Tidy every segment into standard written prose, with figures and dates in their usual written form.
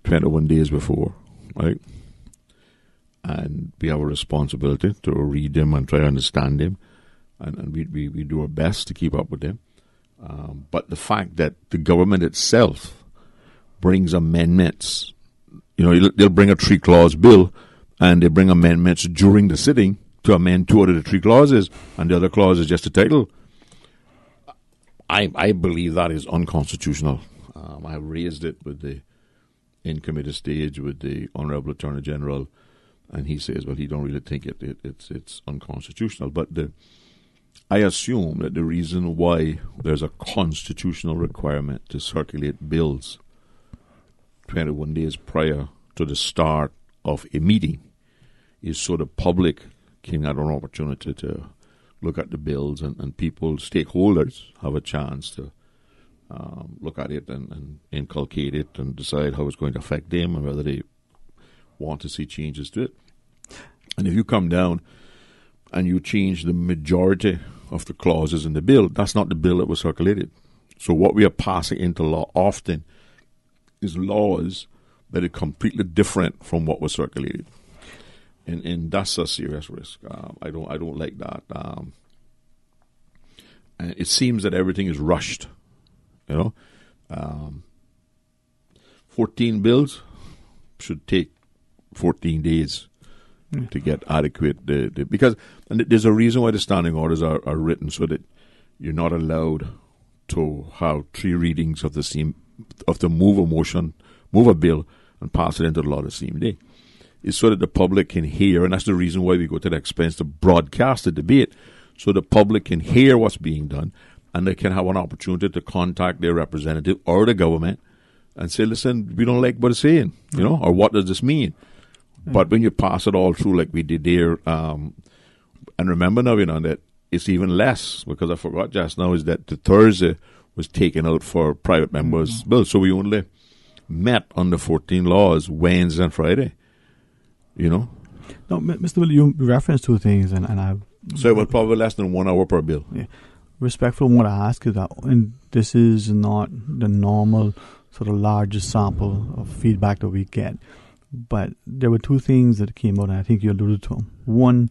21 days before, right? And we have a responsibility to read them and try to understand them, and we do our best to keep up with them. But the fact that the government itself brings amendments, they'll bring a 3-clause bill, and they bring amendments during the sitting to amend 2 out of the 3 clauses, and the other clause is just a title. I believe that is unconstitutional. I raised it with the in committee stage with the Honourable Attorney General, and he says, well, he don't really think it's unconstitutional. But I assume that the reason why there's a constitutional requirement to circulate bills 21 days prior to the start of a meeting is so the public can have an opportunity to look at the bills and people, stakeholders, have a chance to look at it and inculcate it and decide how it's going to affect them and whether they want to see changes to it. And if you come down and you change the majority of the clauses in the bill, that's not the bill that was circulated. So what we are passing into law often is laws that are completely different from what was circulated. And that's a serious risk. I don't like that. And it seems that everything is rushed. 14 bills should take 14 days to get adequate. Because there's a reason why the standing orders are written so that you're not allowed to have 3 readings of move a bill and pass it into the law the same day. It's so that the public can hear, and that's the reason why we go to the expense to broadcast the debate, so the public can hear what's being done, and they can have an opportunity to contact their representative or the government and say, listen, we don't like what it's saying, or what does this mean? But when you pass it all through like we did there, and remember now, that it's even less, because I forgot just now, is that the Thursday was taken out for private members' bills, so we only met on the 14 laws Wednesday and Friday. No, Mr. Will, you referenced 2 things, and I... So it was probably less than 1 hour per bill. Yeah. Respectful, what I ask is that, and this is not the normal sort of largest sample of feedback that we get, but there were 2 things that came out, and I think you alluded to them. One,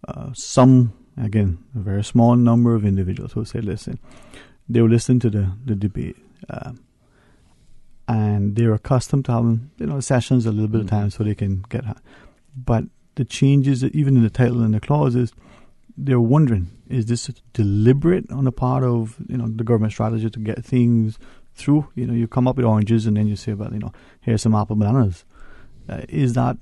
a very small number of individuals who said, listen, they were listening to the debate, and they're accustomed to having sessions a little bit of time so they can get. But the changes, even in the title and the clauses, they're wondering: is this deliberate on the part of the government strategy to get things through? You come up with oranges and then you say, well, here's some apple bananas. Is that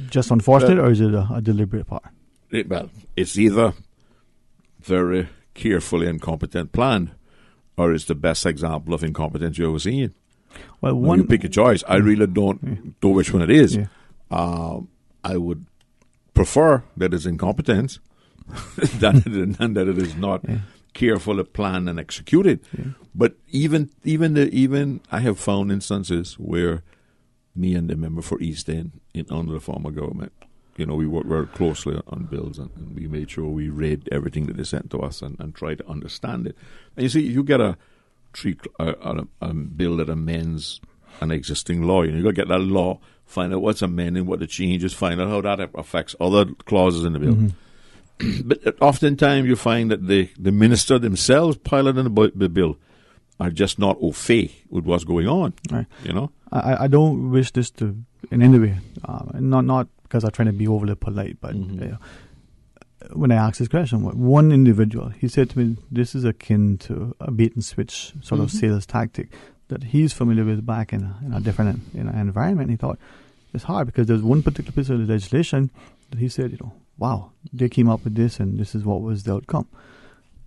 just unfortunate, or is it a deliberate part? It's either very carefully and competent planned, or it's the best example of incompetence you've ever seen. Well, you pick a choice. I really don't know which one it is. Yeah. I would prefer that it's incompetence than that it is not carefully planned and executed. Yeah. But even I have found instances where me and the member for East End under the former government, we worked very closely on bills, and we made sure we read everything that they sent to us and tried to understand it. And you see, you get a bill that amends an existing law. You got to get that law, find out what's amending, what the changes, find out how that affects other clauses in the bill. Mm-hmm. But oftentimes you find that the minister themselves piloting the bill are just not au fait with what's going on. Right. I don't wish this to in any way, not because I'm trying to be overly polite, but when I asked this question, one individual, he said to me, this is akin to a bait and switch sort of sales tactic that he's familiar with back in a different environment. He thought it's hard because there's one particular piece of legislation that he said, wow, they came up with this and this is what was the outcome.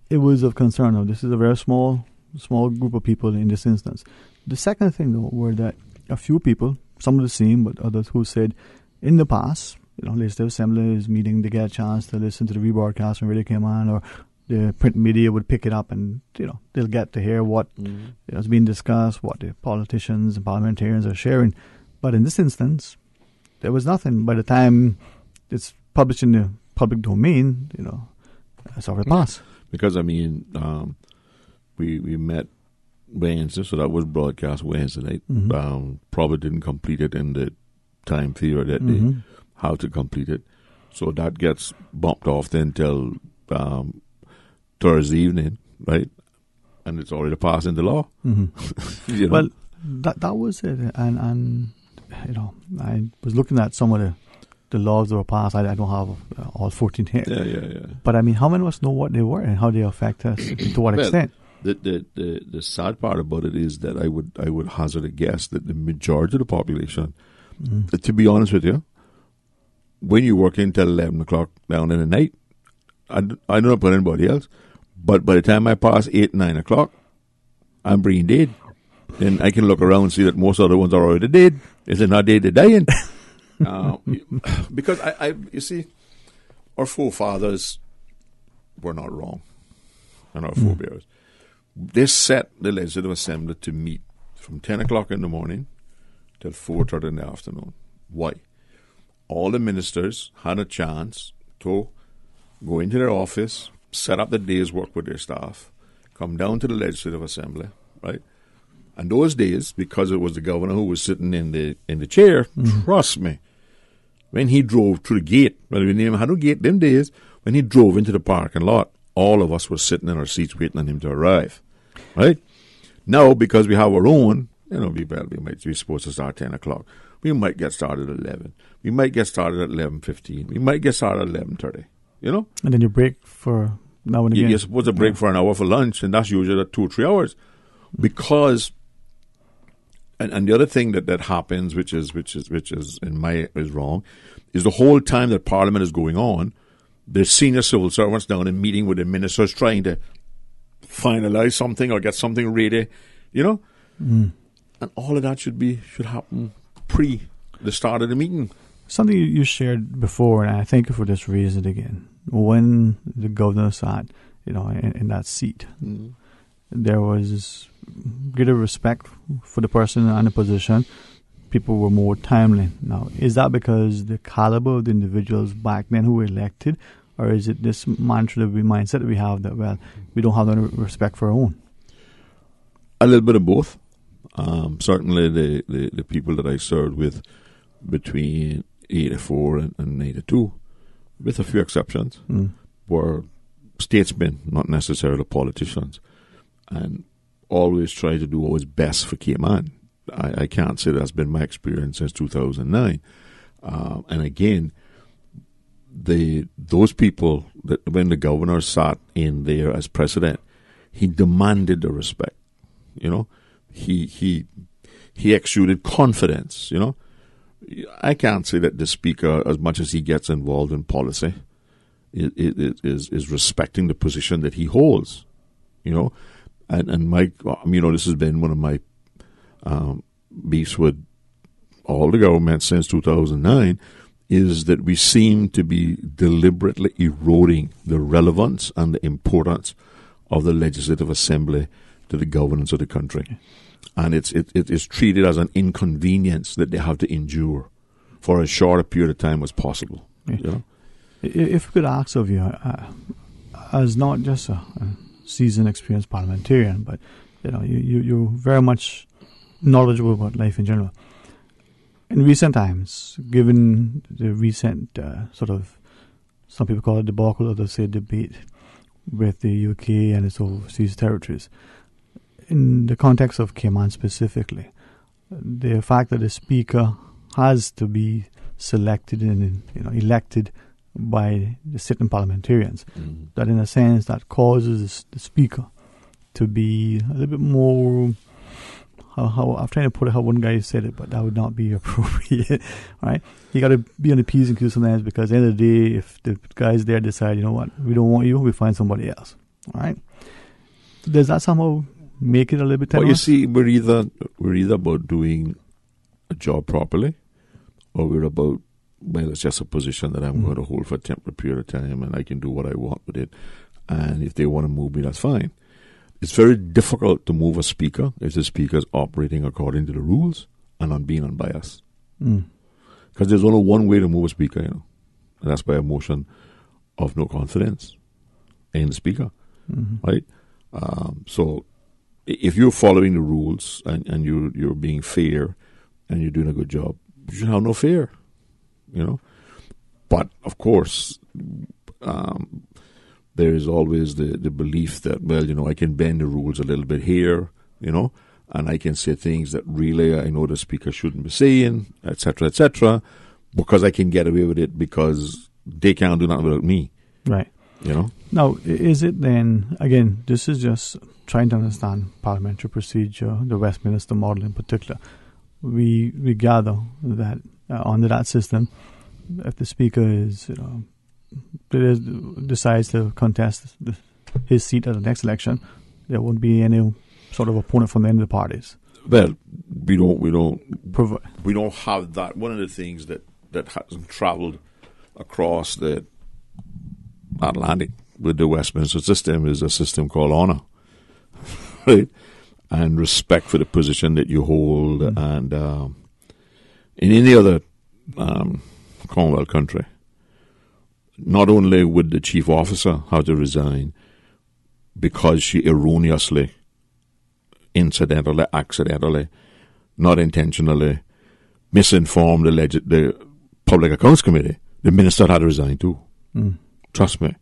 It was of concern. Now, this is a very small group of people in this instance. The second thing, though, were that a few people, some of the same, but others who said in the past, legislative assemblies meeting, they get a chance to listen to the rebroadcast when it really came on, or the print media would pick it up, and they'll get to hear what is being discussed, what the politicians and parliamentarians are sharing. But in this instance, there was nothing. By the time it's published in the public domain, it's already passed. Because we met Wednesday, so that was broadcast Wednesday night. Probably didn't complete it in the time period that they how to complete it. So that gets bumped off then till Thursday evening, right? And it's already passed into law. You know? Well, that was it. And you know, I was looking at some of the laws that were passed. I don't have all 14 here. Yeah. But I mean, how many of us know what they were and how they affect us? To what extent? The sad part about it is that I would hazard a guess that the majority of the population, to be honest with you, when you work until 11 o'clock down in the night, I don't know about anybody else, but by the time I pass 8, 9 o'clock, I'm brain dead. Then I can look around and see that most other ones are already dead. If they're not dead, they're dying. Because you see, our forefathers were not wrong, and our forebears. They set the Legislative Assembly to meet from 10 o'clock in the morning till 4:30 in the afternoon. Why? All the ministers had a chance to go into their office, set up the day's work with their staff, come down to the Legislative Assembly, right? And those days, because it was the governor who was sitting in the chair, trust me, when he drove through the gate, well, we didn't even have no gate them days, when he drove into the parking lot, all of us were sitting in our seats waiting on him to arrive, right? Now, because we have our own, you know, we're supposed to start 10 o'clock. We might get started at 11. We might get started at 11:15. We might get started at 11:30, you know? And then you break for now and again. You're supposed to break for an hour for lunch, and that's usually 2 or 3 hours. Because, and the other thing that happens, which is wrong, is the whole time that Parliament is going on, the senior civil servants down and meeting with the ministers trying to finalize something or get something ready, you know? And all of that should happen pre the start of the meeting. Something you shared before, and I thank you for this raising it again. When the governor sat, you know, in that seat, there was greater respect for the person and the position. People were more timely. Now, is that because the caliber of the individuals back then who were elected, or is it this mindset that we have that, well, we don't have any respect for our own? A little bit of both. Certainly the people that I served with between 84 and 82, with a few exceptions, were statesmen, not necessarily politicians, and always try to do what was best for Cayman. I can't say that's been my experience since 2009. And again, those people, that when the governor sat in there as president, he demanded the respect, you know. He exuded confidence, you know. I can't say that the speaker, as much as he gets involved in policy, is respecting the position that he holds, you know. And Mike, you know, this has been one of my beefs with all the government since 2009, is that we seem to be deliberately eroding the relevance and the importance of the Legislative Assembly to the governance of the country. And it's treated as an inconvenience that they have to endure for as short a period of time as possible. Yeah. You know? If we could ask of you, as not just a seasoned, experienced parliamentarian, but you know, you're very much knowledgeable about life in general. In recent times, given the recent sort of, some people call it debacle, others say debate with the UK and its overseas territories, in the context of Cayman specifically, the fact that the speaker has to be selected and, you know, elected by the sitting parliamentarians, that in a sense that causes the speaker to be a little bit more, how I'm trying to put it how one guy said it, but that would not be appropriate, right? You got to be on the P's and Q's sometimes, because at the end of the day, if the guys there decide, you know what, we don't want you, we find somebody else, all right? Does that somehow make it a little bit tenuous? Well, you see, we're either about doing a job properly, or we're about, well, it's just a position that I'm going to hold for a temporary period of time, and I can do what I want with it. And if they want to move me, that's fine. It's very difficult to move a speaker if the speaker is operating according to the rules and on being unbiased. Because there's only one way to move a speaker, you know, and that's by a motion of no confidence in the speaker, right? So if you're following the rules and you're being fair and you're doing a good job, you should have no fear, But of course, there is always the belief that, I can bend the rules a little bit here, and I can say things that really I know the speaker shouldn't be saying, etc., because I can get away with it because they can't do nothing without me. Right. Now, is it then, again, this is just trying to understand parliamentary procedure, the Westminster model in particular. We gather that under that system, if the speaker decides to contest his seat at the next election, there won't be any sort of opponent from the end of the parties. Well, we don't have that. One of the things that hasn't travelled across the Atlantic with the Westminster system is a system called honour, right? And respect for the position that you hold. And in any other Commonwealth country, not only would the chief officer have to resign because she erroneously, incidentally, accidentally, not intentionally, misinformed the Public Accounts Committee, the minister had to resign too. Trust me.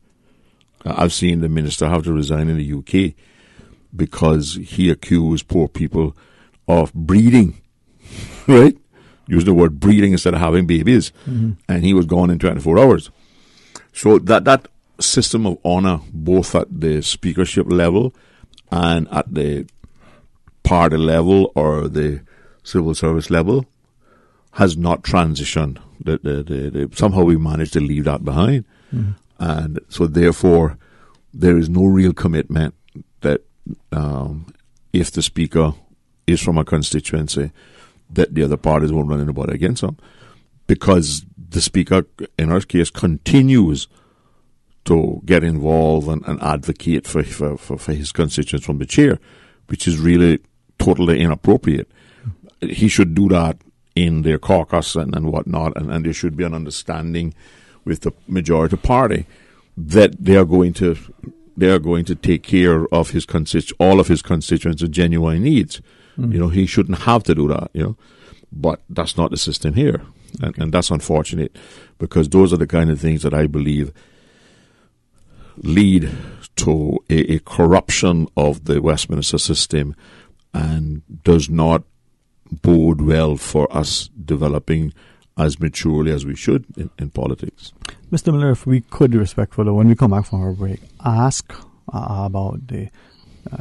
I've seen the minister have to resign in the UK because he accused poor people of breeding, right? Use the word breeding instead of having babies. And he was gone in 24 hours. So that system of honour, both at the speakership level and at the party level or the civil service level, has not transitioned. Somehow we managed to leave that behind. And so therefore, there is no real commitment that if the speaker is from a constituency, that the other parties won't run anybody against him. Because the speaker, in our case, continues to get involved and advocate for his constituents from the chair, which is really totally inappropriate. He should do that in their caucus and whatnot, and there should be an understanding with the majority party that they are going to take care of all of his constituents' genuine needs. He shouldn't have to do that. But that's not the system here, and that's unfortunate because those are the kind of things that I believe lead to a corruption of the Westminster system and does not bode well for us developing as maturely as we should in politics. Mr. Miller, if we could be respectful, when we come back from our break, ask about the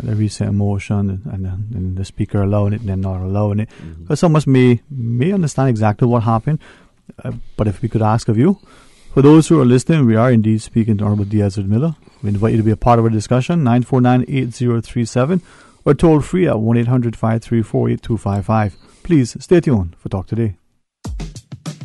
recent motion and the speaker allowing it and then not allowing it. Because some of us may understand exactly what happened, but if we could ask of you, for those who are listening, we are indeed speaking to Honorable D'Ezra Miller. We invite you to be a part of our discussion, 949-8037, or toll free at 1-800-534-8255. Please stay tuned for Talk Today.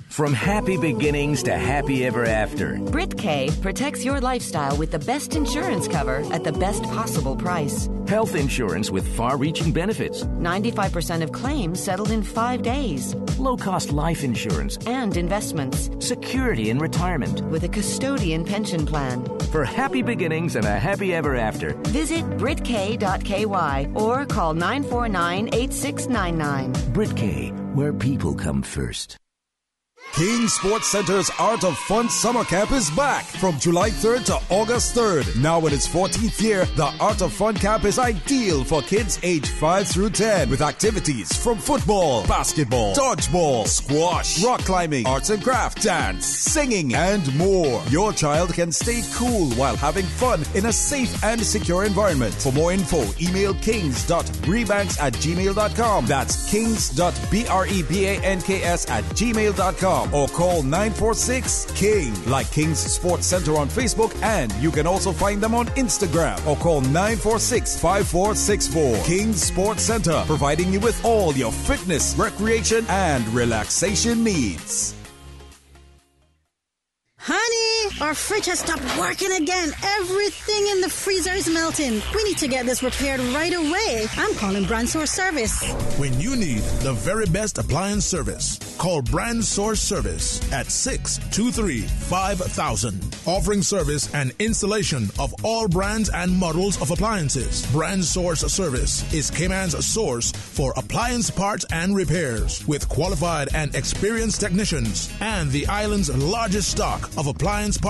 From happy beginnings to happy ever after, Brit K protects your lifestyle with the best insurance cover at the best possible price. Health insurance with far-reaching benefits. 95% of claims settled in 5 days. Low-cost life insurance. And investments. Security in retirement. With a custodian pension plan. For happy beginnings and a happy ever after, visit BritK.ky or call 949-8699. Brit K, where people come first. King Sports Center's Art of Fun Summer Camp is back from July 3rd to August 3rd. Now in its 14th year, the Art of Fun Camp is ideal for kids aged 5 through 10 with activities from football, basketball, dodgeball, squash, rock climbing, arts and craft, dance, singing, and more. Your child can stay cool while having fun in a safe and secure environment. For more info, email kings.brebanks@gmail.com. That's kings.brebanks@gmail.com. Or call 946-KING, like King's Sports Center on Facebook, and you can also find them on Instagram, or call 946-5464. King's Sports Center, providing you with all your fitness, recreation, and relaxation needs. Honey, Our fridge has stopped working again. Everything in the freezer is melting. We need to get this repaired right away. I'm calling Brand Source Service. When you need the very best appliance service, call Brand Source Service at 623-5000. Offering service and installation of all brands and models of appliances. Brand Source Service is Cayman's source for appliance parts and repairs with qualified and experienced technicians and the island's largest stock of appliance parts.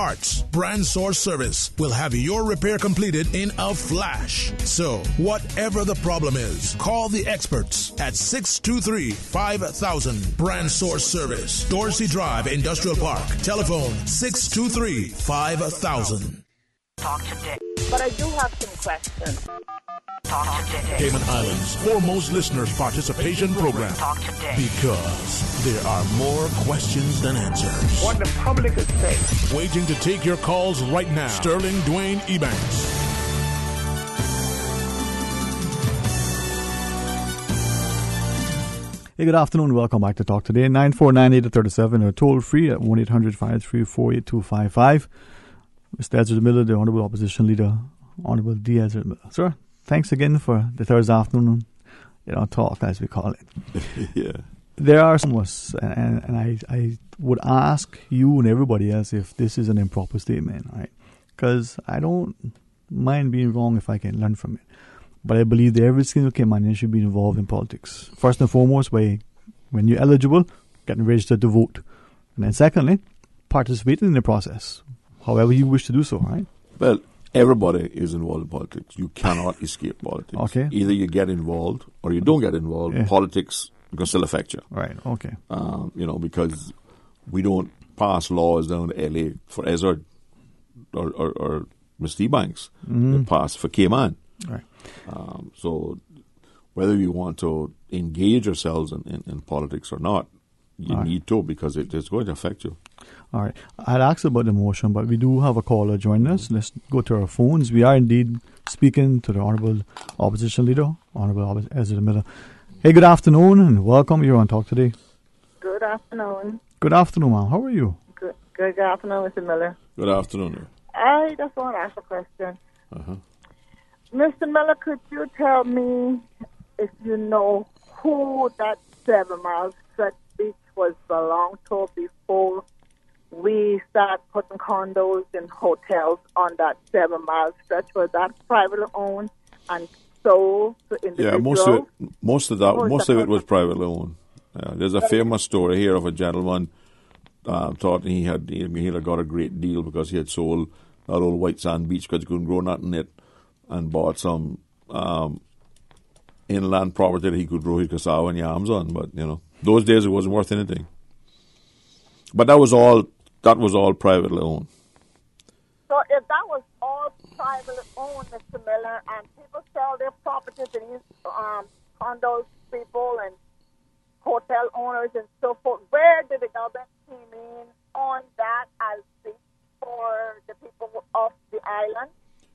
Brand Source Service will have your repair completed in a flash. So, whatever the problem is, call the experts at 623-5000. Brand Source Service, Dorsey Drive, Industrial Park. Telephone 623-5000. Talk to Dick. But I do have some questions. Talk to Dick. Cayman Islands' foremost listeners' participation program. Talk to Dick. Because there are more questions than answers. What the public is saying. Waiting to take your calls right now. Sterling Dwayne Ebanks. Hey, good afternoon. Welcome back to Talk Today. 949-837 or toll free at 1-800-534-8255. Mr. Ezra Miller, the Honourable Opposition Leader, Honourable D. Ezra Miller. Sir, thanks again for the Thursday afternoon, talk as we call it. Yeah. There are some of us, and I would ask you and everybody else if this is an improper statement, right? Because I don't mind being wrong if I can learn from it. But I believe that every single Caymanian should be involved in politics. First and foremost, when you're eligible, getting registered to vote. And then secondly, participating in the process, however you wish to do so, right? Well, everybody is involved in politics. You cannot escape politics. Okay. Either you get involved or you don't get involved. Yeah. Politics can still affect you. Right, okay. Because we don't pass laws down to LA for Ezra or Mr. Banks. They pass for Cayman. Right. So whether we want to engage ourselves in politics or not, you need to, because it's going to affect you. All right. I'd asked about the motion, but we do have a caller joining us. Let's go to our phones. We are indeed speaking to the Honourable Opposition Leader, Honourable Ezra Miller. Hey, good afternoon and welcome. You're on Talk Today. Good afternoon. Good afternoon, ma'am. How are you? Good afternoon, Mr. Miller. Good afternoon. I just want to ask a question. Uh-huh. Mr. Miller, could you tell me if you know who that 7 mile stretch beach was belonged to before we start putting condos and hotels on that 7 mile stretch? Was that privately owned and sold to individuals? Yeah, most of it was privately owned. There's a famous story here of a gentleman thought he had got a great deal because he had sold that old white sand beach because he couldn't grow nothing in it, and bought some inland property that he could grow his cassava and yams on. But those days it wasn't worth anything. But that was all privately owned. So if that was all privately owned, Mr. Miller, and people sell their properties to these condos people and hotel owners and so forth, where did the government came in on that as the for the people of the island?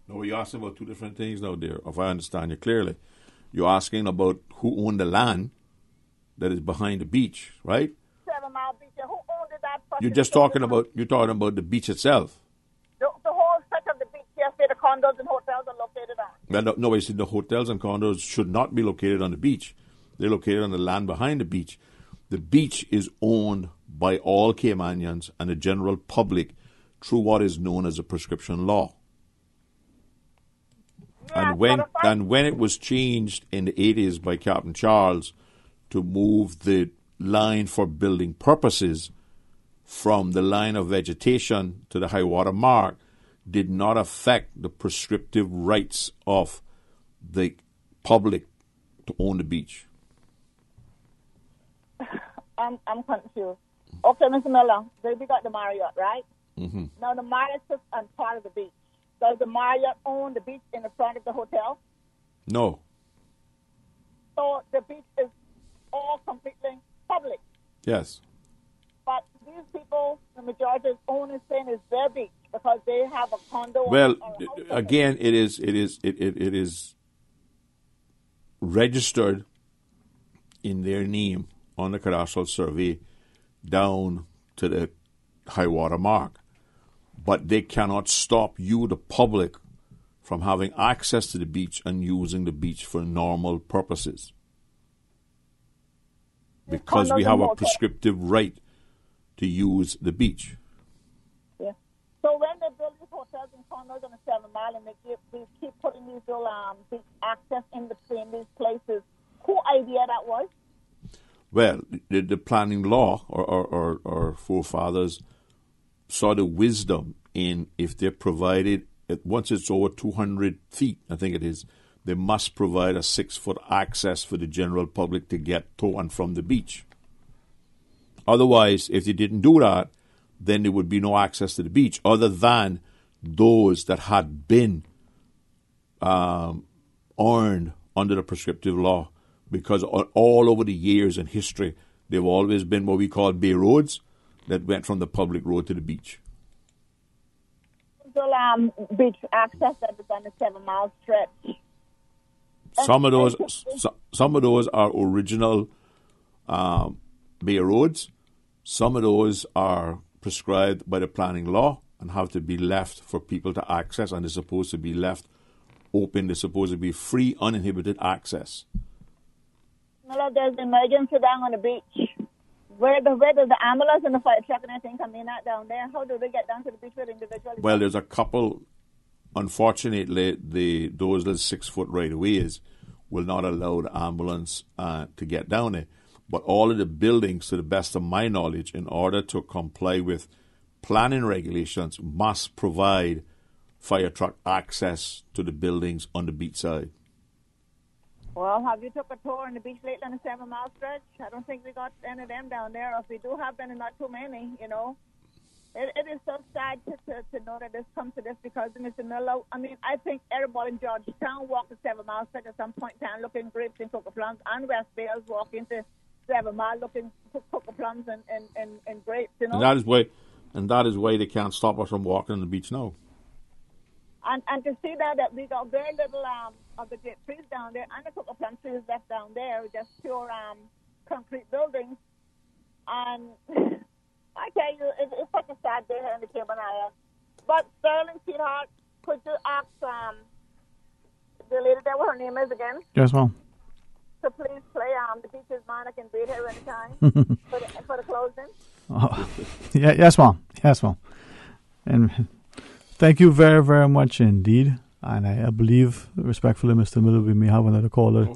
No, you're asking about two different things now, dear, if I understand you clearly. You're asking about who owned the land that is behind the beach, right? 7 Mile Beach. And who owned that? You're talking about the beach itself. The whole set of the beach, yes, where the condos and hotels are located on. Well, no, I said the hotels and condos should not be located on the beach. They're located on the land behind the beach. The beach is owned by all Caymanians and the general public through what is known as a prescription law. And when it was changed in the 80s by Captain Charles to move the line for building purposes from the line of vegetation to the high water mark, did not affect the prescriptive rights of the public to own the beach. I'm confused. Okay, Mr. Miller, we got the Marriott, right? Mm-hmm. Now the Marriott is on part of the beach. Does the Marriott own the beach in the front of the hotel? No. So the beach is all completely public. Yes. But these people, the majority is only saying it's their beach because they have a condo. Well, again, it is registered in their name on the cadastral survey down to the high water mark. but they cannot stop you, the public, from having access to the beach and using the beach for normal purposes. Because we have a prescriptive right to use the beach. Yeah. So when they build these hotels and condos on the 7 Mile and they keep putting these little beach access in between these places, whose idea that was? Well, the planning law or forefathers saw the wisdom in if they're provided, once it's over 200 feet, I think it is, they must provide a 6-foot access for the general public to get to and from the beach. Otherwise, if they didn't do that, then there would be no access to the beach other than those that had been earned under the prescriptive law. Because all over the years in history, they've always been what we call bay roads that went from the public road to the beach. Beach access that is on the 7 Mile stretch. Some of those are original bay roads. Some of those are prescribed by the planning law and have to be left for people to access, and they're supposed to be left open. They're supposed to be free, uninhibited access. Well, there's emergency down on the beach. Where does the ambulance and the fire truck and everything come in at down there? How do they get down to the beach with individuals? Well, there's a couple. Unfortunately, those little 6-foot right-of-ways will not allow the ambulance to get down there. But all of the buildings, to the best of my knowledge, in order to comply with planning regulations, must provide fire truck access to the buildings on the beach side. Well, have you took a tour on the beach lately on the 7 Mile stretch? I don't think we got any of them down there. Or if we do have them, not too many, you know. It is so sad to know that this comes to this because, Mr. Miller, I mean, I think everybody in Georgetown walked the 7 Mile stretch at some point in time looking grapes and cocoa plums, and West Bales walk into 7 Mile looking for cocoa plums and grapes, you know. And that is why they can't stop us from walking on the beach now. And to see that we got very little of the grape trees down there and the cocoa plum trees left down there, just pure concrete buildings. And I tell you, it's such a sad day here in the Cayman Islands. But Sterling, sweetheart, could you ask the lady there what her name is again? Yes, ma'am. So please play The Beach is Mine. I can be here anytime for the closing. Oh, yeah, yes, ma'am. Yes, ma'am. And thank you very, very much indeed. And I believe, respectfully, Mr. Miller, we may have another caller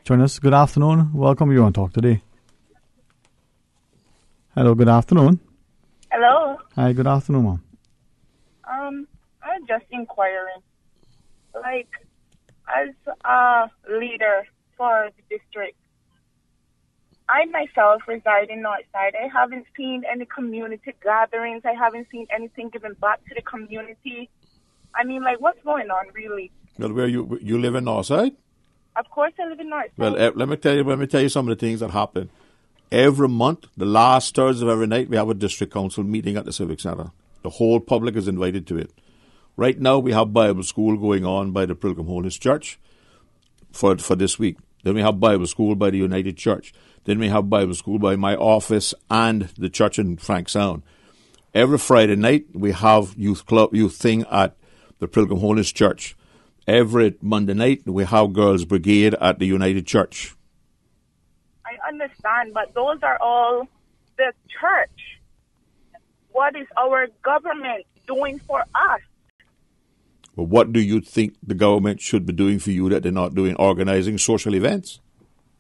join us. Good afternoon. Welcome. You're on Talk Today. Hello, good afternoon. Hello. Hi, good afternoon, ma'am. I'm just inquiring. Like, as a leader for the district, I myself reside in Northside. I haven't seen any community gatherings. I haven't seen anything given back to the community. I mean, like, what's going on, really? Well, where you live in Northside? Of course, I live in Northside. Well, let me tell you some of the things that happen. Every month, the last Thursday of every night, we have a district council meeting at the Civic Centre. The whole public is invited to it. Right now, we have Bible school going on by the Pilgrim Holiness Church for this week. Then we have Bible school by the United Church. Then we have Bible school by my office and the church in Frank Sound. Every Friday night, we have youth thing at the Pilgrim Holiness Church. Every Monday night, we have Girls Brigade at the United Church. I understand, but those are all the church. What is our government doing for us? Well, what do you think the government should be doing for you that they're not doing? Organizing social events?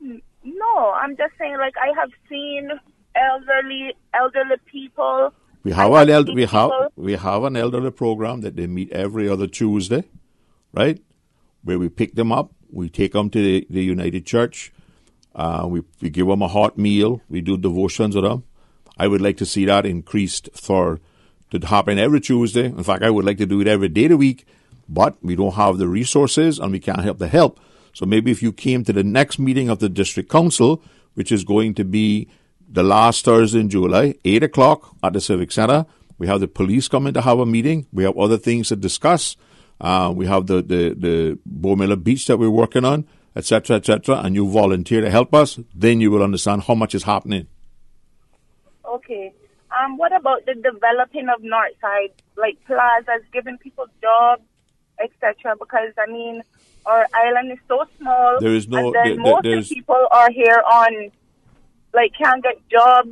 No, I'm just saying, like, I have seen elderly people. We have an elderly program that they meet every other Tuesday, right? Where we pick them up, we take them to the United Church, we give them a hot meal, we do devotions with them. I would like to see that increased to happen every Tuesday. In fact, I would like to do it every day of the week, but we don't have the resources and we can't help the help. So maybe if you came to the next meeting of the district council, which is going to be the last Thursday in July, 8 o'clock at the Civic Centre, we have the police coming to have a meeting. We have other things to discuss. We have the Beaumiller Beach that we're working on, etc., and you volunteer to help us, then you will understand how much is happening. Okay. What about the developing of Northside, like plazas, giving people jobs, etc.? Because, I mean, our island is so small, There is no, and then most of the people are here on, like, can't get jobs.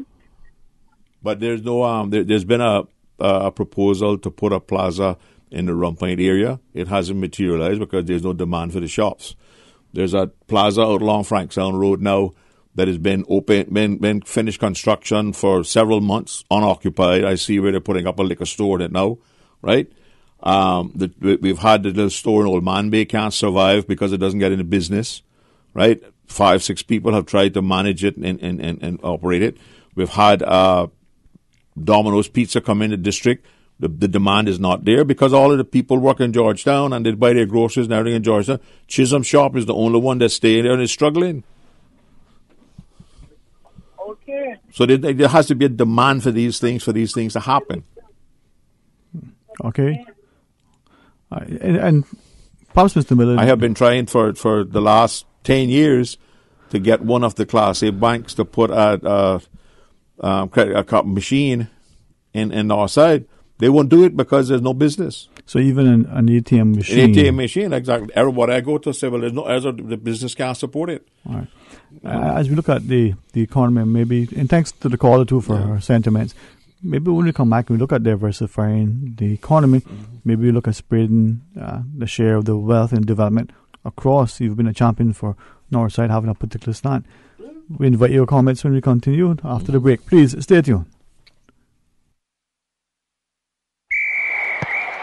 But there's no, there's been a proposal to put a plaza in the Rumpoint area. It hasn't materialized because there's no demand for the shops. There's a plaza out along Frankstown Road now that has been been finished construction for several months, unoccupied. I see where they're putting up a liquor store in it now, right? We've had the little store in Old Man Bay can't survive because it doesn't get into business, right? 5-6 people have tried to manage it and operate it. We've had Domino's Pizza come in the district. The demand is not there because all of the people work in Georgetown and they buy their groceries and everything in Georgetown. Chisholm Shop is the only one that's staying there and is struggling. Okay. So there has to be a demand for these things to happen. Okay. And perhaps, Mr. Miller, I have been trying for the last 10 years to get one of the Class A banks to put a credit card machine in Northside. They won't do it because there's no business. So even an ATM machine. An ATM machine, exactly. Everybody I go to say, well, the business can't support it. All right. As we look at the economy, maybe, and thanks to the caller too for her sentiments, maybe when we come back and we look at diversifying the economy, maybe we look at spreading the share of the wealth and development across. You've been a champion for Northside having a particular stand. We invite your comments when we continue after the break. Please stay tuned.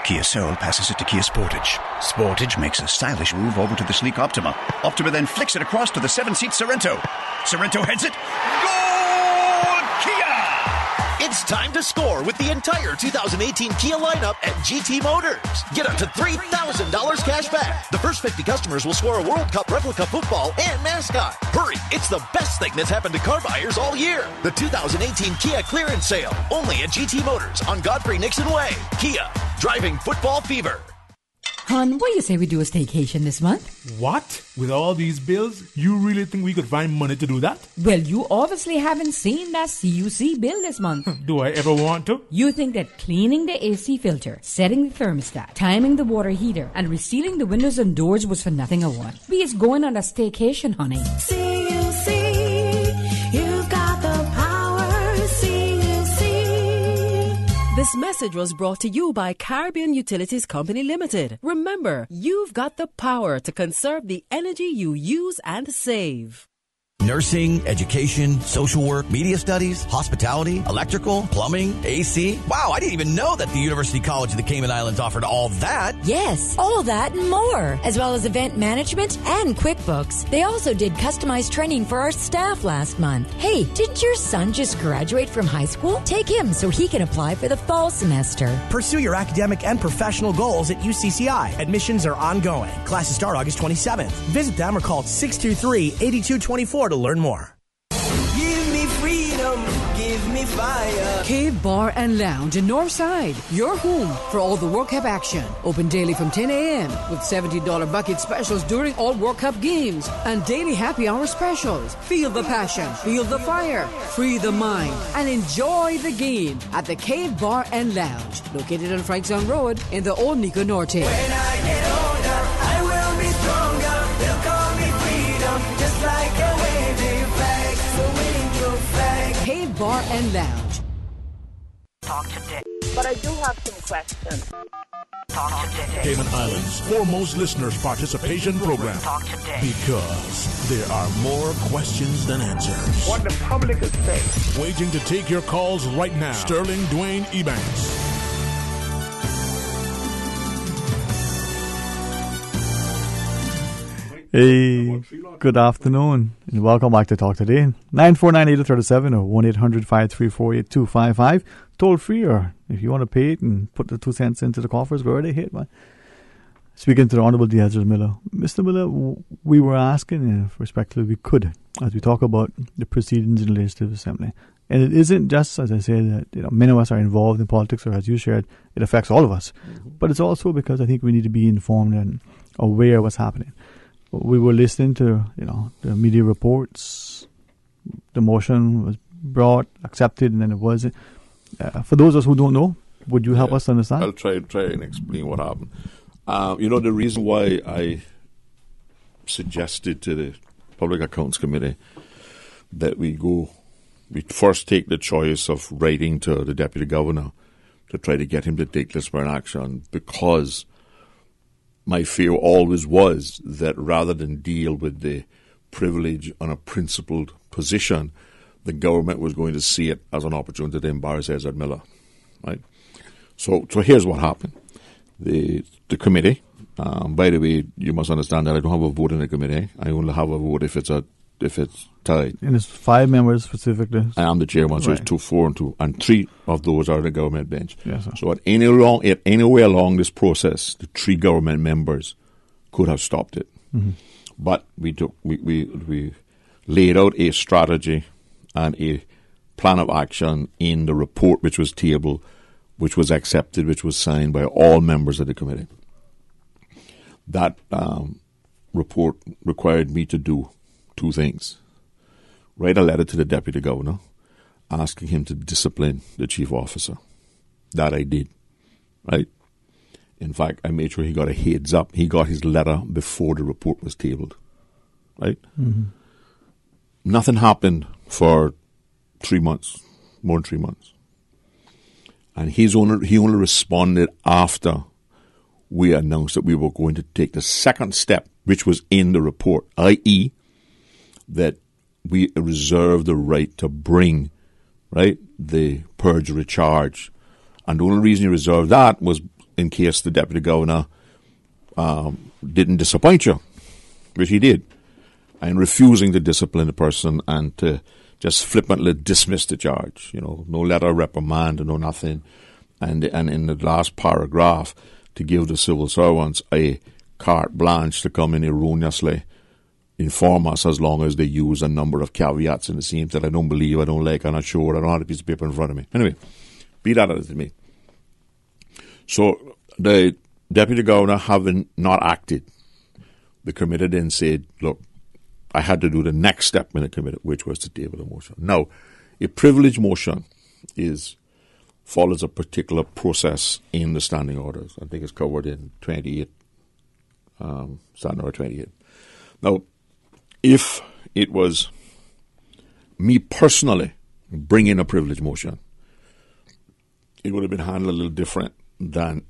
Kia Soul passes it to Kia Sportage. Sportage makes a stylish move over to the sleek Optima. Optima then flicks it across to the 7-seat Sorrento. Sorrento heads it. Goal! Kia! It's time to score with the entire 2018 Kia lineup at GT Motors. Get up to $3,000 cash back. The first 50 customers will score a World Cup replica football and mascot. Hurry, it's the best thing that's happened to car buyers all year. The 2018 Kia clearance sale, only at GT Motors on Godfrey Nixon Way. Kia, driving football fever. Hon, what do you say we do a staycation this month? What? With all these bills, you really think we could find money to do that? Well, you obviously haven't seen that CUC bill this month. Do I ever want to? You think that cleaning the AC filter, setting the thermostat, timing the water heater, and resealing the windows and doors was for nothing or what? We is going on a staycation, honey. CUC, you've got the power, CUC. This message was brought to you by Caribbean Utilities Company Limited. Remember, you've got the power to conserve the energy you use and save. Nursing, education, social work, media studies, hospitality, electrical, plumbing, AC. Wow, I didn't even know that the University College of the Cayman Islands offered all that. Yes, all that and more, as well as event management and QuickBooks. They also did customized training for our staff last month. Hey, didn't your son just graduate from high school? Take him so he can apply for the fall semester. Pursue your academic and professional goals at UCCI. Admissions are ongoing. Classes start August 27th. Visit them or call 623-8224 to learn more. Give me freedom, give me fire. Cave Bar and Lounge in Northside, your home for all the World Cup action. Open daily from 10 a.m. with $70 bucket specials during all World Cup games and daily happy hour specials. Feel the passion, feel the fire, free the mind, and enjoy the game at the Cave Bar and Lounge, located on Frankstown Road in the Old Nico Norte. When I get older, I will be stronger. They'll call me freedom, just like a waving flag. So wave your flag. Cave Bar and Lounge. Talk today. But I do have some questions. Talk today. Cayman Islands' foremost listeners' participation program. Talk today. Because there are more questions than answers. What the public is saying. Waiting to take your calls right now. Sterling Dwayne Ebanks. Hey, good afternoon, and welcome back to Talk Today. 949-8037 or 1-800-534-8255. Toll free, or if you want to pay it and put the 2 cents into the coffers, go right ahead, man. Speaking to the Honorable D'Ezra Miller. Mr. Miller, we were asking, if respectfully we could, as we talk about the proceedings in the Legislative Assembly. And it isn't just, as I said, that many of us are involved in politics, or as you shared, it affects all of us. But it's also because I think we need to be informed and aware of what's happening. We were listening to, the media reports. The motion was brought, accepted, and then it wasn't. For those of us who don't know, would you help us understand? I'll try and explain what happened. The reason why I suggested to the Public Accounts Committee that we first take the choice of writing to the Deputy Governor to try to get him to take disciplinary action, because my fear always was that rather than deal with the privilege on a principled position, the government was going to see it as an opportunity to embarrass Ezra Miller. Right? So here's what happened. The committee, by the way, you must understand that I don't have a vote in the committee. I only have a vote if it's tied. And it's 5 members specifically. I am the chairman, so it's 2, 4, and 2, and 3 of those are the government bench. Yes, sir. So anywhere along this process, the 3 government members could have stopped it. Mm-hmm. But we laid out a strategy and a plan of action in the report which was tabled, which was accepted, which was signed by all members of the committee. That report required me to do 2 things. Write a letter to the Deputy Governor asking him to discipline the Chief Officer. That I did, right? In fact, I made sure he got a heads up. He got his letter before the report was tabled, right? Mm-hmm. Nothing happened for 3 months, more than 3 months. And he only responded after we announced that we were going to take the second step, which was in the report, i.e., that we reserve the right to bring, right, the perjury charge. And the only reason you reserved that was in case the Deputy Governor didn't disappoint you, which he did, and refusing to discipline the person and to just flippantly dismiss the charge. No letter of reprimand, no nothing. And in the last paragraph, to give the civil servants a carte blanche to come in erroneously inform us as long as they use a number of caveats in the same that I don't believe, I don't like, I'm not sure, I don't have a piece of paper in front of me. Anyway, be that as it may. So the Deputy Governor, having not acted, the committee then said, look, I had to do the next step in the committee, which was to table a motion. Now, a privilege motion follows a particular process in the standing orders. I think it's covered in 28, standing order 28. Now, if it was me personally bringing a privilege motion, it would have been handled a little different than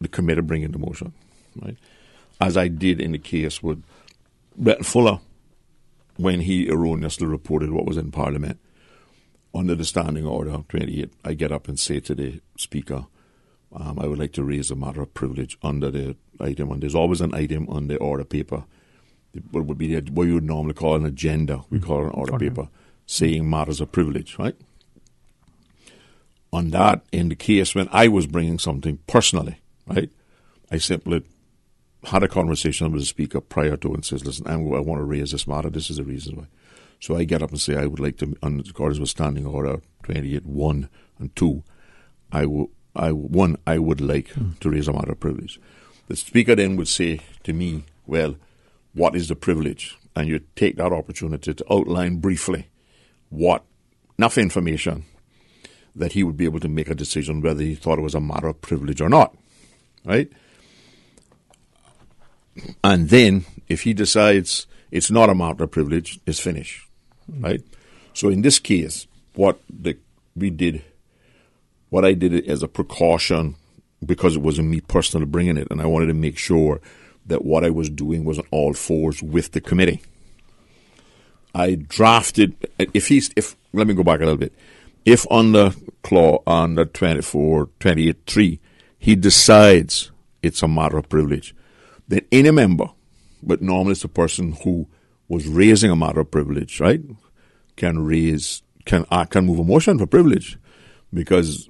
the committee bringing the motion, right? As I did in the case with Brett Fuller when he erroneously reported what was in Parliament. Under the standing order 28, I get up and say to the Speaker, I would like to raise a matter of privilege under the item, and there's always an item on the order paper. What would be what you would normally call an agenda, we call it an order paper, saying matters of privilege, right? On that, in the case when I was bringing something personally, right, I simply had a conversation with the Speaker prior to and says, listen, I want to raise this matter, this is the reason why. So I get up and say I would like to, on accordance with Standing Order 28, 1 and 2, I would like to raise a matter of privilege. The Speaker then would say to me, well, what is the privilege? And you take that opportunity to outline briefly enough information that he would be able to make a decision whether he thought it was a matter of privilege or not, right? And then, if he decides it's not a matter of privilege, it's finished, right? So in this case, what I did as a precaution, because it wasn't me personally bringing it, and I wanted to make sure that what I was doing was on all fours with the committee. I drafted, let me go back a little bit. If under 28.3, he decides it's a matter of privilege, then any member, but normally it's the person who was raising a matter of privilege, right, can move a motion for privilege, because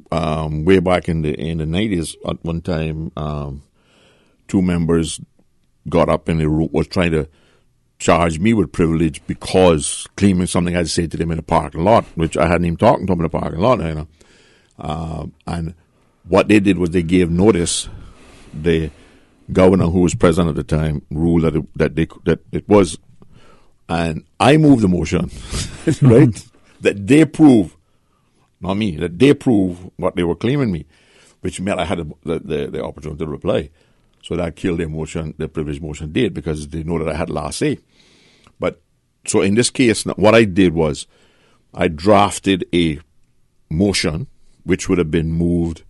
way back in the 90s, at one time, 2 members got up and they was trying to charge me with privilege because claiming something I'd said to them in the parking lot, which I hadn't even talked to them in the parking lot, you know. And what they did was they gave notice. The governor, who was president at the time, ruled that it was, and I moved the motion, right, that they prove not me, that they prove what they were claiming me, which meant I had the opportunity to reply. So that killed their motion, the privilege motion did, because they know that I had last say. But so in this case, what I did was I drafted a motion which would have been moved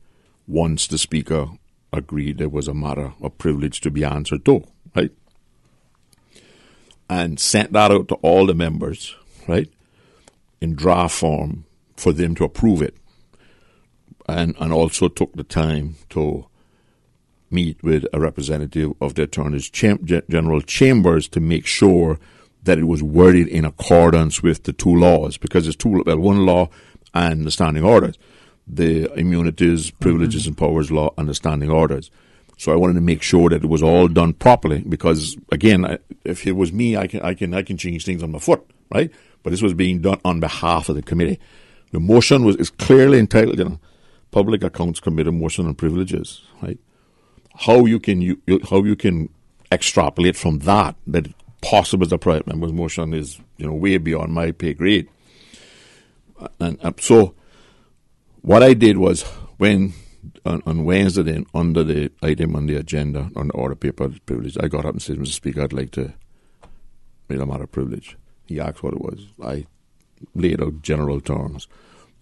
once the speaker agreed there was a matter of privilege to be answered to, right? And sent that out to all the members, right, in draft form for them to approve it. And also took the time to meet with a representative of the Attorney General Chambers to make sure that it was worded in accordance with the two laws, because it's one law and the standing orders, the immunities, privileges, and powers law and the standing orders. So I wanted to make sure that it was all done properly, because again, if it was me, I can change things on my foot, right? But this was being done on behalf of the committee. The motion is clearly entitled, Public Accounts Committee motion on privileges, right? How you can extrapolate from that possible as a private member's motion is way beyond my pay grade. And so what I did was, when on Wednesday then, under the item on the agenda on the order paper privilege, I got up and said, Mr. Speaker, I'd like to make a matter of privilege. He asked what it was. I laid out general terms,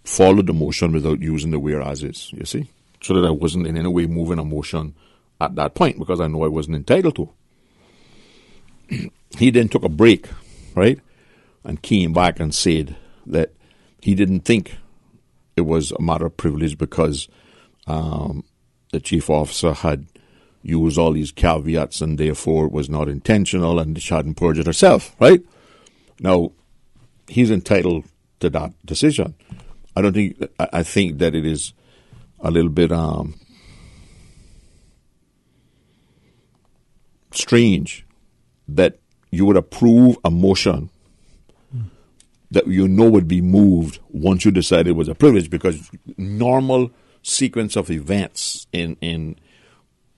followed the motion without using the whereases, you see, so that I wasn't in any way moving a motion at that point, because I know I wasn't entitled to. He then took a break, right, and came back and said that he didn't think it was a matter of privilege because the chief officer had used all these caveats and therefore it was not intentional and she hadn't perjured herself, right? Now, he's entitled to that decision. I think that it is a little bit strange that you would approve a motion that would be moved once you decided it was a privilege, because normal sequence of events in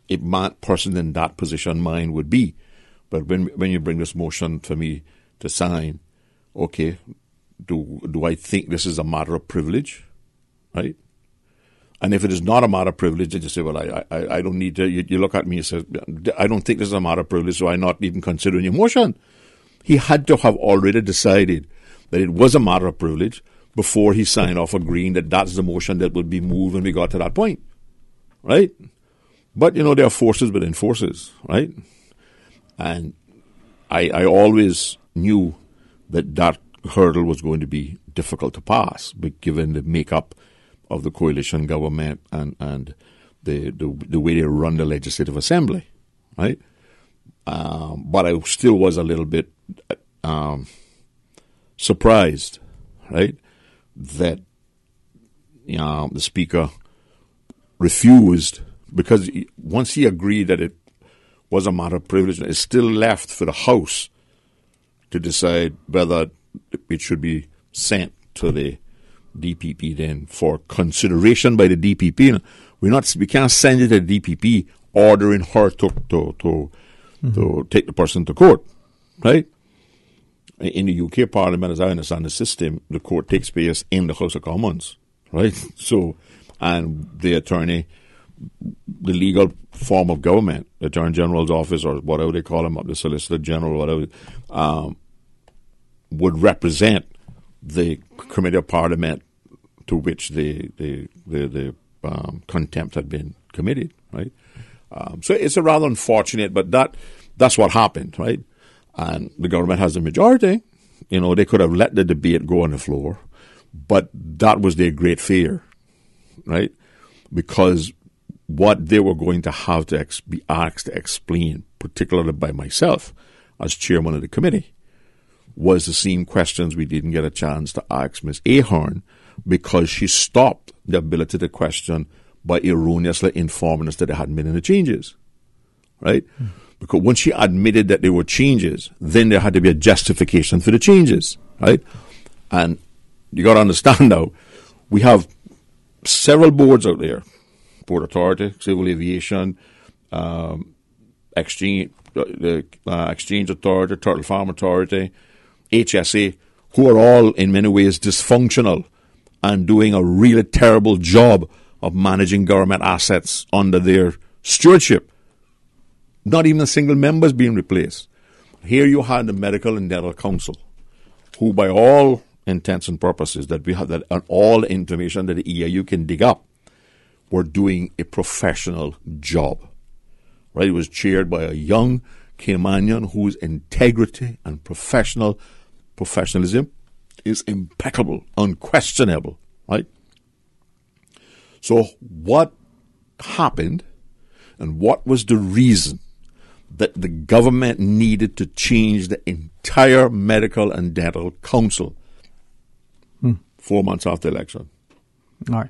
a person in that position mind would be. But when you bring this motion for me to sign, okay, do I think this is a matter of privilege, right? And if it is not a matter of privilege, then you say, well, I don't need to. You look at me and say, I don't think this is a matter of privilege, so I'm not even considering your motion. He had to have already decided that it was a matter of privilege before he signed off agreeing that that's the motion that would be moved when we got to that point, right? But, there are forces within forces, right? And I always knew that hurdle was going to be difficult to pass, but given the makeup of the coalition government and the way they run the Legislative Assembly, right? But I still was a little bit surprised, right, that the Speaker refused, because once he agreed that it was a matter of privilege, it's still left for the House to decide whether it should be sent to the DPP then for consideration by the DPP. We can't send it to the DPP ordering her to take the person to court, right? In the UK Parliament, as I understand the system, the court takes place in the House of Commons, right? So, and the attorney, the legal form of government, the Attorney General's office or whatever they call him, the Solicitor General, whatever, would represent the Committee of Parliament to which the contempt had been committed, right? So it's a rather unfortunate, but that's what happened, right? And the government has a majority. They could have let the debate go on the floor, but that was their great fear, right? Because what they were going to have to be asked to explain, particularly by myself as chairman of the committee, was the same questions we didn't get a chance to ask Ms. Ahern, because she stopped the ability to question by erroneously informing us that there hadn't been any changes, right? Because once she admitted that there were changes, then there had to be a justification for the changes, right? And you got to understand now, we have several boards out there: Port Authority, Civil Aviation, Exchange Authority, Turtle Farm Authority, HSA, who are all in many ways dysfunctional and doing a really terrible job of managing government assets under their stewardship. Not even a single member is being replaced. Here you had the Medical and Dental Council, who by all intents and purposes that we have, that all the information that the EIU can dig up, were doing a professional job. Right? It was chaired by a young Caymanian whose integrity and professionalism is impeccable, unquestionable. Right? So what happened and what was the reason that the government needed to change the entire Medical and Dental Council 4 months after the election? All right.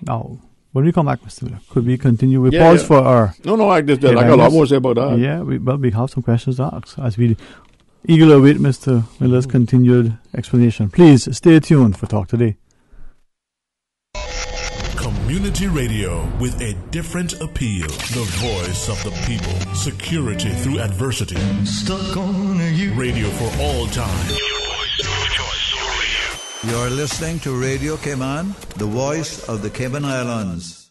Now, when we come back, Mr. Miller, could we continue? We pause for our... No, I got a lot more to say about that. Yeah, we have some questions to ask as we eagerly await Mr. Miller's continued explanation. Please stay tuned for Talk Today. Community radio with a different appeal. The voice of the people. Security through adversity. Stuck on you. Radio for all time. You're listening to Radio Cayman, the voice of the Cayman Islands.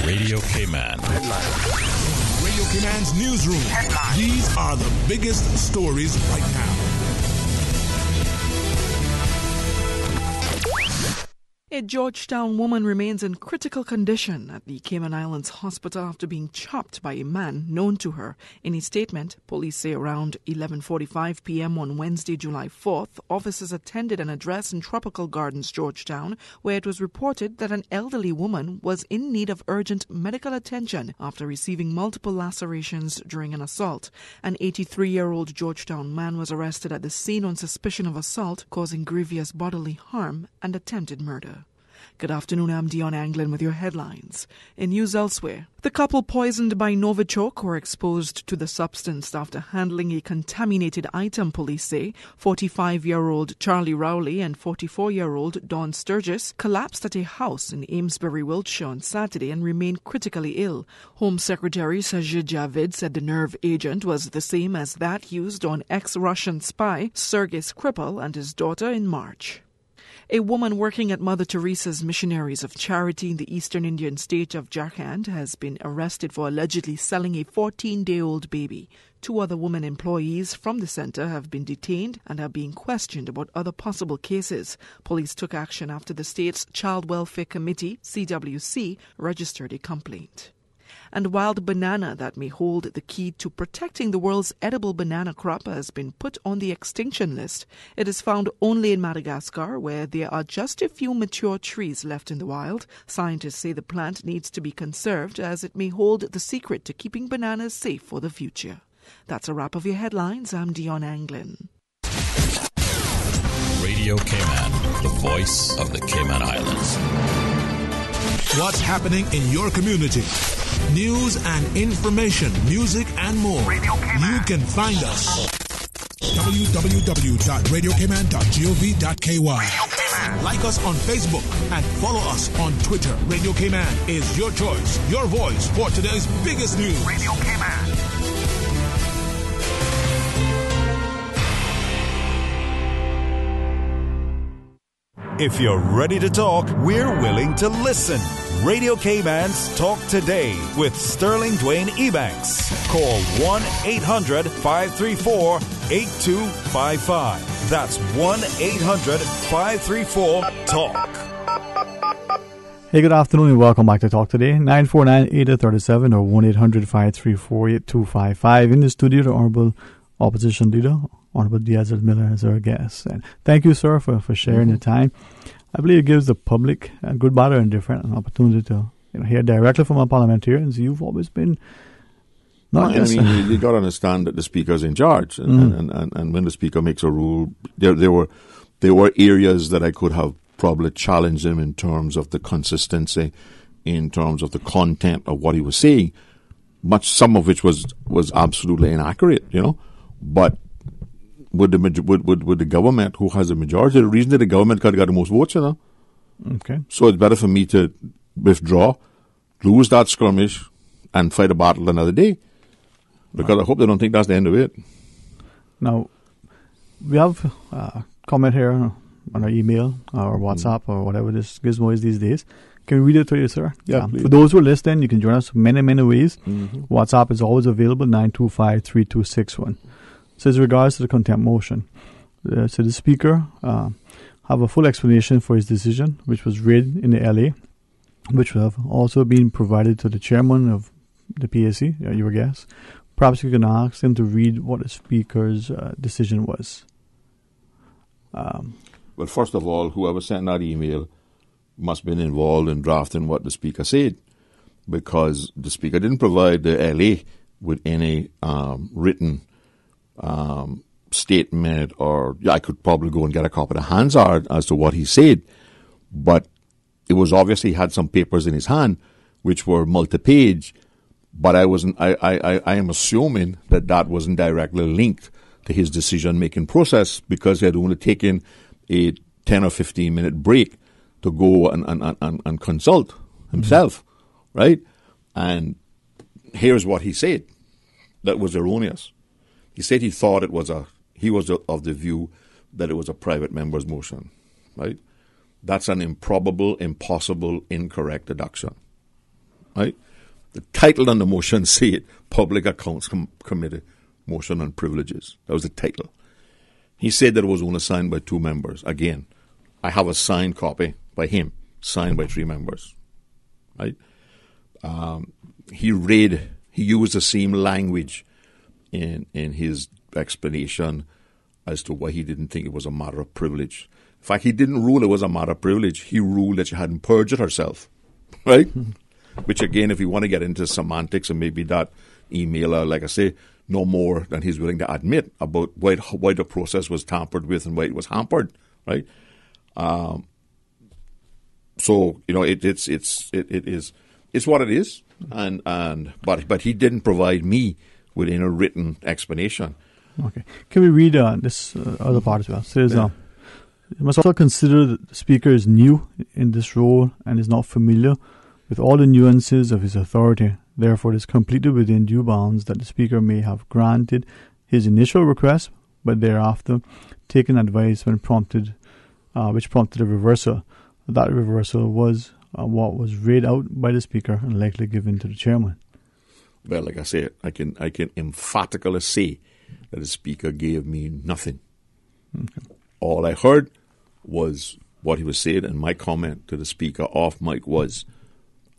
Radio Cayman. Radio Cayman's newsroom. Headline. These are the biggest stories right now. A Georgetown woman remains in critical condition at the Cayman Islands hospital after being chopped by a man known to her. In a statement, police say around 11:45 p.m. on Wednesday, July 4th, officers attended an address in Tropical Gardens, Georgetown, where it was reported that an elderly woman was in need of urgent medical attention after receiving multiple lacerations during an assault. An 83-year-old Georgetown man was arrested at the scene on suspicion of assault, causing grievous bodily harm and attempted murder. Good afternoon, I'm Dion Anglin with your headlines. In news elsewhere, the couple poisoned by Novichok were exposed to the substance after handling a contaminated item, police say. 45-year-old Charlie Rowley and 44-year-old Dawn Sturgis collapsed at a house in Amesbury, Wiltshire on Saturday and remain critically ill. Home Secretary Sajid Javid said the nerve agent was the same as that used on ex-Russian spy Sergei Skripal and his daughter in March. A woman working at Mother Teresa's Missionaries of Charity in the eastern Indian state of Jharkhand has been arrested for allegedly selling a 14-day-old baby. 2 other women employees from the center have been detained and are being questioned about other possible cases. Police took action after the state's Child Welfare Committee, CWC, registered a complaint. And wild banana that may hold the key to protecting the world's edible banana crop has been put on the extinction list. It is found only in Madagascar, where there are just a few mature trees left in the wild. Scientists say the plant needs to be conserved as it may hold the secret to keeping bananas safe for the future. That's a wrap of your headlines. I'm Dion Anglin. Radio Cayman, the voice of the Cayman Islands. What's happening in your community? News and information, music and more. You can find us. www.radiocayman.gov.ky. Like us on Facebook and follow us on Twitter. Radio Cayman is your choice, your voice for today's biggest news. Radio Cayman. If you're ready to talk, we're willing to listen. Radio Cayman's Talk Today with Sterling Dwayne Ebanks. Call 1-800-534-8255. That's 1-800-534-TALK. Hey, good afternoon and welcome back to Talk Today. 949-8037 or 1-800-534-8255. In the studio, the Honorable Opposition Leader, Honorable Diaz Miller, as our guest. And thank you, sir, for sharing the time. I believe it gives the public, good, bad, or indifferent, an opportunity to hear directly from our parliamentarians. You've always been you got to understand that the Speaker's in charge, and when the Speaker makes a rule, there were areas that I could have probably challenged him in terms of the consistency, in terms of the content of what he was saying, some of which was absolutely inaccurate, but. With the government who has the majority, the reason that the government got the most votes, Okay. So it's better for me to withdraw, lose that skirmish, and fight a battle another day. Because I hope they don't think that's the end of it. Now, we have a comment here. our email or WhatsApp or whatever this gizmo is these days. Can we read it to you, sir? Yeah, for those who are listening, you can join us many, many ways. Mhm. WhatsApp is always available, 925-3261. So as regards to the contempt motion, so the speaker have a full explanation for his decision, which was read in the LA, which will have also been provided to the chairman of the PAC, your guest. Perhaps you can ask him to read what the speaker's decision was. Well, first of all, whoever sent that email must have been involved in drafting what the speaker said, because the speaker didn't provide the LA with any written statement, or I could probably go and get a copy of the Hansard as to what he said, but it was obviously he had some papers in his hand which were multi-page, but I am assuming that wasn't directly linked to his decision-making process, because he had only taken a 10 or 15-minute break to go and consult himself, right? And here's what he said that was erroneous. He said he thought he was of the view that it was a private member's motion, right? That's an improbable, impossible, incorrect deduction, right? The title on the motion said Public Accounts Committee Motion on Privileges. That was the title. He said that it was only signed by 2 members. Again, I have a signed copy by him, signed by 3 members, right? He used the same language in his explanation as to why he didn't think it was a matter of privilege. In fact, he didn't rule it was a matter of privilege. He ruled that she hadn't perjured herself, right? Which, again, if you want to get into semantics, and maybe that emailer, like I say, no more than he's willing to admit about why the process was tampered with and why it was hampered, right? So it's what it is, but he didn't provide me with any written explanation. Okay, can we read this other part as well? It says, you must also consider that the speaker is new in this role and is not familiar with all the nuances of his authority. Therefore, it is completely within due bounds that the speaker may have granted his initial request, but thereafter taken advice when prompted, which prompted a reversal. That reversal was what was read out by the speaker and likely given to the chairman. Well, like I say, I can emphatically say that the speaker gave me nothing. Okay. All I heard was what he was saying, and my comment to the speaker off mic was,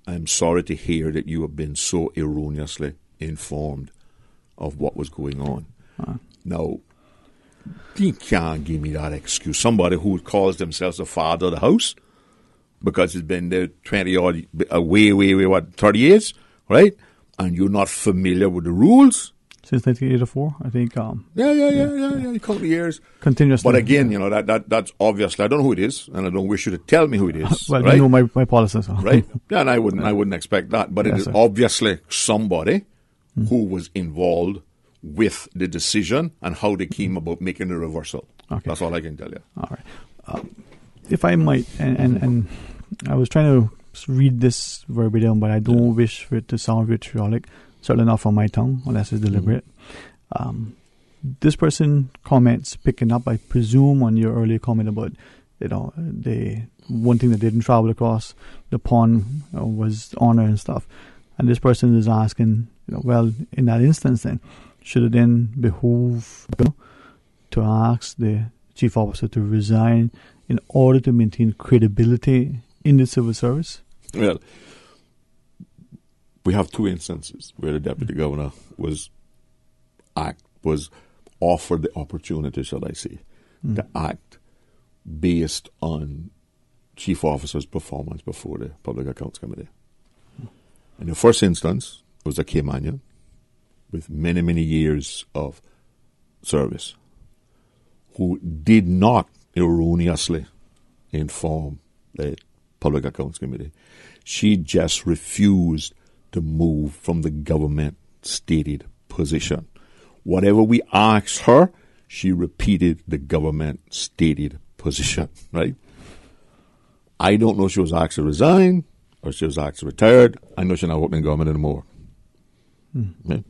I'm sorry to hear that you have been so erroneously informed of what was going on. Now, you can't give me that excuse. Somebody who calls themselves the father of the house because he's been there 20-odd, way, 30 years, right? And you're not familiar with the rules. Since 1984, I think. Yeah, a couple of years. Continuously. But again, that's obviously, I don't know who it is, and I don't wish you to tell me who it is. Well, right? you know my policy. So. Right? Yeah, and I wouldn't expect that. But Yes, it is sir. obviously somebody who was involved with the decision and how they came about making the reversal. Okay. That's all I can tell you. All right. If I might, and I was trying to read this verbatim, but I don't wish for it to sound vitriolic. Certainly not from my tongue, unless it's deliberate. This person comments, picking up, I presume, on your earlier comment about, one thing that didn't travel across the pond was honor and stuff. And this person is asking, well, in that instance, then, should it then behoove to ask the chief officer to resign in order to maintain credibility in the civil service? Well, we have 2 instances where the deputy governor was offered the opportunity, shall I say, to act based on chief officer's performance before the Public Accounts Committee. In the first instance, it was a Caymanian with many, many years of service who did not erroneously inform the Public Accounts Committee. She just refused to move from the government stated position. Whatever we asked her, she repeated the government stated position, right? I don't know if she was asked to resign or she was asked to retire. I know she's not working in government anymore. Okay?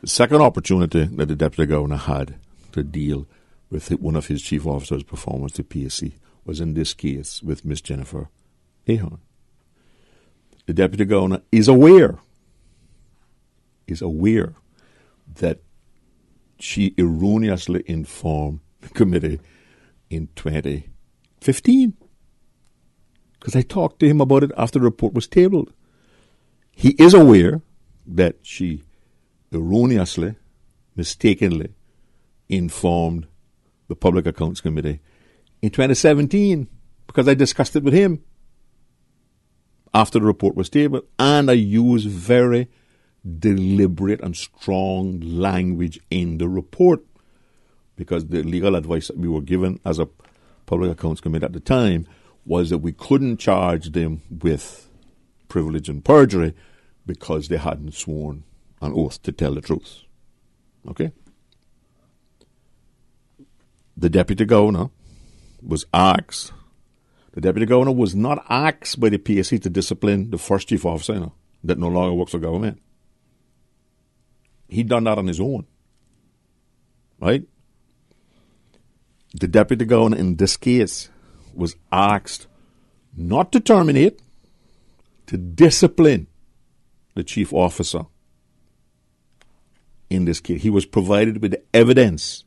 The second opportunity that the deputy governor had to deal with one of his chief officers' performance to PSC was in this case with Miss Jennifer Ahern. The Deputy Governor is aware that she erroneously informed the committee in 2015. Because I talked to him about it after the report was tabled. He is aware that she erroneously, mistakenly informed the Public Accounts Committee in 2017 because I discussed it with him after the report was tabled, and I used very deliberate and strong language in the report because the legal advice that we were given as a Public Accounts Committee at the time was that we couldn't charge them with privilege and perjury because they hadn't sworn an oath to tell the truth. Okay? The Deputy Governor was asked. The Deputy Governor was not asked by the PSC to discipline the first chief officer that no longer works for government. He done that on his own. Right? The Deputy Governor in this case was asked not to terminate, to discipline the chief officer. In this case, he was provided with evidence.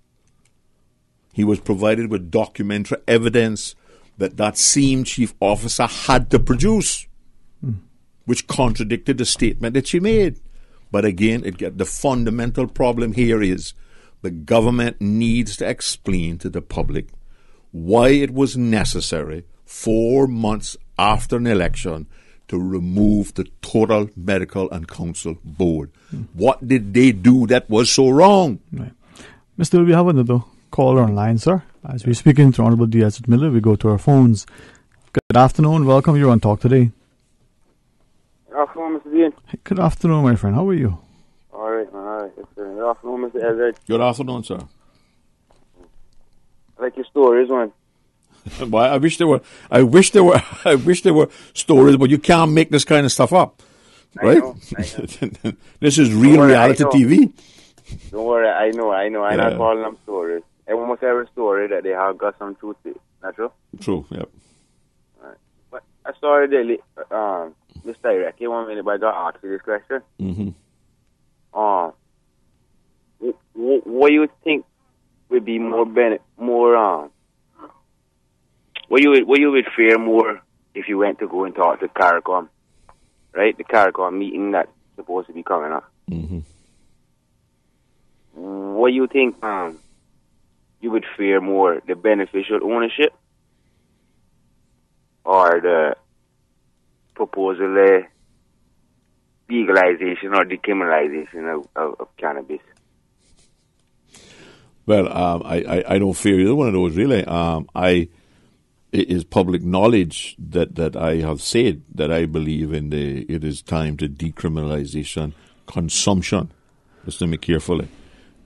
He was provided with documentary evidence that same chief officer had to produce, which contradicted the statement that she made. But again, the fundamental problem here is the government needs to explain to the public why it was necessary 4 months after an election to remove the total medical and council board. What did they do that was so wrong? Right. Mr. We have another caller online, sir. As we're speaking to Honorable Diaz Miller, we go to our phones. Good afternoon. Welcome. You're on Talk Today. Good afternoon, Mr. Dean. Good afternoon, my friend. How are you? All right, man. All right. Yes, sir. Good afternoon, Mr. Ezra. Good afternoon, sir. I like your stories, man. Well, I wish there were stories, but you can't make this kind of stuff up, right? I know. This is real reality TV. Don't worry, I know. I'm Yeah. not calling them stories. Almost every story that they have got some truth to it. Not true? True, yep. Right. But I saw daily, this direct came 1 minute, but I got asked you this question. Mm-hmm. What do you think would be more what you would fear more if you went to go and talk to CARICOM, right? The CARICOM meeting that's supposed to be coming up. Mm-hmm. What do you think you would fear more, the beneficial ownership or the proposal legalization or decriminalization of cannabis? Well, I don't fear either one of those, really. It is public knowledge that I have said that I believe it is time to decriminalization consumption. Listen to me carefully.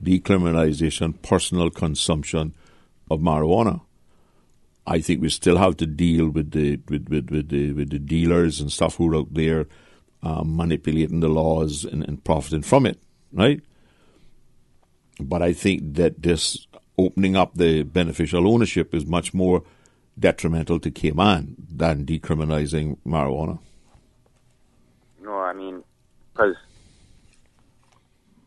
Decriminalization, personal consumption of marijuana. I think we still have to deal with the dealers and stuff who are out there manipulating the laws and profiting from it, right? But I think that this opening up the beneficial ownership is much more detrimental to Cayman than decriminalizing marijuana. No, I mean, because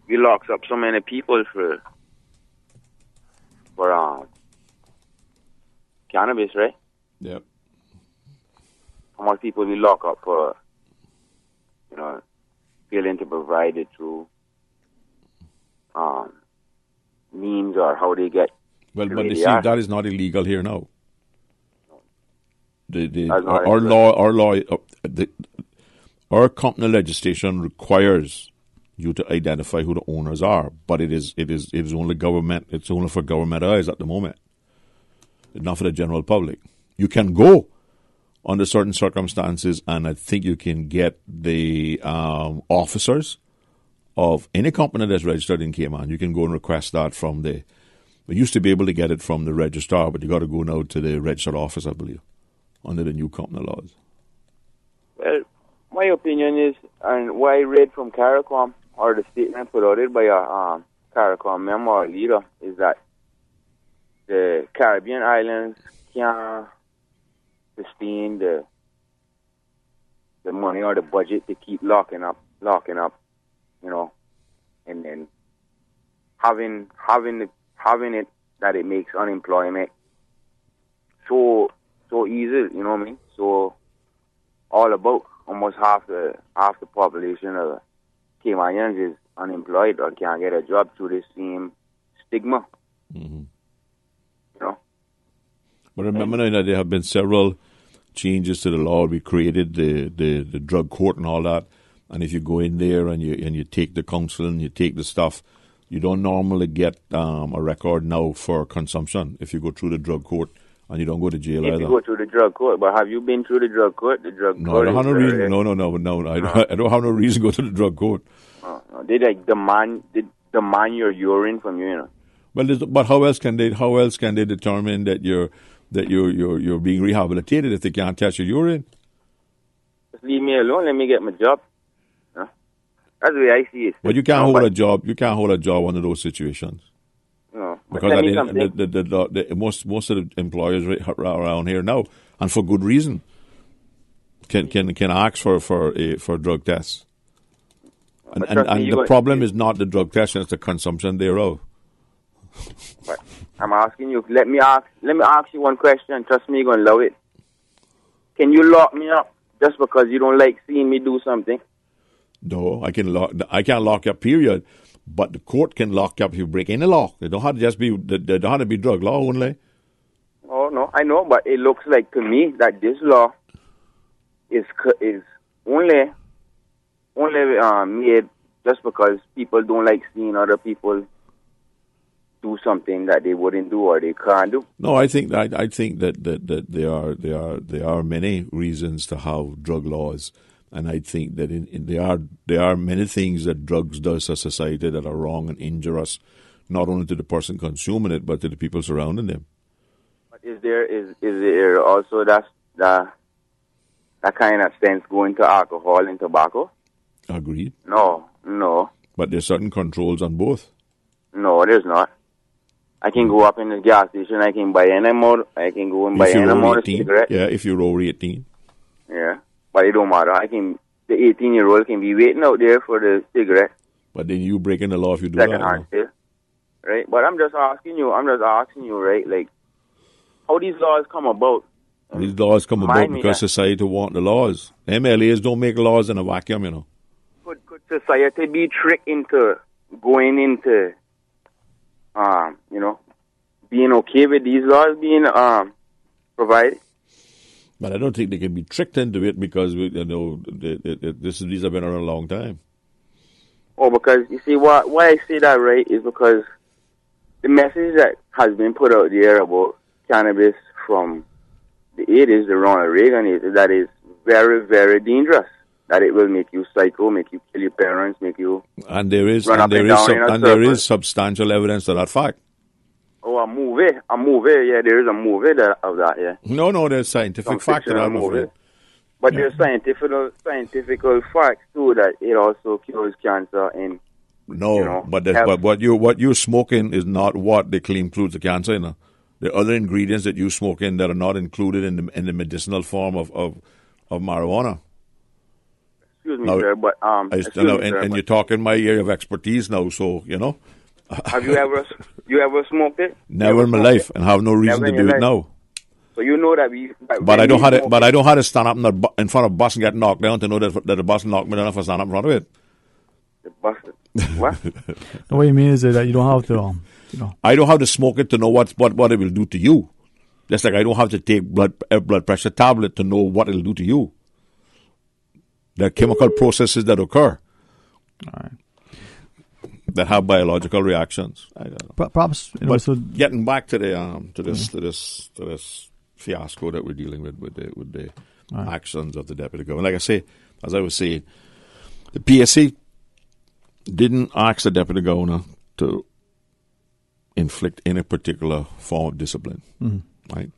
we locked up so many people for cannabis, right? Yep. How much people we lock up for, failing to provide it through means or how they get. Well, the but you see, ADR. that is not illegal here now. Our company legislation requires you to identify who the owners are, but it is only government. It's only for government eyes at the moment. It's not for the general public. You can go under certain circumstances, and I think you can get the officers of any company that's registered in Cayman. You can go and request that from we used to be able to get it from the registrar, but you got to go now to the registered office, I believe, under the new company laws. Well, my opinion is, and what I read from CARICOM, or the statement put out by a CARICOM member or leader, is that the Caribbean islands can't sustain the money or the budget to keep locking up, you know, and then having it that it makes unemployment so easy, you know what I mean? So all about almost half the population of Caymanians is unemployed or can't get a job through this same stigma. Mm-hmm. You know? But remember now that there have been several changes to the law. We created the drug court and all that. And if you go in there and you take the counsel and you take the stuff, you don't normally get a record now for consumption if you go through the drug court, and you don't go to jail if either. you go through the drug court, but have you been through the drug court? The drug No, court I don't have no is reason. very- No. I don't have no reason to go to the drug court. No. They like demand your urine from you, you know. Well, but how else can they determine that you're being rehabilitated if they can't test your urine? Just leave me alone. Let me get my job. Huh? That's the way I see it. But you can't hold a job. You can't hold a job under those situations. No. But Because tell me I something. mean, most of the employers around here now, and for good reason, can ask for drug tests. And But trust me, you the got- problem is not the drug test; it's the consumption thereof. But I'm asking you. Let me ask you one question. Trust me, you're gonna love it. Can you lock me up just because you don't like seeing me do something? No, I can't lock you up. Period. But the court can lock you up if you break any law. They don't have to just be. They don't have to be drug law only. Oh no, I know, but it looks like to me that this law is only made just because people don't like seeing other people do something that they wouldn't do or they can't do. No, I think that there are many reasons to have drug laws, and I think that there are many things that drugs does to society that are wrong and injurious, not only to the person consuming it but to the people surrounding them. But is there also that kind of sense going to alcohol and tobacco? Agreed. No. But there's certain controls on both. No, there's not. I can go up in the gas station. I can buy any more. I can go and buy If you're any over more 18, cigarette. yeah, if you're over 18. Yeah, but it don't matter. The 18-year-old can be waiting out there for the cigarette. But then you breaking the law if you do Second that. hand still, right? But I'm just asking you, right? Like, how these laws come about? These laws come about Remind me because that. society want the laws. MLAs don't make laws in a vacuum, you know. Could society be tricked into going into, being okay with these laws being provided? But I don't think they can be tricked into it because these have been around a long time. Oh, because you see why I say that, right, is because the message that has been put out there about cannabis from the 80s, the Ronald Reagan is that is very, very dangerous. That it will make you psycho, make you kill your parents, make you And there is run up and down in a there circle. is substantial evidence to that fact. Oh, a movie, yeah, there is a movie of that, yeah. No, there's scientific Some fact to that, fictional my movie. friend. But there's scientific facts too that it also cures cancer and No, but health. what you're smoking is not what they claim includes the cancer. You know, there are other ingredients that you smoke in that are not included in the medicinal form of marijuana. Excuse me, Now, sir, but and you're talking my area of expertise now, so you know. have you ever smoked it? Never in my life, and have no reason Never to in do your it life. now. So you know that But I don't have to stand up in front of a bus and get knocked down to know that the bus knocked me down if I stand up in front of it. The busted. What? The way you mean is that you don't have to, I don't have to smoke it to know what it will do to you. Just like I don't have to take blood pressure tablet to know what it'll do to you. There are chemical processes that occur. All right. That have biological reactions. I don't know. Perhaps, But so getting back to the to this fiasco that we're dealing with the Right. actions of the deputy governor. Like I say, as I was saying, the PSC didn't ask the deputy governor to inflict any particular form of discipline, right?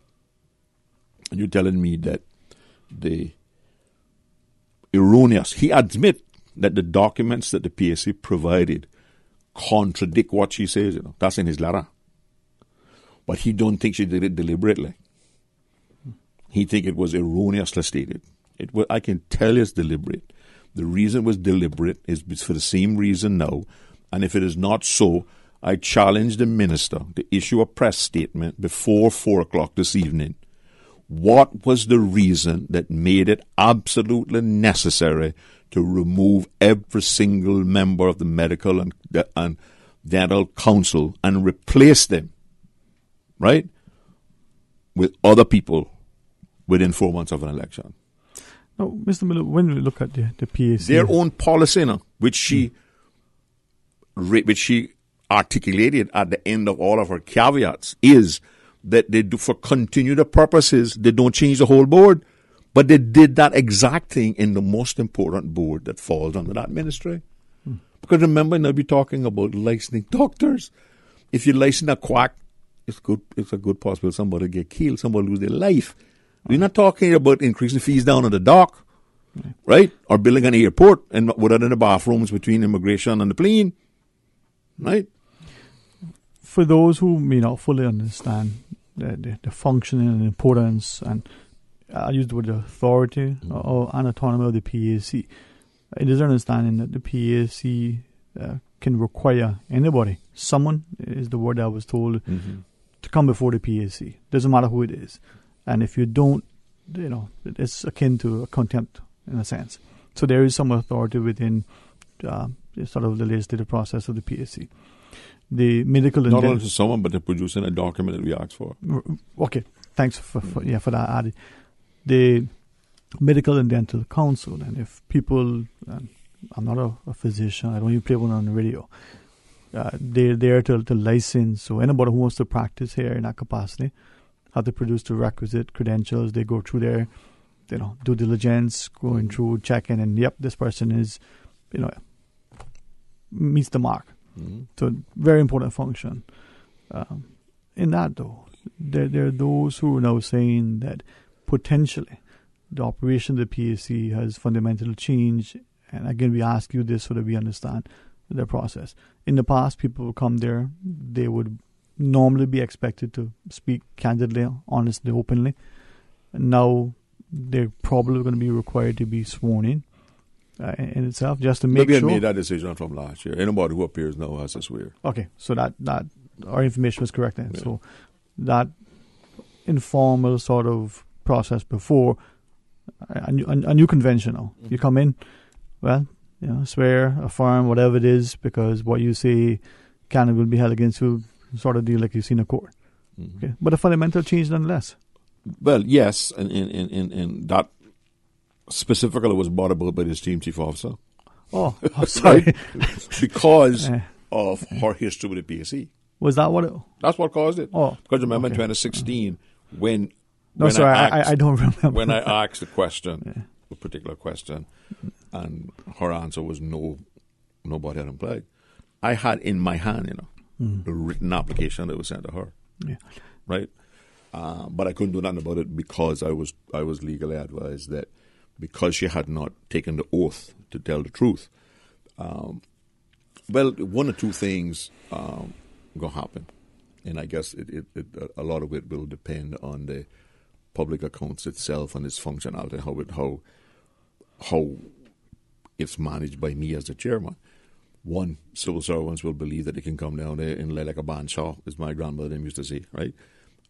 And you're telling me that the erroneous, he admit that the documents that the PSC provided contradict what she says, you know. That's in his letter. But he don't think she did it deliberately. He think it was erroneously stated. I can tell you it's deliberate. The reason it was deliberate is for the same reason now. And if it is not so, I challenge the minister to issue a press statement before 4 o'clock this evening. What was the reason that made it absolutely necessary to remove every single member of the medical and dental council and replace them, right, with other people within 4 months of an election? No, Mr. Miller, when we look at the PAC, their own policy, which she articulated at the end of all of her caveats, is that they do, for continued purposes, they don't change the whole board, but they did that exact thing in the most important board that falls under that ministry. Because remember, now we're talking about licensing doctors. If you license a quack, it's a good possibility somebody get killed, somebody lose their life. We're not talking about increasing fees down at the dock, right? Or building an airport and without any bathrooms between immigration and the plane, right? For those who may not fully understand the functioning and importance, and I use the word authority or autonomy of the PAC, it is understanding that the PAC can require anybody, someone is the word I was told, to come before the PAC. Doesn't matter who it is. And if you don't, it's akin to a contempt in a sense. So there is some authority within sort of the legislative process of the PAC. The medical and not only to someone, but they're producing a document that we asked for. Okay, thanks for that added. The Medical and Dental Council, and if people, I'm not a physician, I don't even play one on the radio. They're there to license. So anybody who wants to practice here in that capacity have to produce the requisite credentials. They go through their, due diligence, going through, checking, and yep, this person is, meets the mark. So very important function. In that though, there are those who are now saying that potentially the operation of the PAC has fundamental change. And again, we ask you this so that we understand the process. In the past, people would come there, they would normally be expected to speak candidly, honestly, openly. And now they're probably going to be required to be sworn in itself, just to make sure. Maybe I made that decision from last year. Anybody who appears now has to swear. Okay, so that our information was correct then. Yeah. So that informal sort of process before a new conventional. You come in, well, swear, affirm, whatever it is, because what you say can will be held against you, sort of deal like you see in a court. Okay, but a fundamental change nonetheless. Well, yes, and that specifically was brought about by the esteemed chief officer. Oh, sorry. Because of her history with the PAC. Was that what it? That's what caused it. Oh, because remember in 2016 when I don't remember when I asked the question, a particular question, and her answer was no, nobody had applied. I had in my hand, the written application that was sent to her. Yeah. Right. But I couldn't do nothing about it because I was legally advised that because she had not taken the oath to tell the truth. Well, one or two things going to happen, and I guess a lot of it will depend on the public accounts itself and its functionality, how it's managed by me as the chairman. One, civil servants will believe that they can come down there and lay like a bandsaw, as my grandmother used to say, right?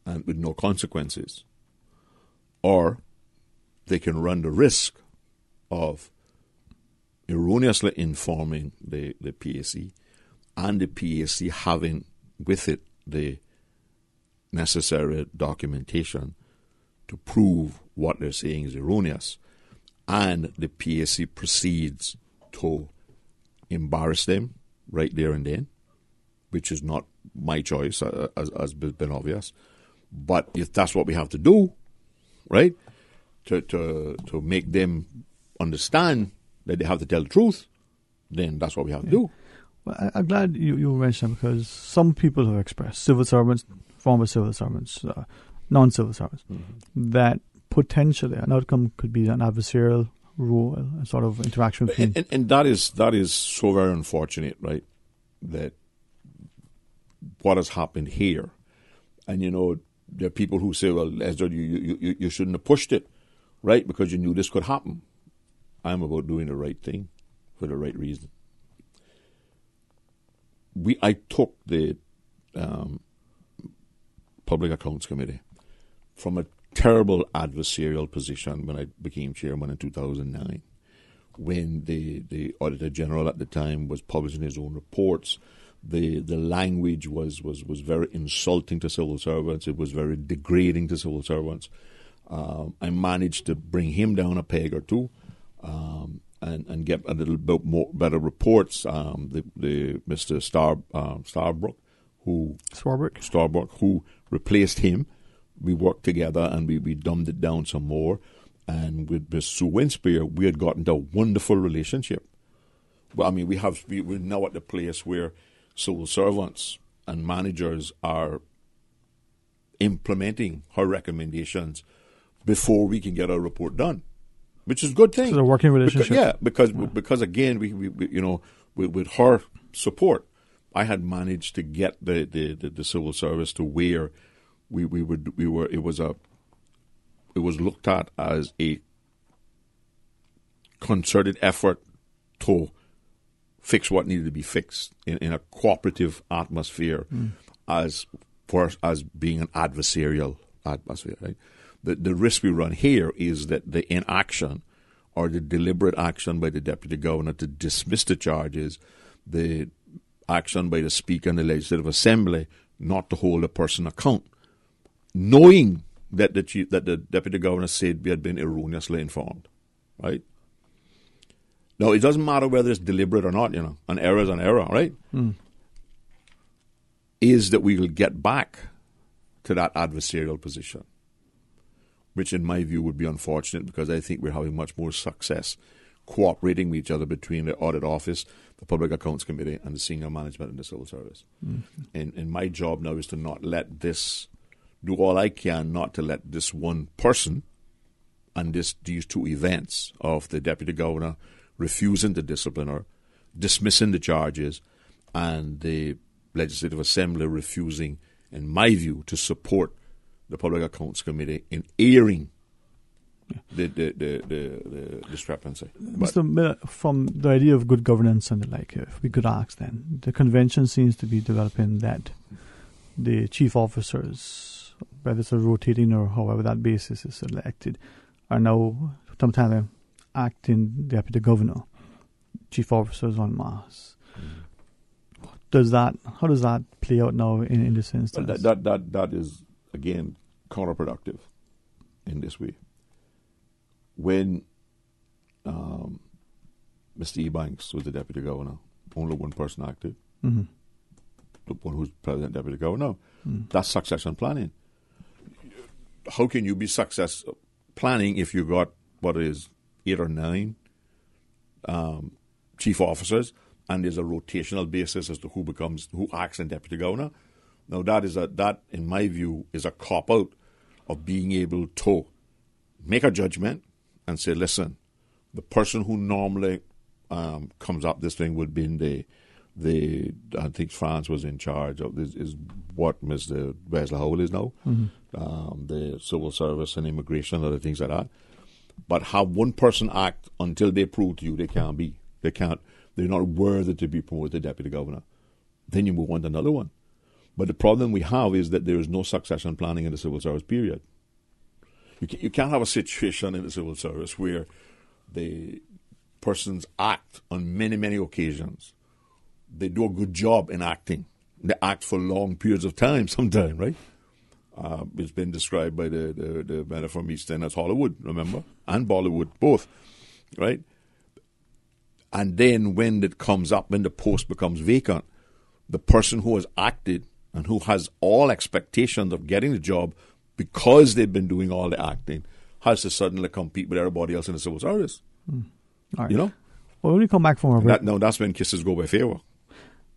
And with no consequences. Or they can run the risk of erroneously informing the PAC and the PAC having with it the necessary documentation to prove what they're saying is erroneous. And the PAC proceeds to embarrass them right there and then, which is not my choice, as has been obvious. But if that's what we have to do, right, to make them understand that they have to tell the truth, then that's what we have to do. Well, I'm glad you mentioned that, because some people have expressed, civil servants, former civil servants, non-civil servants, that potentially an outcome could be an adversarial role, a sort of interaction between. And that is so very unfortunate, right? That what has happened here, And, there are people who say, well, Ezra, you shouldn't have pushed it, right, because you knew this could happen. I'm about doing the right thing for the right reason. I took the Public Accounts Committee from a terrible adversarial position when I became chairman in 2009, when the Auditor General at the time was publishing his own reports. The language was very insulting to civil servants. It was very degrading to civil servants. I managed to bring him down a peg or two and get a little bit better reports. The Mr. Starbrook, who replaced him, we worked together and we dumbed it down some more. And with Ms. Sue Winspear, we had gotten to a wonderful relationship. Well, I mean, we're now at the place where civil servants and managers are implementing her recommendations before we can get our report done, which is a good thing. So it's a working relationship. Because again, we with her support, I had managed to get the civil service to where we were. It was looked at as a concerted effort to fix what needed to be fixed in a cooperative atmosphere, as being an adversarial atmosphere. Right? The risk we run here is that the inaction or the deliberate action by the Deputy Governor to dismiss the charges, the action by the Speaker and the Legislative Assembly not to hold a person account, knowing that the Deputy Governor said we had been erroneously informed, right? Now, it doesn't matter whether it's deliberate or not, an error is an error, right? Is that we will get back to that adversarial position, which in my view would be unfortunate because I think we're having much more success cooperating with each other between the Audit Office, the Public Accounts Committee, and the senior management in the civil service. And my job now is to not let this, do all I can not to let this one person and these two events of the Deputy Governor refusing to discipline her, dismissing the charges, and the Legislative Assembly refusing, in my view, to support the Public Accounts Committee in airing the discrepancy. Mr. Miller, from the idea of good governance and the like, if we could ask then, the convention seems to be developing that the chief officers, whether it's a rotating or however that basis is selected, are now sometimes acting deputy governor, chief officers en masse. How does that play out now in this instance? Well, that is, again, counterproductive in this way. When Mr. Ebanks was the deputy governor, only one person acted, the one who's president deputy governor. That's succession planning. How can you be success planning if you got what is 8 or 9 chief officers, and there's a rotational basis as to who acts in deputy governor? Now that in my view is a cop out of being able to make a judgment and say, listen, the person who normally comes up this thing would be I think France was in charge of this, is what Mr. Wesley Howell is now, the civil service and immigration and other things like that. But have one person act until they prove to you they're not worthy to be promoted deputy governor. Then you move on to another one. But the problem we have is that there is no succession planning in the civil service period. You can't have a situation in the civil service where the persons act on many, many occasions. They do a good job in acting. They act for long periods of time sometimes, right? It's been described by the man from East End as Hollywood, remember? And Bollywood, both, right? And then when it comes up, when the post becomes vacant, the person who has acted and who has all expectations of getting the job because they've been doing all the acting has to suddenly compete with everybody else in the civil service. All right. You know? Well, when we come back from our break... That's when kisses go by favor.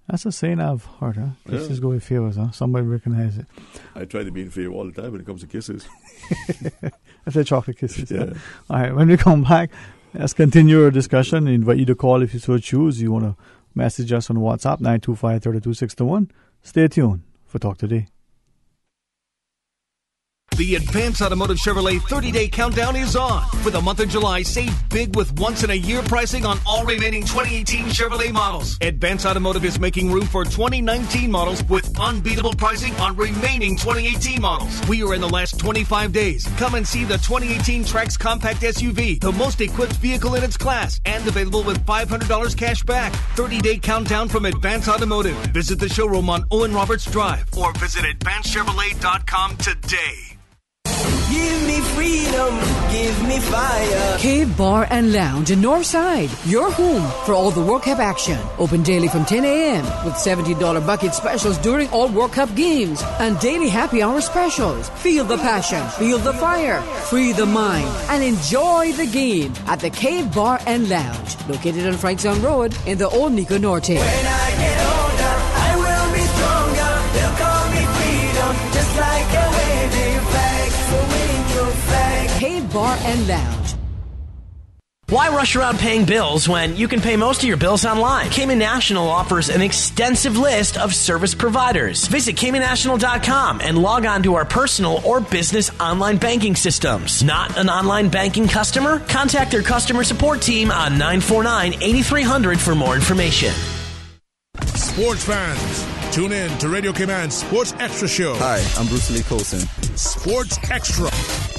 That's a saying I've heard, huh? Kisses go by favors, huh? Somebody recognize it. I try to be in favor all the time when it comes to kisses. If they're chocolate kisses. Yeah. All right, when we come back, let's continue our discussion. I invite you to call if you so choose. You want to message us on WhatsApp, 925-3261. Stay tuned for Talk Today. The Advance Automotive Chevrolet 30-day countdown is on. For the month of July, save big with once-in-a-year pricing on all remaining 2018 Chevrolet models. Advance Automotive is making room for 2019 models with unbeatable pricing on remaining 2018 models. We are in the last 25 days. Come and see the 2018 Trax Compact SUV, the most equipped vehicle in its class, and available with $500 cash back. 30-day countdown from Advance Automotive. Visit the showroom on Owen Roberts Drive or visit AdvanceChevrolet.com today. Give me freedom, give me fire. Cave Bar and Lounge in Northside. Your home for all the World Cup action. Open daily from 10 a.m. with $70 bucket specials during all World Cup games and daily happy hour specials. Feel the passion, feel the fire, free the mind, and enjoy the game at the Cave Bar and Lounge, located on Frankstown Road in the Old Nico Norte. When I get older, I will be stronger. They'll call me freedom, just like a waving flag. So wave your flag. Cave Bar and Lounge. Why rush around paying bills when you can pay most of your bills online? Cayman National offers an extensive list of service providers. Visit CaymanNational.com and log on to our personal or business online banking systems. Not an online banking customer? Contact their customer support team on 949-8300 for more information. Sports fans, tune in to Radio Cayman's Sports Extra Show. Hi, I'm Bruce Lee Colson. Sports Extra.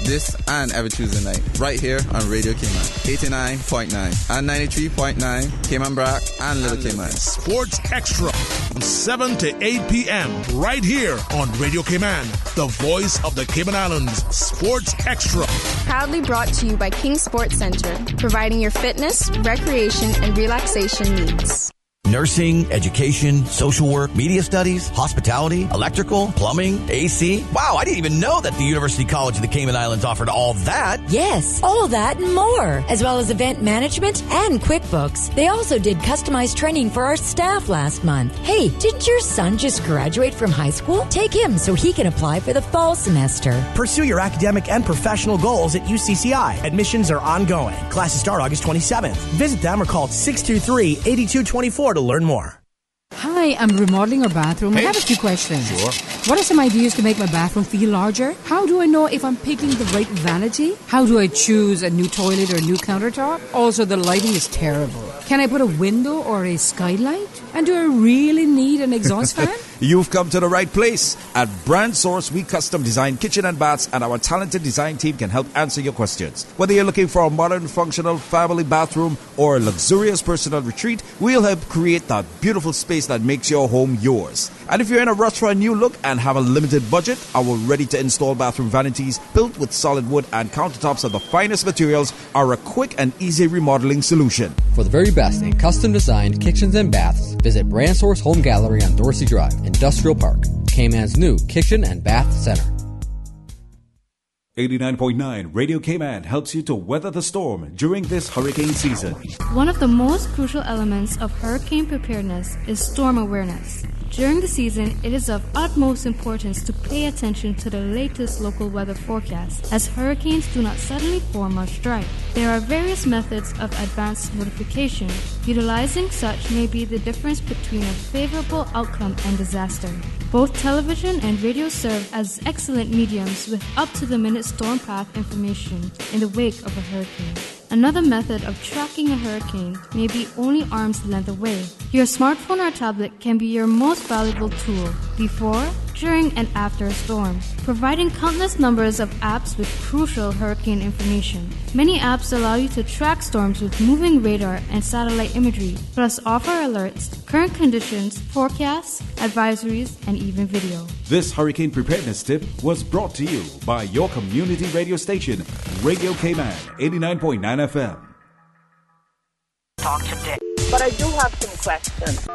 This and every Tuesday night, right here on Radio Cayman, 89.9 and 93.9, Cayman Brack and Little Cayman. Sports Extra, from 7 to 8 p.m., right here on Radio Cayman, the voice of the Cayman Islands. Sports Extra. Proudly brought to you by King Sports Center, providing your fitness, recreation, and relaxation needs. Nursing, education, social work, media studies, hospitality, electrical, plumbing, AC. Wow, I didn't even know that the University College of the Cayman Islands offered all that. Yes, all that and more, as well as event management and QuickBooks. They also did customized training for our staff last month. Hey, didn't your son just graduate from high school? Take him so he can apply for the fall semester. Pursue your academic and professional goals at UCCI. Admissions are ongoing. Classes start August 27th. Visit them or call 623-8224 to learn more. Hi, I'm remodeling our bathroom. I have a few questions. Sure. What are some ideas to make my bathroom feel larger? How do I know if I'm picking the right vanity? How do I choose a new toilet or a new countertop? Also, the lighting is terrible. Can I put a window or a skylight? And do I really need an exhaust fan? You've come to the right place. At Brand Source, we custom design kitchen and baths, and our talented design team can help answer your questions. Whether you're looking for a modern, functional family bathroom or a luxurious personal retreat, we'll help create that beautiful space that makes your home yours. And if you're in a rush for a new look and have a limited budget, our ready-to-install bathroom vanities, built with solid wood and countertops of the finest materials, are a quick and easy remodeling solution. For the very best in custom-designed kitchens and baths, visit Brand Source Home Gallery on Dorsey Drive, Industrial Park, Cayman's new kitchen and bath center. 89.9 Radio Cayman helps you to weather the storm during this hurricane season. One of the most crucial elements of hurricane preparedness is storm awareness. During the season, it is of utmost importance to pay attention to the latest local weather forecast, as hurricanes do not suddenly form or strike. There are various methods of advanced notification. Utilizing such may be the difference between a favorable outcome and disaster. Both television and radio serve as excellent mediums with up-to-the-minute storm path information in the wake of a hurricane. Another method of tracking a hurricane may be only arm's length away. Your smartphone or tablet can be your most valuable tool before, during, and after a storm, providing countless numbers of apps with crucial hurricane information. Many apps allow you to track storms with moving radar and satellite imagery, plus offer alerts, current conditions, forecasts, advisories, and even video. This hurricane preparedness tip was brought to you by your community radio station, Radio Cayman, 89.9 FM. Talk today. But I do have some questions.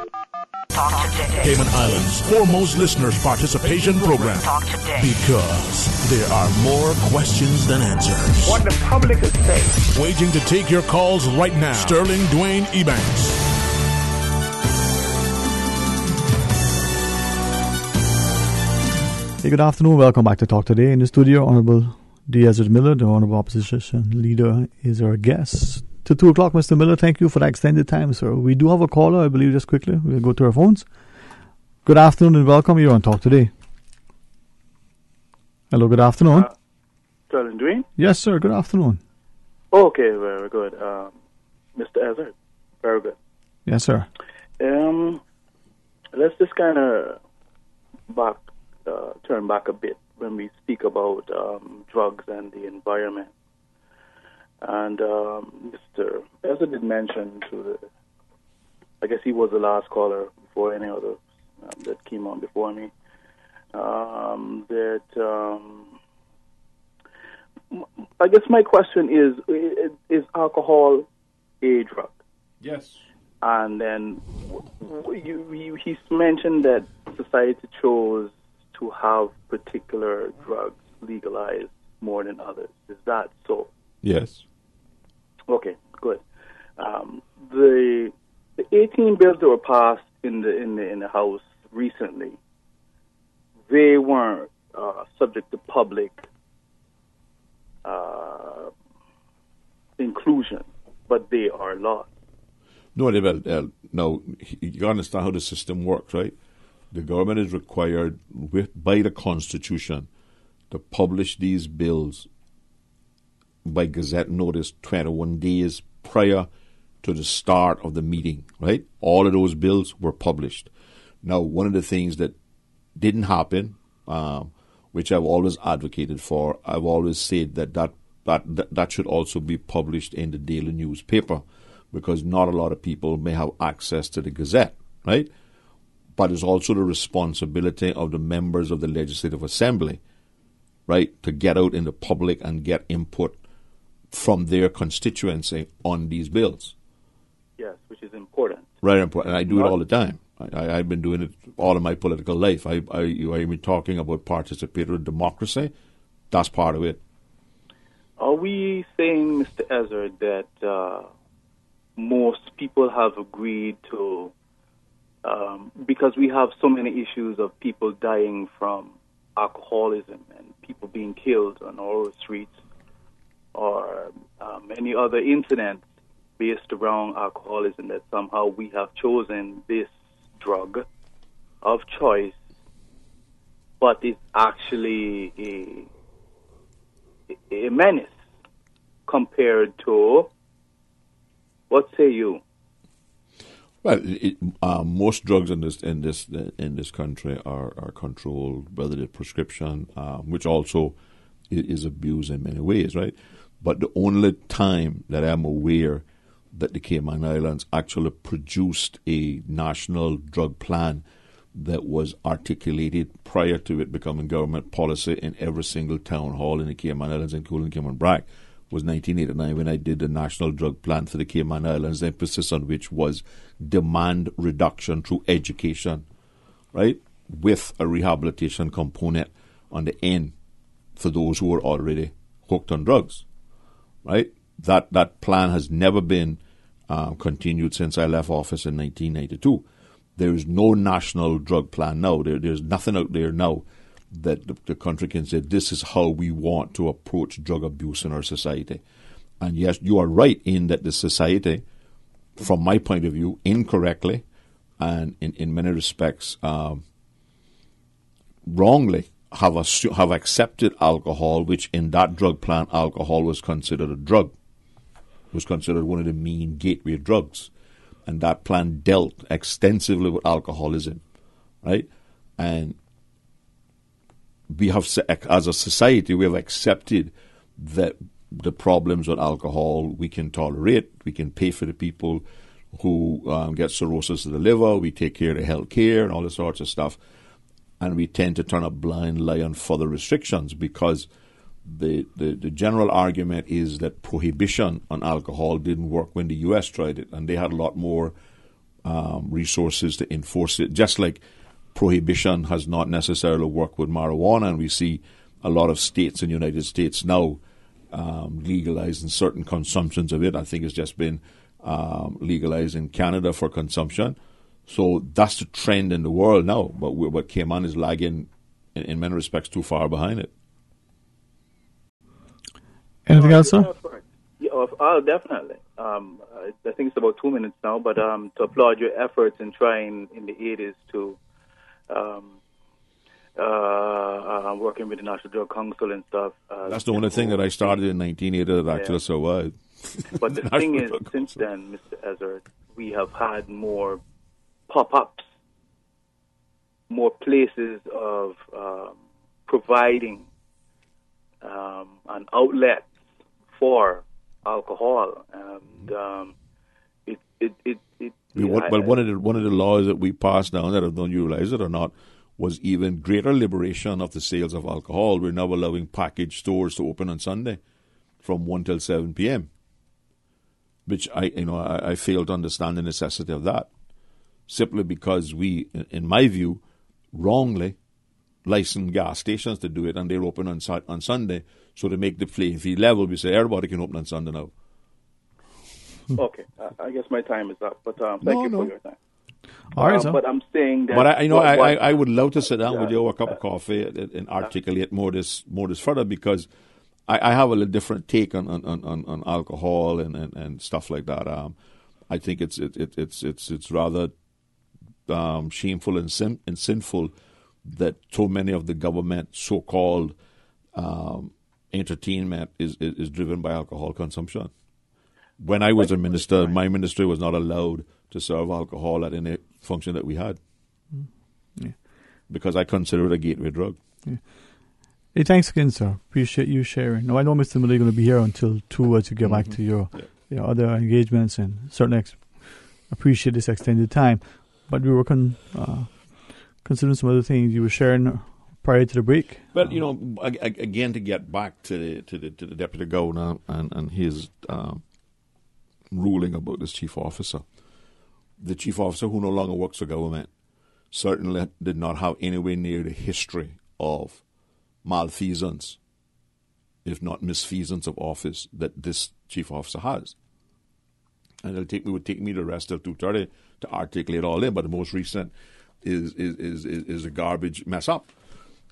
Talk today. Cayman Islands' foremost listeners' participation program. Talk today. Because there are more questions than answers. What the public is saying. Waging to take your calls right now. Sterling Dwayne Ebanks. Hey, good afternoon. Welcome back to Talk Today. In the studio, Honorable D. Ezra Miller, the Honorable Opposition Leader, is our guest. To 2 o'clock, Mr. Miller, thank you for that extended time, sir. We do have a caller, I believe, just quickly. We'll go to our phones. Good afternoon and welcome. You're on Talk Today. Hello, good afternoon. Darling Dwayne? Yes, sir, good afternoon. Okay, very good. Mr. Ezard, very good. Yes, sir. Let's just kind of turn back a bit when we speak about drugs and the environment. And Mr. Ezard did mention I guess he was the last caller before any other that came on before me, I guess my question is alcohol a drug? Yes. And then he mentioned that society chose to have particular drugs legalized more than others. Is that so? Yes. Okay, good. The 18 bills that were passed in the House recently, they weren't subject to public inclusion, but they are laws. No, now, you understand how the system works, right? The government is required by the Constitution to publish these bills by Gazette notice 21 days prior to the start of the meeting, right? All of those bills were published. Now, one of the things that didn't happen, which I've always advocated for, I've always said that should also be published in the daily newspaper, because not a lot of people may have access to the Gazette, right? But it's also the responsibility of the members of the Legislative Assembly, right, to get out in the public and get input from their constituency on these bills. Yes, which is important. Right, important. And I do it all the time. I've been doing it all of my political life. I've been talking about participatory democracy. That's part of it. Are we saying, Mr. Ezard, that most people have agreed to, because we have so many issues of people dying from alcoholism and people being killed on our streets, or any other incidents based around alcoholism, that somehow we have chosen this drug of choice, but it's actually a menace compared to, what say you? Well, most drugs in this country are controlled, whether they're prescription, which also is abused in many ways, right? But the only time that I'm aware that the Cayman Islands actually produced a national drug plan that was articulated prior to it becoming government policy in every single town hall in the Cayman Islands, including Cayman Brac, was 1989 when I did the national drug plan for the Cayman Islands, the emphasis on which was demand reduction through education, right, with a rehabilitation component on the end for those who were already hooked on drugs, right? That plan has never been continued since I left office in 1992. There is no national drug plan now. There's nothing out there now that the country can say this is how we want to approach drug abuse in our society. And yes, you are right in that the society, from my point of view, incorrectly and in many respects wrongly, have accepted alcohol, which in that drug plan, alcohol was considered a drug, was considered one of the main gateway drugs. And that plan dealt extensively with alcoholism, right? And we have, as a society, we have accepted that the problems with alcohol we can tolerate. We can pay for the people who get cirrhosis of the liver. We take care of the health care and all this sorts of stuff. And we tend to turn a blind eye on further restrictions because the general argument is that prohibition on alcohol didn't work when the U.S. tried it, and they had a lot more resources to enforce it, just like prohibition has not necessarily worked with marijuana, and we see a lot of states in the United States now legalizing certain consumptions of it. I think it's just been legalized in Canada for consumption. So that's the trend in the world now, but Cayman is lagging in many respects too far behind it. Anything else, sir? Definitely. I think it's about 2 minutes now, but to applaud your efforts in trying in the 80s to working with the National Drug Council and stuff. That's the only thing that I started in 1980 that actually survived. But the thing is, since then, Mr. Ezra, we have had more pop-ups, more places of providing an outlet for alcohol, and one of the laws that we passed down, that I don't know you realize it or not, was even greater liberation of the sales of alcohol. We're now allowing package stores to open on Sunday from 1 till 7 p.m., which I fail to understand the necessity of that, simply because we, in my view, wrongly license gas stations to do it, and they're open on Sunday, so to make the playing field level, we say everybody can open on Sunday now. Okay, I guess my time is up, but thank you for your time. All right, sir. But I'm saying that. But I would love to sit down with you over a cup of coffee and articulate more this further, because I have a little different take on alcohol and stuff like that. I think it's rather shameful and sinful that so many of the government so-called entertainment is driven by alcohol consumption. When I was a minister, my ministry was not allowed to serve alcohol at any function that we had, because I consider it a gateway drug. Yeah. Hey, thanks again, sir. Appreciate you sharing. Now, I know Mr. Miller is going to be here until 2 as you get back to your other engagements, and certainly appreciate this extended time. But we were considering some other things you were sharing prior to the break. But again, to get back to the deputy governor and his ruling about this chief officer. The chief officer, who no longer works for government, certainly did not have anywhere near the history of malfeasance, if not misfeasance of office, that this chief officer has. And it would take me the rest of 2:30 to articulate all in, but the most recent is a garbage mess up.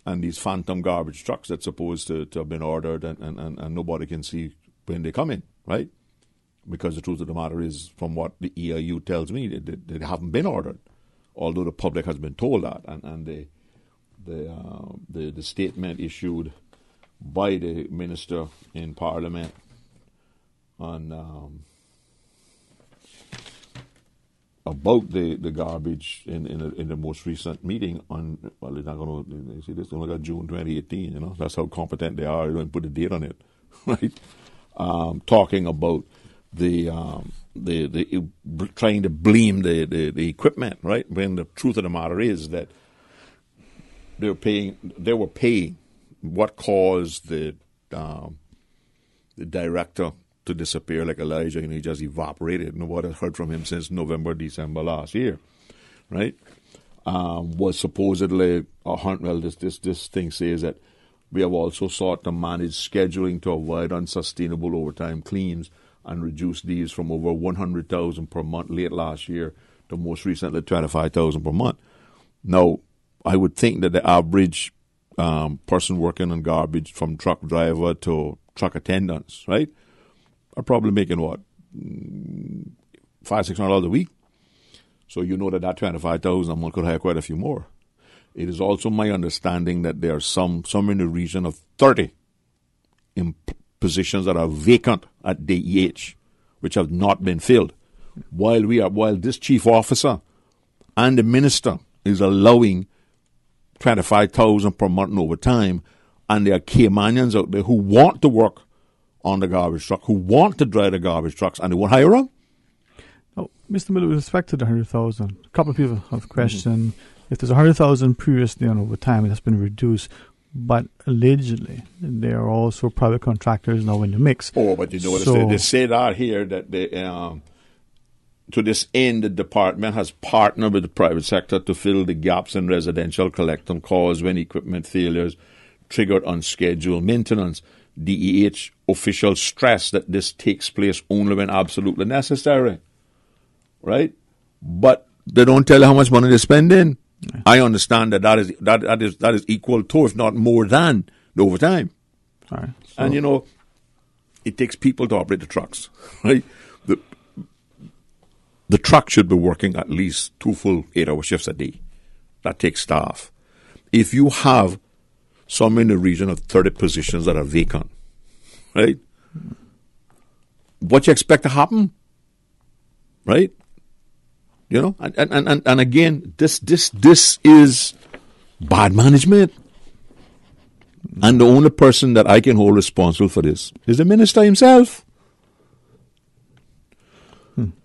And these phantom garbage trucks that's supposed to have been ordered and nobody can see when they come in, right? Because the truth of the matter is, from what the EIU tells me, they haven't been ordered, although the public has been told that. And the statement issued by the minister in Parliament on about the garbage in the most recent meeting on, well, they're not going to see this only got June 2018. That's how competent they are. They don't put a date on it, right? Talking about the trying to blame the equipment, right? When the truth of the matter is that they were paying what caused the director to disappear like Elijah, he just evaporated. Nobody heard from him since November, December last year, right? Was supposedly this thing says that we have also sought to manage scheduling to avoid unsustainable overtime claims and reduce these from over 100,000 per month late last year to most recently 25,000 per month. Now, I would think that the average person working on garbage, from truck driver to truck attendants, right, are probably making what, $500-600 a week. So you know that 25,000 a month could hire quite a few more. It is also my understanding that there are some in the region of 30 in positions that are vacant at DEH, which have not been filled. While this chief officer and the minister is allowing 25,000 per month in overtime, and there are Caymanians out there who want to work on the garbage truck, who want to drive the garbage trucks, and they won't hire them. Oh, Mr. Miller, with respect to the 100,000, a couple of people have questioned if there's 100,000 previously on overtime, it has been reduced. But allegedly, there are also private contractors now in the mix. Oh, but you know what they say that here, that they, to this end, the department has partnered with the private sector to fill the gaps in residential collection caused when equipment failures triggered unscheduled maintenance. DEH officials stress that this takes place only when absolutely necessary, right? But they don't tell you how much money they're spending. Yeah. I understand that is equal to, if not more than, the overtime. All right. So. And it takes people to operate the trucks, right? The truck should be working at least 2 full 8-hour shifts a day. That takes staff. if you have somewhere in the region of 30 positions that are vacant, right? What you expect to happen, right? You know, and again, this is bad management. And the only person that I can hold responsible for this is the minister himself.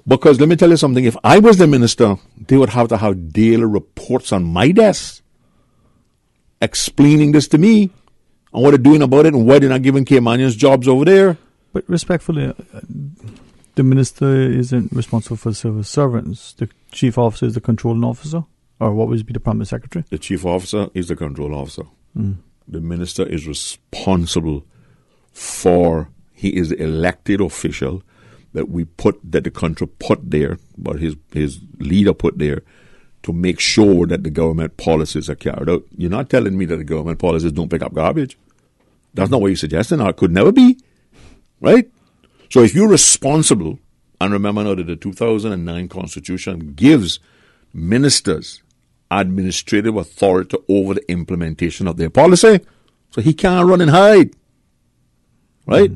Because let me tell you something, if I was the minister, they would have to have daily reports on my desk explaining this to me and what they're doing about it and why they're not giving Caymanians jobs over there. But respectfully, the minister isn't responsible for civil servants. The chief officer is the controlling officer? Or what would be the permanent secretary? The chief officer is the control officer. The minister is responsible for, he is the elected official that the country put there, but his leader put there to make sure that the government policies are carried out. You're not telling me that the government policies don't pick up garbage. That's not what you're suggesting, or it could never be. Right? So if you're responsible, and remember now that the 2009 Constitution gives ministers administrative authority over the implementation of their policy, so he can't run and hide. Right?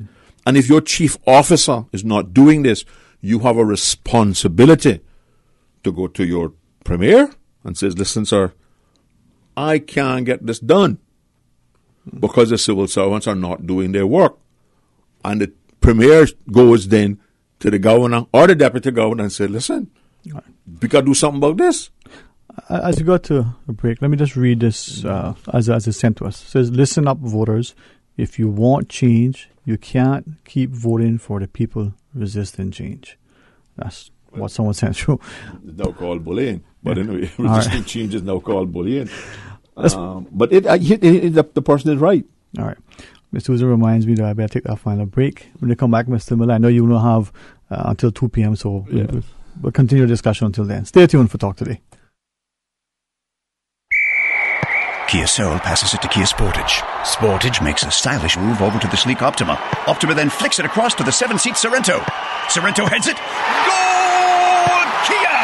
And if your chief officer is not doing this, you have a responsibility to go to your premier and says, listen, sir, I can't get this done because the civil servants are not doing their work. And the premier goes then to the governor or the deputy governor and says, listen, we got to do something about this. As we got to a break, let me just read this as it's sent to us. It says, listen up, voters. If you want change, you can't keep voting for the people resisting change. That's what someone sent through. It's now called bullying. But anyway, resisting change is now called bullying. But the person is right. All right. Mr. Uzo reminds me that I better take that final break. When they come back, Mr. Miller, I know you will have until 2 p.m., so we'll continue the discussion until then. Stay tuned for Talk Today. Kia Soul passes it to Kia Sportage. Sportage makes a stylish move over to the sleek Optima. Optima then flicks it across to the 7-seat Sorrento. Sorrento heads it. Goal! Kia!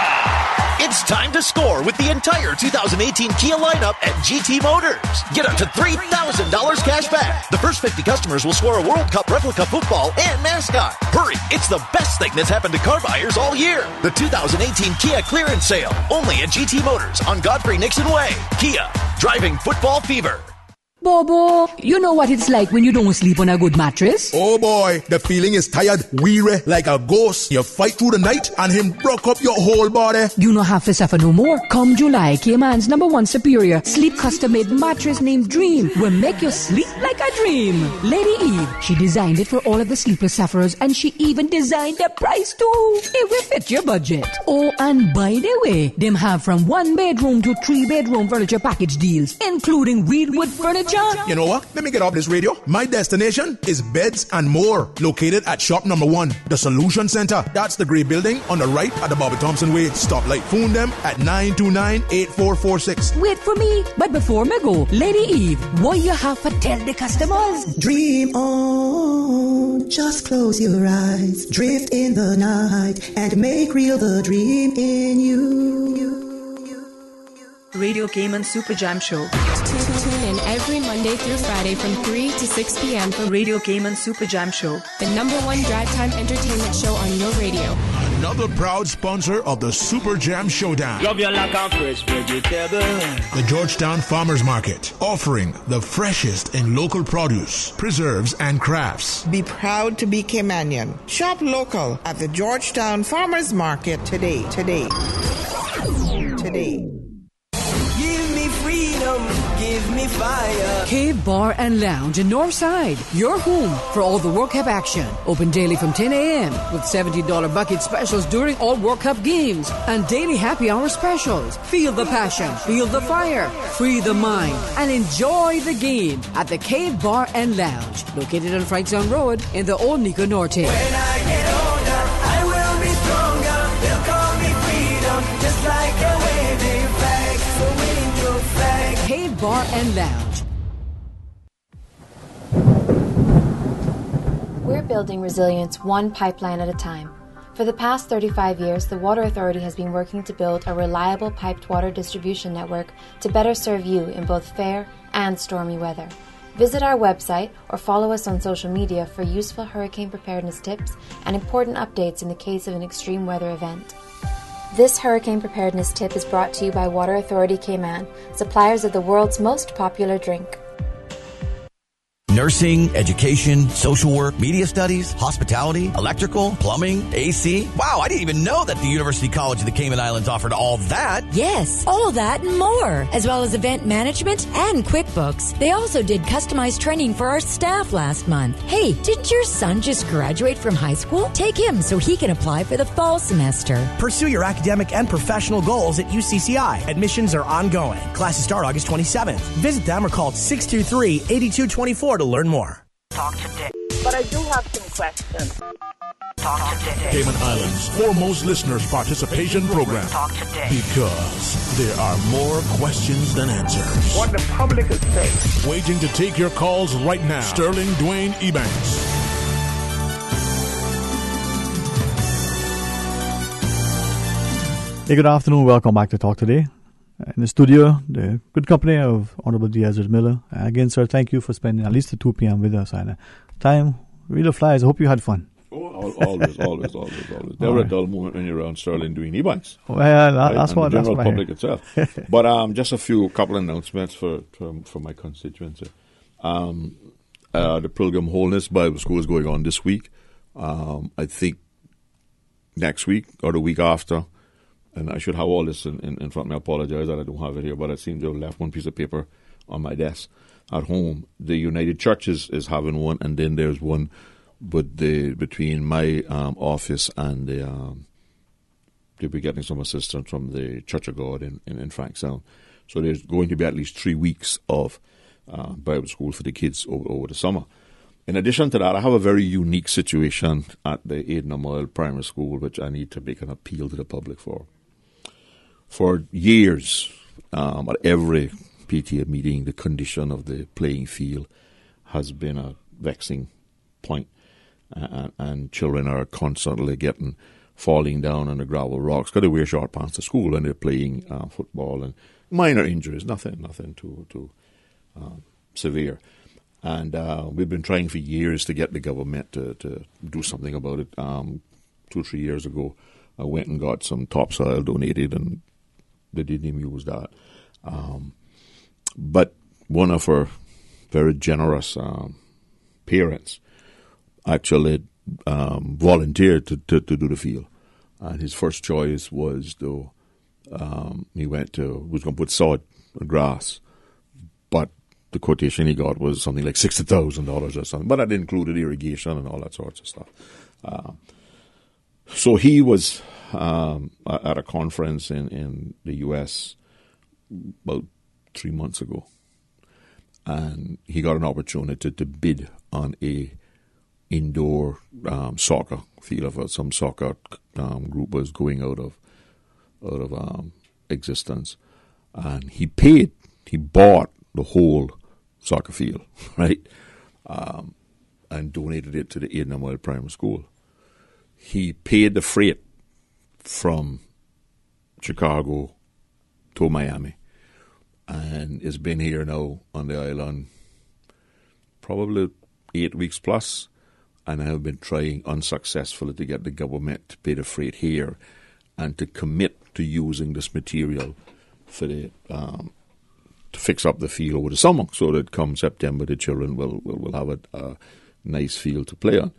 It's time to score with the entire 2018 Kia lineup at GT Motors. Get up to $3,000 cash back. The first 50 customers will score a World Cup replica football and mascot. Hurry, it's the best thing that's happened to car buyers all year. The 2018 Kia clearance sale, only at GT Motors on Godfrey Nixon Way. Kia, driving football fever. Bobo, you know what it's like when you don't sleep on a good mattress? Oh boy, the feeling is tired, weary, like a ghost. You fight through the night and him broke up your whole body. You don't have to suffer no more. Come July, Cayman's #1 superior sleep custom-made mattress named Dream will make you sleep like a dream. Lady Eve, she designed it for all of the sleepless sufferers, and she even designed the price too. It will fit your budget. Oh, and by the way, them have from 1-bedroom to 3-bedroom furniture package deals, including Reedwood furniture. You know what? Let me get off this radio. My destination is Beds and More, located at shop number 1, the Solution Center. That's the gray building on the right at the Bobby Thompson Way stoplight. Phone them at 929-8446. Wait for me, but before me go, Lady Eve, what you have to tell the customers? Dream on, just close your eyes, drift in the night, and make real the dream in you. Radio Cayman Super Jam Show. Tune in every Monday through Friday from 3 to 6 p.m. for Radio Cayman Super Jam Show, the #1 drive time entertainment show on your radio. Another proud sponsor of the Super Jam Showdown. Love you like a fresh vegetable. The Georgetown Farmers Market, offering the freshest in local produce, preserves, and crafts. Be proud to be Caymanian. Shop local at the Georgetown Farmers Market today. Give me freedom, give me fire. Cave Bar and Lounge in Northside, your home for all the World Cup action. Open daily from 10 a.m. with $70 bucket specials during all World Cup games and daily happy hour specials. Feel the passion, feel the fire, free the mind, and enjoy the game at the Cave Bar and Lounge, located on Frightsound Road in the Old Nico Norte. When I get older, I will be stronger. They'll call me freedom, just like a waving flag. So wave your flag. Cave Bar and Lounge. We're building resilience one pipeline at a time. For the past 35 years, the Water Authority has been working to build a reliable piped water distribution network to better serve you in both fair and stormy weather. Visit our website or follow us on social media for useful hurricane preparedness tips and important updates in the case of an extreme weather event. This hurricane preparedness tip is brought to you by Water Authority Cayman, suppliers of the world's most popular drink. Nursing, education, social work, media studies, hospitality, electrical, plumbing, AC. Wow, I didn't even know that the University College of the Cayman Islands offered all that. Yes, all that and more, as well as event management and QuickBooks. They also did customized training for our staff last month. Hey, didn't your son just graduate from high school? Take him so he can apply for the fall semester. Pursue your academic and professional goals at UCCI. Admissions are ongoing. Classes start August 27th. Visit them or call 623-8224 to learn more. Talk today. But I do have some questions. Talk today. Cayman Islands' foremost listeners' participation program. Talk today. Because there are more questions than answers. What the public is saying. Waiting to take your calls right now. Sterling Dwayne Ebanks. Hey, good afternoon. Welcome back to Talk Today. In the studio, the good company of Honorable D. Ezra Miller. Again, sir, thank you for spending at least the 2 p.m. with us. And time really flies. I hope you had fun. Oh, always. Never a dull moment when you're around Sterling doing e-bikes. Well, that's what the general I public hear. itself. But just a couple announcements for my constituency. The Pilgrim Holiness Bible School is going on this week. I think next week or the week after. And I should have all this in front of me. I apologize that I don't have it here, but I seem to have left one piece of paper on my desk at home. The United Churches is having one, and then there's one between my office and they'll be getting some assistance from the Church of God in Frankstown. So there's going to be at least 3 weeks of Bible school for the kids over the summer. In addition to that, I have a very unique situation at the Aidan Mile Primary School, which I need to make an appeal to the public for. For years, at every PTA meeting, the condition of the playing field has been a vexing point, and children are constantly falling down on the gravel rocks because they wear short pants to school and they're playing football, and minor injuries, nothing too severe. And we've been trying for years to get the government to do something about it. 2 or 3 years ago, I went and got some topsoil donated, and they didn't even use that. But one of our very generous parents actually volunteered to do the field. And his first choice was, though, he was going to put sod and grass. But the quotation he got was something like $60,000 or something. But that included irrigation and all that sorts of stuff. So he was at a conference in the U.S. about 3 months ago, and he got an opportunity to bid on a indoor soccer field. Some soccer group was going out of existence, and he bought the whole soccer field, right, and donated it to the Aidan Mile Primary School. He paid the freight from Chicago to Miami, and has been here now on the island probably 8 weeks plus, and I have been trying unsuccessfully to get the government to pay the freight here and to commit to using this material for the to fix up the field over the summer, so that come September the children will have a nice field to play on.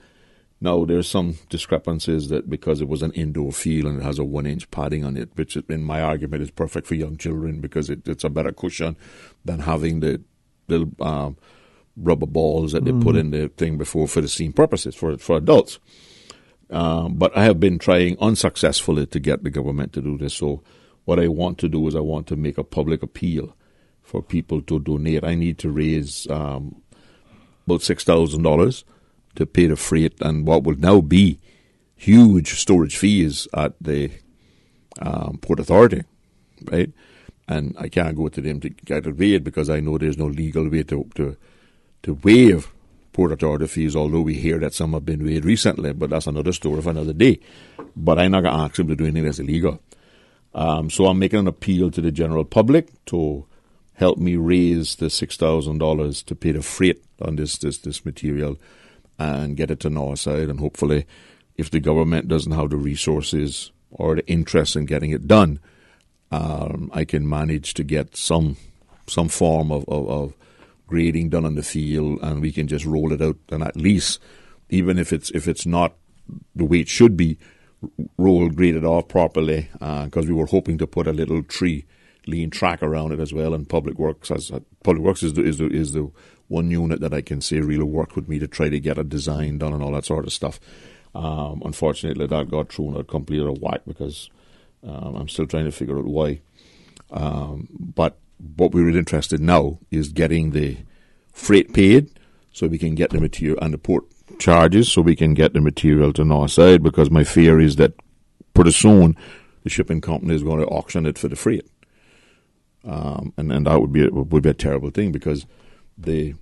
Now, there's some discrepancies that because it was an indoor field and it has a 1-inch padding on it, which in my argument is perfect for young children because it's a better cushion than having the little rubber balls that they put in the thing before for the same purposes, for adults. But I have been trying unsuccessfully to get the government to do this. So what I want to do is I want to make a public appeal for people to donate. I need to raise about $6,000 to pay the freight and what will now be huge storage fees at the Port Authority, right? And I can't go to them to get it waived because I know there's no legal way to waive Port Authority fees, although we hear that some have been waived recently, but that's another story for another day. But I'm not going to ask him to do anything that's illegal. So I'm making an appeal to the general public to help me raise the $6,000 to pay the freight on this material and get it to Northside. And hopefully, if the government doesn't have the resources or the interest in getting it done, I can manage to get some form of grading done on the field, and we can just roll it out. And at least, even if it's not the way it should be, graded off properly, because we were hoping to put a little lean track around it as well. And Public Works is the one unit that I can say really worked with me to try to get a design done and all that sort of stuff. Unfortunately, that got thrown out completely out of whack because I'm still trying to figure out why. But what we're really interested now is getting the freight paid so we can get the material, and the port charges so we can get the material to Northside, because my fear is that pretty soon the shipping company is going to auction it for the freight. And that would be a terrible thing, because the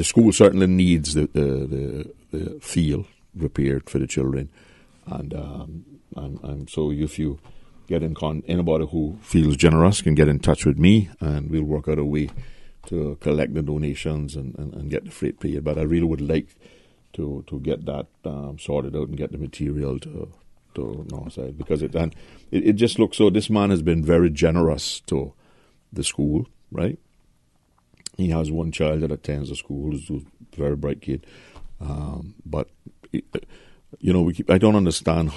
school certainly needs the field repaired for the children, and so if you get anybody who feels generous can get in touch with me, and we'll work out a way to collect the donations and get the freight paid. But I really would like to get that sorted out and get the material to Northside, because it just looks so. This man has been very generous to the school, right? He has one child that attends the school, who's a very bright kid, but I don't understand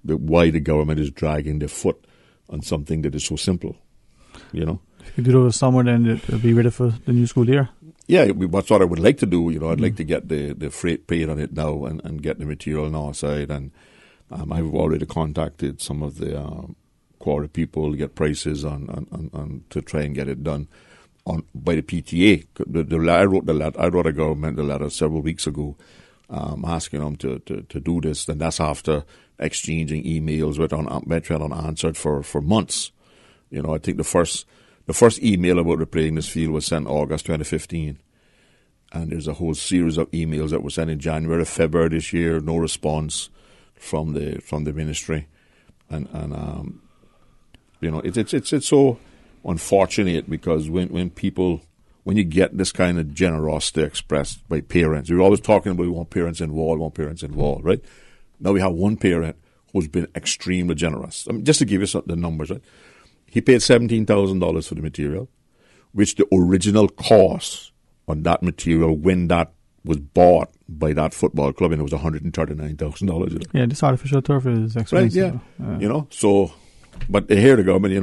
why the government is dragging their foot on something that is so simple. If you could do it over summer, then it'll be ready for the new school year. Yeah, that's what I would like to do. I'd like to get the freight paid on it now and get the material on our side. And I've already contacted some of the quarry people to get prices on to try and get it done by the PTA. I wrote a government letter several weeks ago, asking them to do this, and that's after exchanging emails which went unanswered for months. I think the first email about repairing this field was sent August 2015, and there's a whole series of emails that were sent in January, February this year. No response from the ministry, and it's so unfortunate, because when you get this kind of generosity expressed by parents, we're always talking about we want parents involved, right? Now we have one parent who's been extremely generous. Just to give you the numbers, right? He paid $17,000 for the material, which the original cost on that material when that was bought by that football club, and it was $139,000. Yeah, this artificial turf is expensive. Right, yeah. So, but here the government, we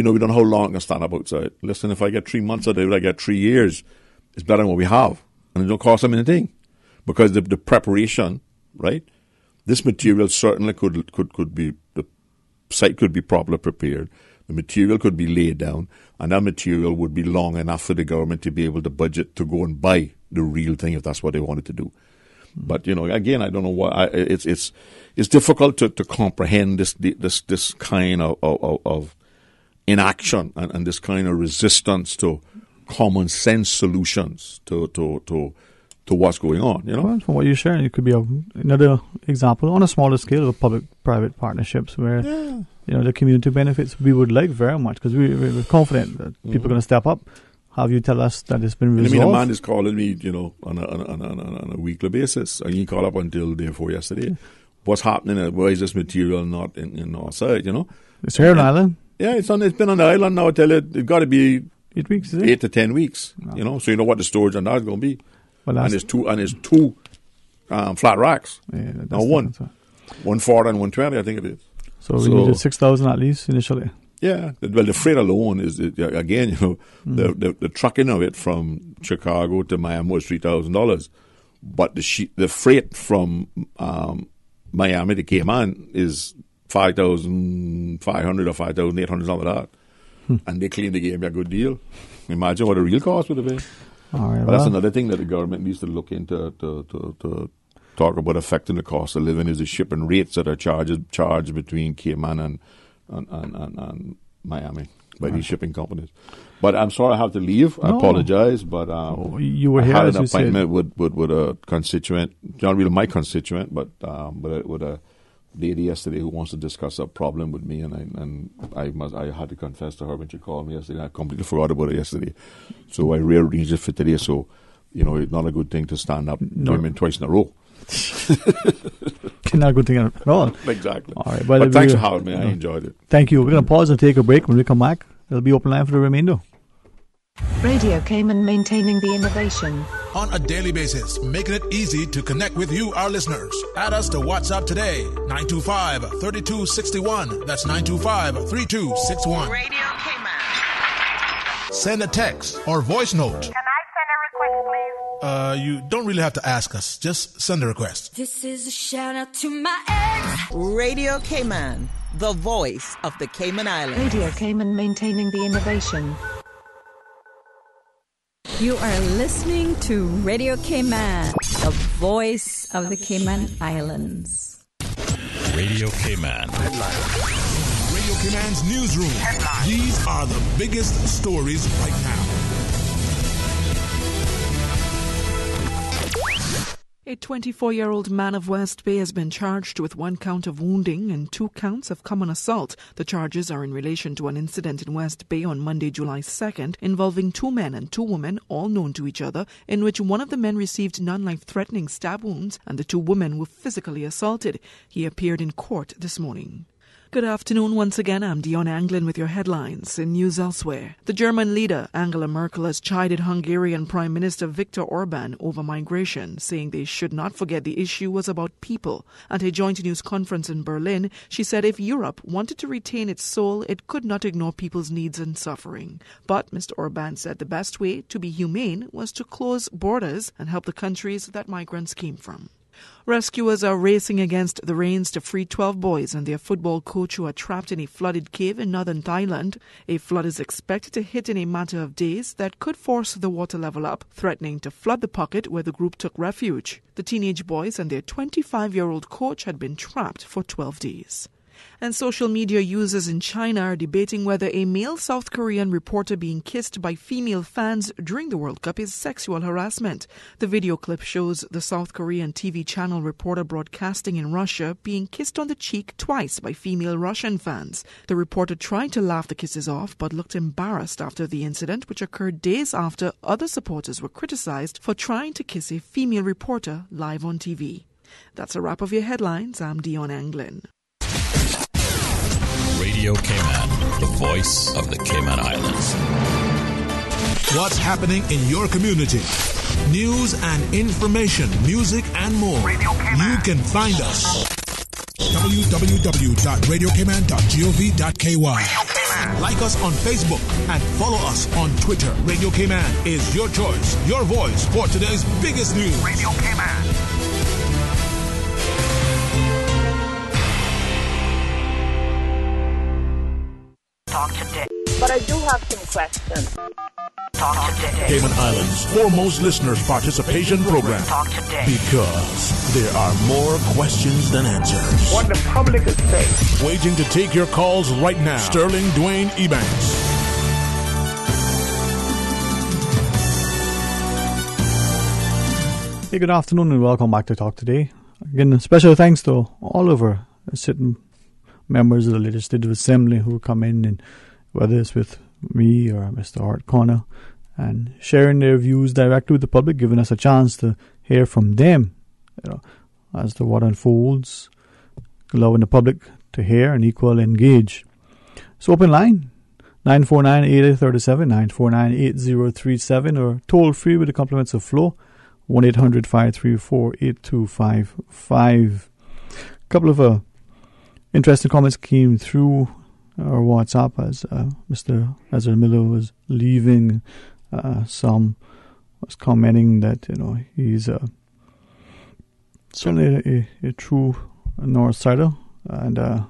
don't know how long I stand up outside. Listen, if I get 3 months out of it, I get 3 years, it's better than what we have. And it don't cost them anything. Because the preparation, right? This material certainly could be, the site could be properly prepared. The material could be laid down, and that material would be long enough for the government to be able to budget to go and buy the real thing if that's what they wanted to do. But again, I don't know why it's difficult to comprehend this kind of inaction and this kind of resistance to common sense solutions to what's going on. Well, from what you're sharing, it could be another example on a smaller scale of public-private partnerships where the community benefits we would like very much, because we're confident that people are going to step up. Have you tell us that it's been resolved? A man is calling me, on a weekly basis. I didn't call up until the day before yesterday. Yeah. What's happening? Why is this material not in our side? It's here on the island. Yeah, it's been on the island now. I tell you, it's got to be 8 weeks. Is it? 8 to 10 weeks. No. So you know what the storage on that is going to be. Well, and it's two flat racks. Yeah, now one $140 and $120, I think it is. So we needed $6,000 at least initially. Yeah, well, the freight alone is again, the trucking of it from Chicago to Miami was $3,000, but the freight from Miami to Cayman is $5,500 or $5,800 and they claim they gave me a good deal. Imagine what the real cost would have been. All right, but that's another thing that the government needs to look into to talk about affecting the cost of living, is the shipping rates that are charged between Cayman and Miami. by these shipping companies. But I'm sorry I have to leave. I apologize, but you were here, I had as an you said. appointment with a constituent, not really my constituent, but with a lady yesterday who wants to discuss a problem with me, and I had to confess to her when she called me yesterday. I completely forgot about it yesterday, so I rearranged it for today. So, it's not a good thing to stand up women twice in a row. Not a good thing at all. Exactly. All right, but thanks for having me. I enjoyed it. Thank you. We're going to pause and take a break. When we come back, it'll be open line for the remainder. Radio Cayman, maintaining the innovation. On a daily basis, making it easy to connect with you, our listeners. Add us to WhatsApp today, 925-3261. That's 925-3261. Radio Cayman. Send a text or voice note. Can I send a request, please? You don't really have to ask us. Just send a request. This is a shout out to my ex. Radio Cayman, the voice of the Cayman Islands. Radio Cayman, maintaining the innovation. You are listening to Radio Cayman, the voice of the Cayman Islands. Radio Cayman. Radio Cayman's newsroom. These are the biggest stories right now. A 24-year-old man of West Bay has been charged with 1 count of wounding and 2 counts of common assault. The charges are in relation to an incident in West Bay on Monday, July 2nd, involving 2 men and 2 women, all known to each other, in which one of the men received non-life-threatening stab wounds and the 2 women were physically assaulted. He appeared in court this morning. Good afternoon once again. I'm Dion Anglin with your headlines. In news elsewhere, the German leader Angela Merkel has chided Hungarian Prime Minister Viktor Orban over migration, saying they should not forget the issue was about people. At a joint news conference in Berlin, she said if Europe wanted to retain its soul, it could not ignore people's needs and suffering. But Mr. Orban said the best way to be humane was to close borders and help the countries that migrants came from. Rescuers are racing against the rains to free 12 boys and their football coach who are trapped in a flooded cave in northern Thailand. A flood is expected to hit in a matter of days that could force the water level up, threatening to flood the pocket where the group took refuge. The teenage boys and their 25-year-old coach had been trapped for 12 days. And social media users in China are debating whether a male South Korean reporter being kissed by female fans during the World Cup is sexual harassment. The video clip shows the South Korean TV channel reporter broadcasting in Russia being kissed on the cheek twice by female Russian fans. The reporter tried to laugh the kisses off but looked embarrassed after the incident, which occurred days after other supporters were criticized for trying to kiss a female reporter live on TV. That's a wrap of your headlines. I'm Dion Anglin. Radio Cayman, the voice of the Cayman Islands. What's happening in your community? News and information, music and more. You can find us. www.radiocayman.gov.ky. Like us on Facebook and follow us on Twitter. Radio Cayman is your choice, your voice for today's biggest news. Radio Cayman. Talk today. But I do have some questions. Talk today. Cayman Islands' foremost listeners' participation program. Talk today. Because there are more questions than answers. What the public is saying. Waiting to take your calls right now. Sterling Dwayne Ebanks. Hey, good afternoon and welcome back to Talk Today. Again, special thanks to all of our sitting members of the Legislative Assembly who come in, and whether it's with me or Mr. Art Connor, and sharing their views directly with the public, giving us a chance to hear from them, as to what unfolds, allowing the public to hear and equally engage. So open line, 949-8837, 949-8037, or toll free with the compliments of Flo, 1-800-534-8255. A couple of interesting comments came through our WhatsApp as Mr. Ezra Miller was leaving. Some was commenting that he's certainly a true North Sider, and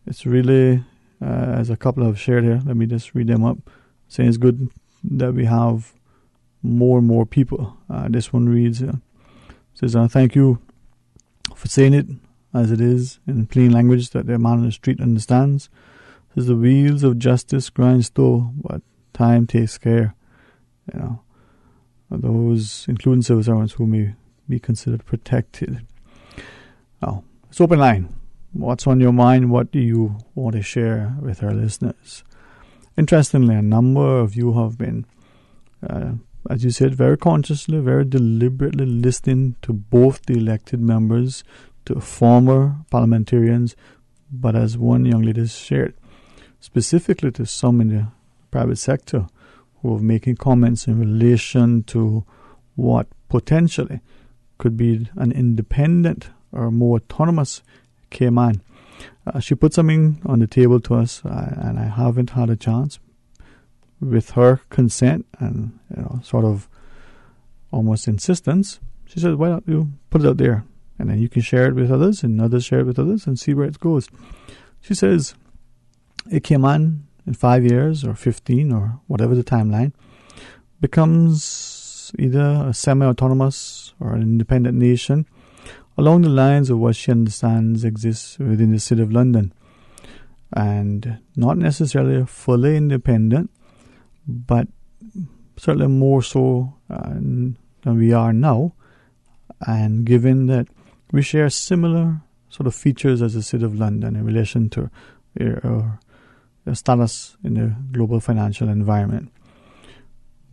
it's really as a couple have shared here. Let me just read them up. Saying it's good that we have more and more people. This one reads, says, thank you for saying it as it is in plain language that the man on the street understands. Says the wheels of justice grind slow, but time takes care. You know, of those, including civil servants, who may be considered protected. Now, it's open line. What's on your mind? What do you want to share with our listeners? Interestingly, a number of you have been, as you said, very consciously, very deliberately listening to both the elected members, to former parliamentarians, but as one young lady shared, specifically to some in the private sector who are making comments in relation to what potentially could be an independent or more autonomous Cayman. She put something on the table to us, and I haven't had a chance, with her consent and sort of almost insistence. She said, "Why don't you put it out there, and then you can share it with others, and others share it with others, and see where it goes." She says, a Cayman in 5 years or 15 or whatever the timeline becomes either a semi-autonomous or an independent nation along the lines of what she understands exists within the City of London, and not necessarily fully independent, but certainly more so than we are now. And given that we share similar sort of features as the City of London in relation to our status in the global financial environment,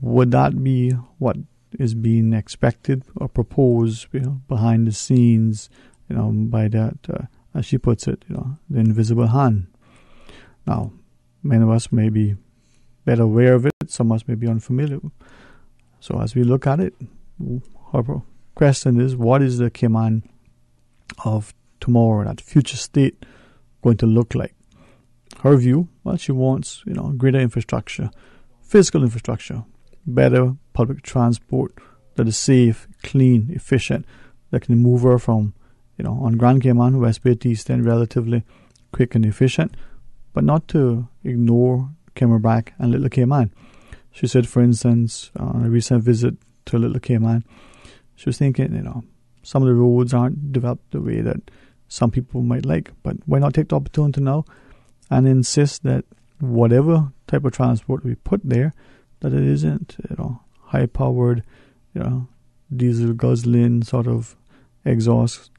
would that be what is being expected or proposed, behind the scenes, by that, as she puts it, the invisible hand? Now, many of us may be better aware of it, some of us may be unfamiliar. So as we look at it, her question is, what is the Cayman of tomorrow, that future state, going to look like? Her view, well, she wants, greater infrastructure, physical infrastructure, better public transport that is safe, clean, efficient, that can move her from, on Grand Cayman, West Bay to East End, relatively quick and efficient, but not to ignore Camelback and Little Cayman. She said, for instance, on a recent visit to Little Cayman, she was thinking, some of the roads aren't developed the way that some people might like, but why not take the opportunity now and insist that whatever type of transport we put there, that it isn't, high-powered, diesel guzzling sort of exhaust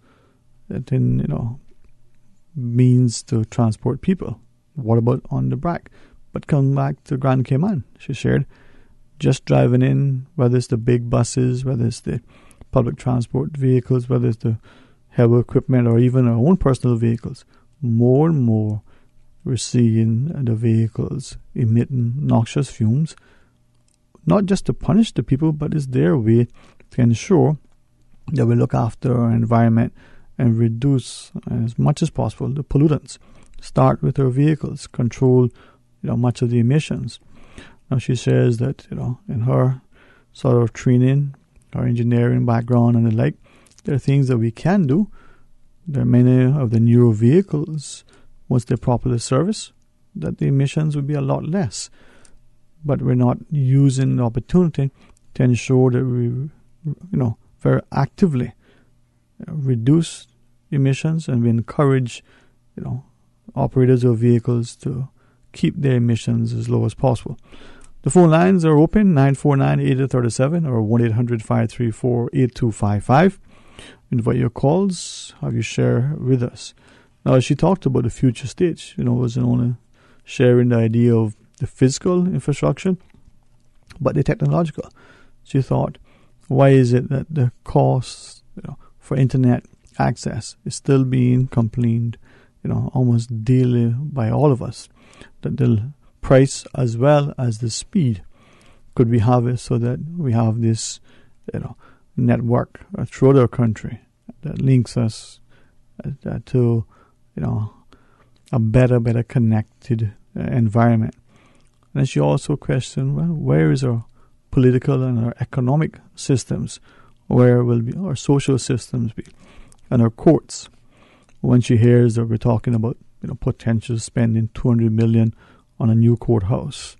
that then, means to transport people. What about on the back? But come back to Grand Cayman, she shared, just driving in, whether it's the big buses, whether it's the public transport vehicles, whether it's the heavy equipment or even our own personal vehicles, more and more we're seeing the vehicles emitting noxious fumes, not just to punish the people, but it's their way to ensure that we look after our environment and reduce as much as possible the pollutants. Start with our vehicles, control much of the emissions. Now she says that in her sort of training, her engineering background and the like, there are things that we can do. There are many of the newer vehicles, once they're properly serviced, that the emissions would be a lot less. But we're not using the opportunity to ensure that we, very actively reduce emissions, and we encourage, operators of vehicles to keep their emissions as low as possible. The phone lines are open, 949-8037 or 1-800-534-8255. Invite your calls, have you share with us. Now, as she talked about the future state, wasn't only sharing the idea of the physical infrastructure, but the technological. She thought, why is it that the cost for internet access is still being complained, almost daily by all of us, that the price as well as the speed, could we have it so that we have this network throughout our country that links us to a better connected environment. And she also questioned, well, where is our political and our economic systems? Where will be our social systems be? And our courts? When she hears that we're talking about potential spending $200 million on a new courthouse,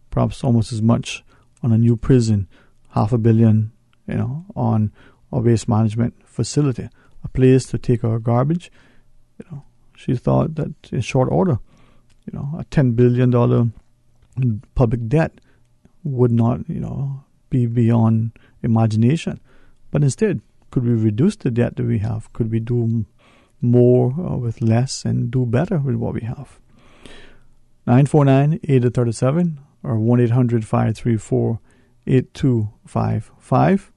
perhaps almost as much on a new prison, $500 million, on a waste management facility, a place to take our garbage. She thought that in short order, a $10 billion public debt would not, be beyond imagination. But instead, could we reduce the debt that we have? Could we do more with less and do better with what we have? 949-8037 or 1-800-534-8255.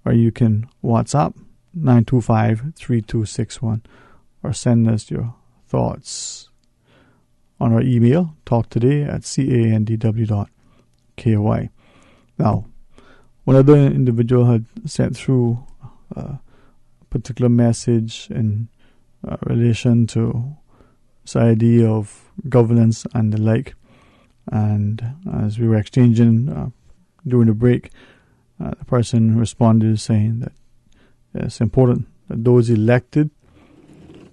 Or you can WhatsApp 925-3261 or send us your thoughts on our email, talktoday@candw.ky. Now, one other individual had sent through a particular message in relation to this idea of governance and the like. And as we were exchanging during the break, the person responded saying that it's important that those elected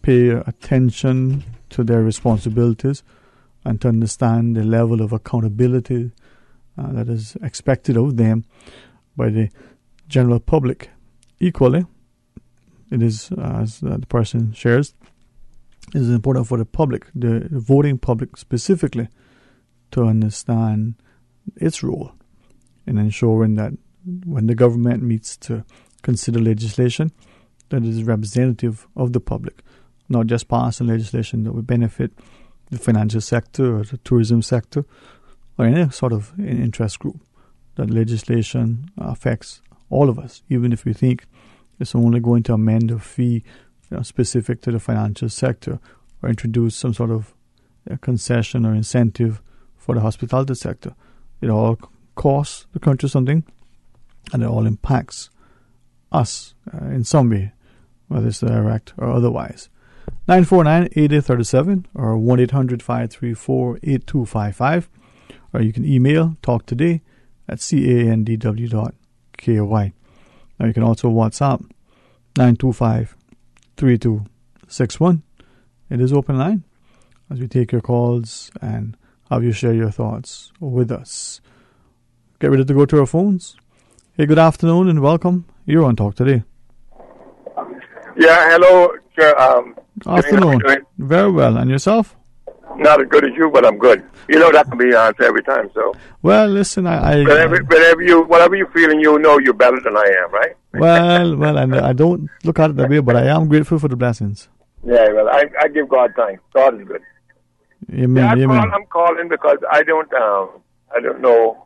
pay attention to their responsibilities and to understand the level of accountability that is expected of them by the general public. Equally, it is, as the person shares, it is important for the public, the voting public specifically, to understand its role in ensuring that when the government meets to consider legislation, that it is representative of the public, not just passing legislation that would benefit the financial sector or the tourism sector or any sort of interest group. That legislation affects all of us, even if we think it's only going to amend a fee specific to the financial sector or introduce some sort of concession or incentive for the hospitality sector. It all costs the country something, and it all impacts us in some way, whether it's direct or otherwise. 949-8037 or 1-800-534-8255, or you can email talktoday@candw.ky. Now you can also WhatsApp 925-3261. It is open line as we take your calls and have you share your thoughts with us. Get ready to go to our phones. Hey, good afternoon and welcome. You're on Talk Today. Yeah, hello. Afternoon. Very well. And yourself? Not as good as you, but I'm good. You know that can be answered every time, so. Well, listen, whatever you feel and you know you're better than I am, right? Well, and I don't look at it that way, but I am grateful for the blessings. Yeah, well, I give God thanks. God is good. Amen. Yeah, Amen. I'm calling because I don't know.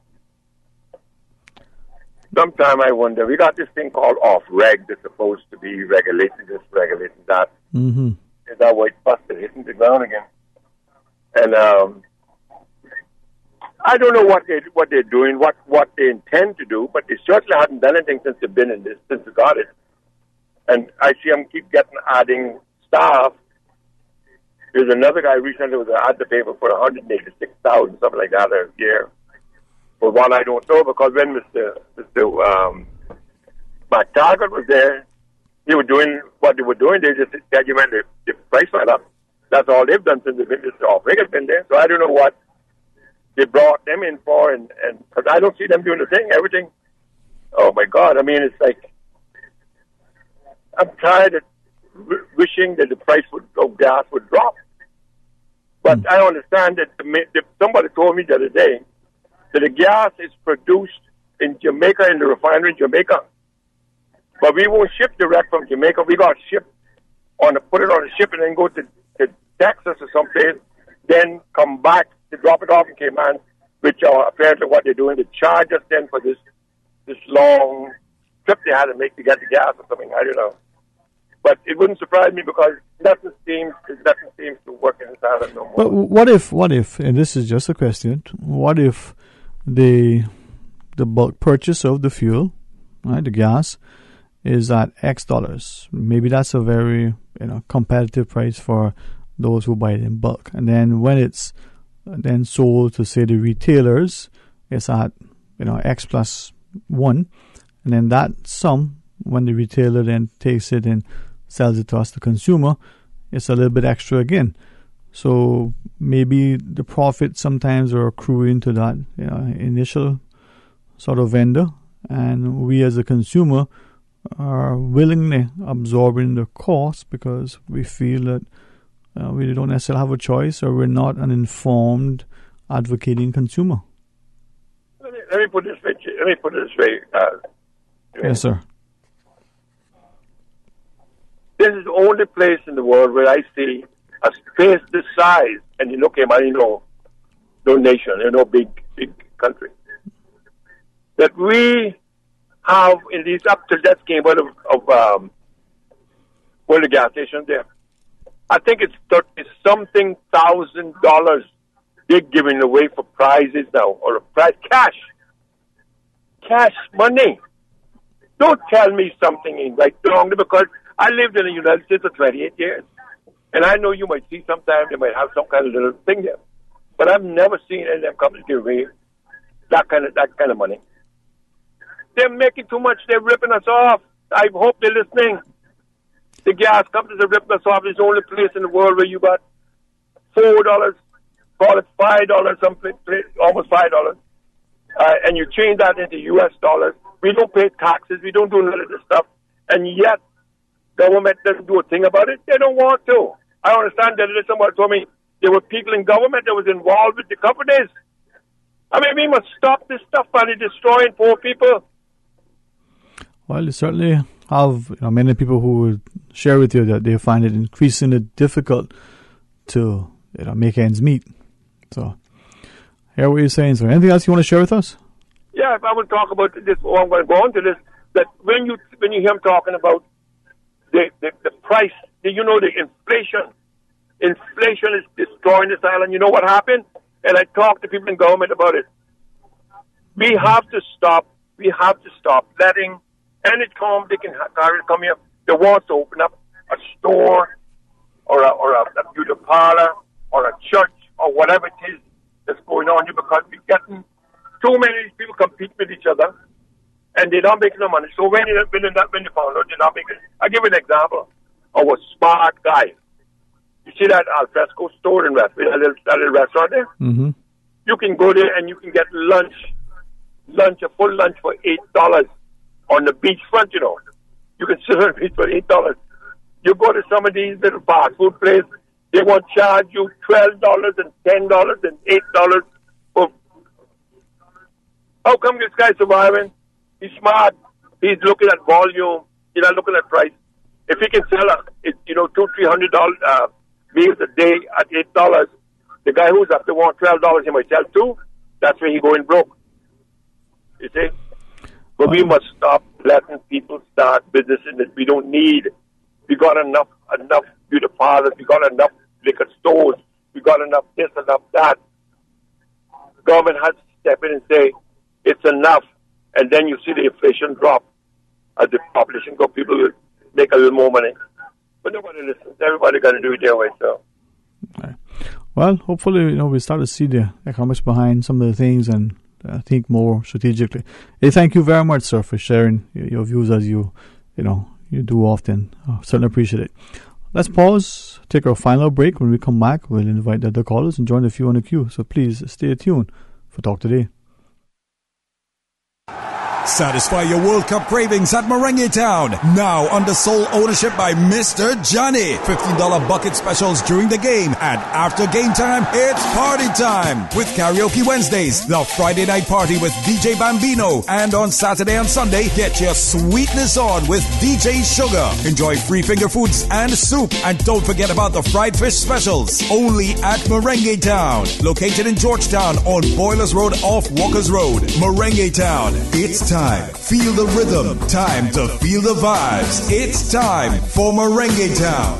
Sometimes I wonder, we got this thing called off-reg that's supposed to be regulating this, regulating that. Mm-hmm. Is that why it's busted, hitting the ground again? And I don't know what they're doing, what they intend to do, but they certainly haven't done anything since they've been in this, since we got it. And I see them keep adding staff. There's another guy recently was at the paper for 186,000, something like that a year. For one, I don't know, because when Mr. McTaggart was there, he was doing what they were doing. They just said, you meant the price went up. That's all they've done since Mr. Off-Reg has been there. So I don't know what they brought them in for, and cause I don't see them doing the thing, everything. Oh my God! I mean, it's like I'm tired of wishing that the price of gas would drop. But I understand that somebody told me the other day that the gas is produced in Jamaica, in the refinery in Jamaica. But we won't ship direct from Jamaica. We got shipped put it on a ship and then go to Texas or someplace, then come back to drop it off in Cayman, which are apparently what they're doing. They charge us then for this long trip they had to make to get the gas or something. I don't know. But it wouldn't surprise me because nothing seems to work in this island no more. But what if, and this is just a question, what if the bulk purchase of the fuel, right, the gas, is at X dollars? Maybe that's a very competitive price for those who buy it in bulk. And then when it's then sold to, say, the retailers, it's at X plus 1. And then that sum, when the retailer then takes it and sells it to us, the consumer, it's a little bit extra again. So maybe the profit sometimes are accruing to that initial sort of vendor, and we as a consumer are willingly absorbing the cost because we feel that we don't necessarily have a choice, or we're not an informed, advocating consumer. Let me put it this way. Yes, sir. This is the only place in the world where I see a space this size, and no nation, no big country, that we have in these up to that came out of the gas station there. I think it's $30-something thousand they're giving away for prizes now, or a prize cash money. Don't tell me something ain't right wrong, because I lived in the United States for 28 years, and I know you might see sometimes they might have some kind of little thing there, but I've never seen any of them companies give away that kind of money. They're making too much. They're ripping us off. I hope they're listening. The gas companies are ripping us off. It's the only place in the world where you got $4, call it $5, some place, almost $5, and you change that into U.S. dollars. We don't pay taxes. We don't do none of this stuff, and yet government doesn't do a thing about it. They don't want to. I understand that someone told me there were people in government that was involved with the companies. I mean, we must stop this stuff by destroying poor people. Well, you certainly have many people who would share with you that they find it increasingly difficult to make ends meet. So, hear what you're saying. So, anything else you want to share with us? Yeah, I will talk about this. I'm going to go on to this. That when you hear him talking about the price, the inflation. Inflation is destroying this island. You know what happened? And I talked to people in government about it. We have to stop letting any Tom, Dick, and Harry come here that wants to open up a store or a beauty parlor or a church or whatever it is that's going on here, because we're getting too many of these people compete with each other and they're not making no money. So when you found out they're not making, I'll give you an example of a smart guy. You see that al fresco store in Westfield, that little restaurant there? Mm-hmm. You can go there and you can get a full lunch for $8 on the beachfront, You can sit on the beach for $8. You go to some of these little fast food places, they won't charge you $12 and $10 and $8 for. How come this guy's surviving? He's smart. He's looking at volume. He's not looking at price. If he can sell $200-300 meals a day at $8, the guy who's up to want $12, he might sell two. That's where he's going broke. You see? But we must stop letting people start businesses that we don't need. We got enough beauty parlors. We got enough liquor stores. We got enough this, enough that. Government has to step in and say, it's enough. And then you see the inflation drop. As the population go, people will make a little more money. But nobody listens. Everybody got to do it their way. So, okay. Well, hopefully, we start to see the economics behind some of the things and think more strategically. Hey, thank you very much, sir, for sharing your views as you do often. Certainly appreciate it. Let's pause, take our final break. When we come back, we'll invite the other callers and join a few on the queue. So please stay tuned for Talk Today. Satisfy your World Cup cravings at Merengue Town. Now under sole ownership by Mr. Johnny. $15 bucket specials during the game. And after game time, it's party time. With Karaoke Wednesdays, the Friday night party with DJ Bambino. And on Saturday and Sunday, get your sweetness on with DJ Sugar. Enjoy free finger foods and soup. And don't forget about the fried fish specials. Only at Merengue Town. Located in Georgetown on Boilers Road off Walkers Road. Merengue Town. It's time. Feel the rhythm. Time to feel the vibes. It's time for Merengue Town.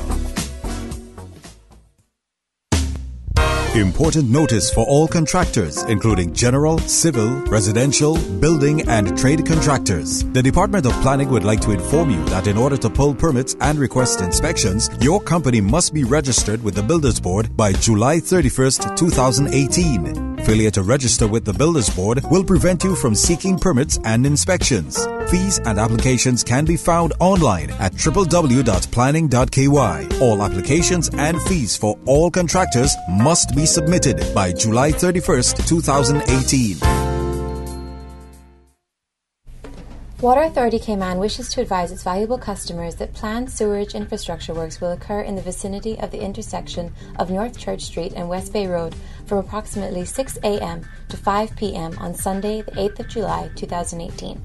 Important notice for all contractors, including general, civil, residential, building, and trade contractors. The Department of Planning would like to inform you that in order to pull permits and request inspections, your company must be registered with the Builders Board by July 31st, 2018. Failure to register with the Builders Board will prevent you from seeking permits and inspections. Fees and applications can be found online at www.planning.ky. All applications and fees for all contractors must be submitted by July 31st, 2018. Water Authority Cayman wishes to advise its valuable customers that planned sewerage infrastructure works will occur in the vicinity of the intersection of North Church Street and West Bay Road from approximately 6 a.m. to 5 p.m. on Sunday, the 8th of July, 2018.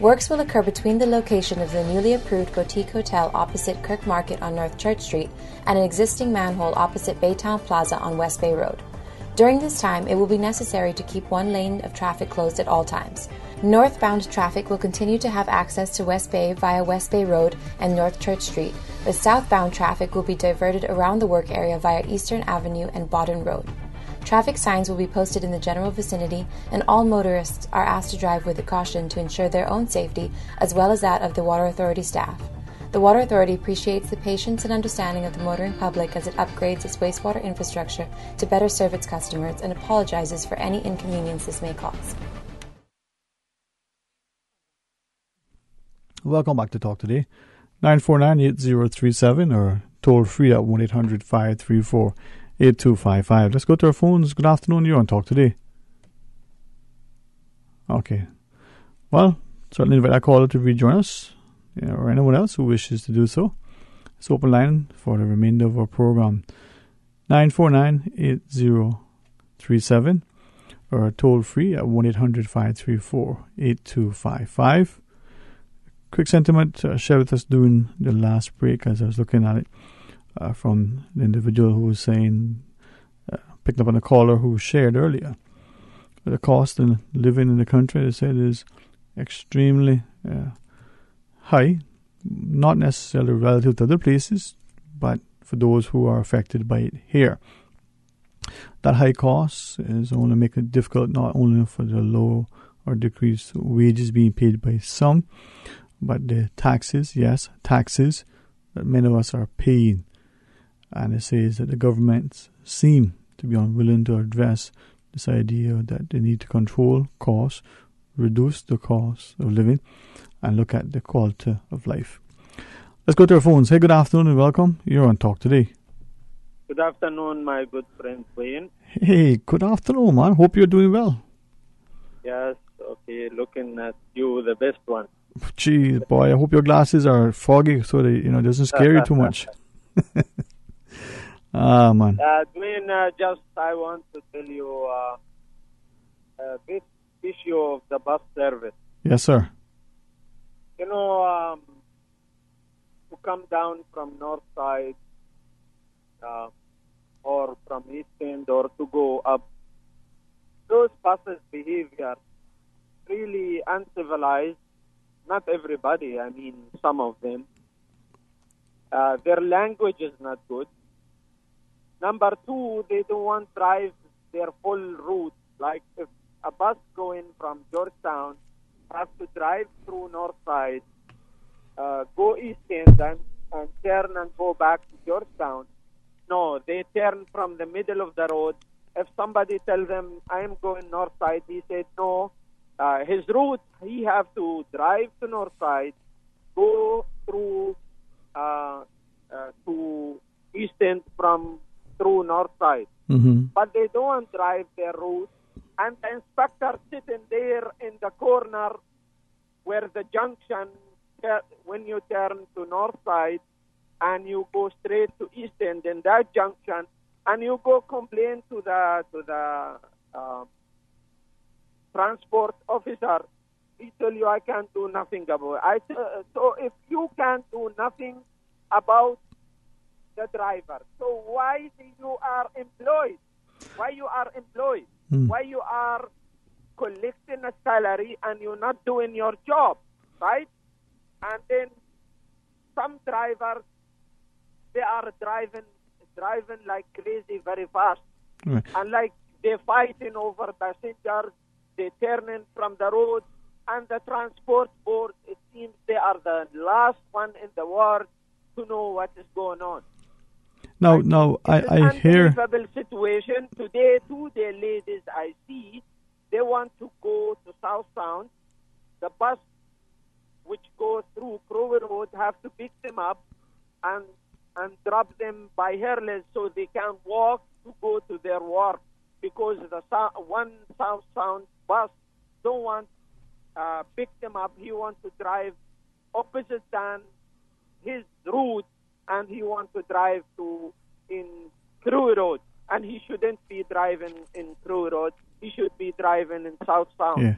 Works will occur between the location of the newly approved boutique hotel opposite Kirk Market on North Church Street and an existing manhole opposite Baytown Plaza on West Bay Road. During this time, it will be necessary to keep one lane of traffic closed at all times. Northbound traffic will continue to have access to West Bay via West Bay Road and North Church Street, but southbound traffic will be diverted around the work area via Eastern Avenue and Bodden Road. Traffic signs will be posted in the general vicinity, and all motorists are asked to drive with caution to ensure their own safety as well as that of the Water Authority staff. The Water Authority appreciates the patience and understanding of the motoring public as it upgrades its wastewater infrastructure to better serve its customers and apologizes for any inconvenience this may cause. Welcome back to Talk Today. 949-8037 or toll free at 1-800-534-8255. Let's go to our phones. Good afternoon. You're on Talk Today. Okay. Well, certainly invite our caller to rejoin us, or anyone else who wishes to do so. It's open line for the remainder of our program. 949-8037 or toll free at 1-800-534-8255. Quick sentiment shared with us during the last break as I was looking at it from the individual who was saying, picked up on a caller who shared earlier, the cost of living in the country, they said, is extremely high, not necessarily relative to other places, but for those who are affected by it here. That high cost is only making it difficult not only for the low or decreased wages being paid by some, but the taxes, yes, taxes that many of us are paying. And it says that the governments seem to be unwilling to address this idea that they need to control costs, reduce the cost of living, and look at the quality of life. Let's go to our phones. Hey, good afternoon and welcome. You're on Talk Today. Good afternoon, my good friend Dwayne. Hey, good afternoon, man. Hope you're doing well. Yes, okay, looking at you, the best one. Gee, boy, I hope your glasses are foggy so they, doesn't scare you too much. Man. Dwayne, just I want to tell you this issue of the bus service. Yes, sir. To come down from north side or from east end or to go up, those buses' behavior really uncivilized. Not everybody, I mean some of them. Their language is not good. Number two, they don't want to drive their full route. Like if a bus going from Georgetown has to drive through north side, go east end and turn and go back to Georgetown. No, they turn from the middle of the road. If somebody tells them, I am going north side, he said no. His route, he have to drive to north side, go through to east end through north side. Mm-hmm. But they don't drive their route. And the inspector sitting there in the corner where the junction, when you turn to north side and you go straight to east end in that junction, and you go complain to the transport officer, he tell you I can't do nothing about it. So if you can't do nothing about the driver, so why you are employed? Why you are employed? Why you are collecting a salary and you're not doing your job, right? And then some drivers, they are driving like crazy very fast. Right. And like they're fighting over passengers, they turning from the road, and the transport board, it seems they are the last one in the world to know what is going on. No, I hear... It's an unbelievable situation. Today, two the ladies I see, they want to go to South Sound. The bus which goes through Crowe Road have to pick them up and drop them by Hairless so they can walk to go to their work, because the one South Sound bus don't want picked him up. He wants to drive opposite than his route, and he wants to drive in Crew Road. And he shouldn't be driving in Crew Road. He should be driving in South Sound. Yeah.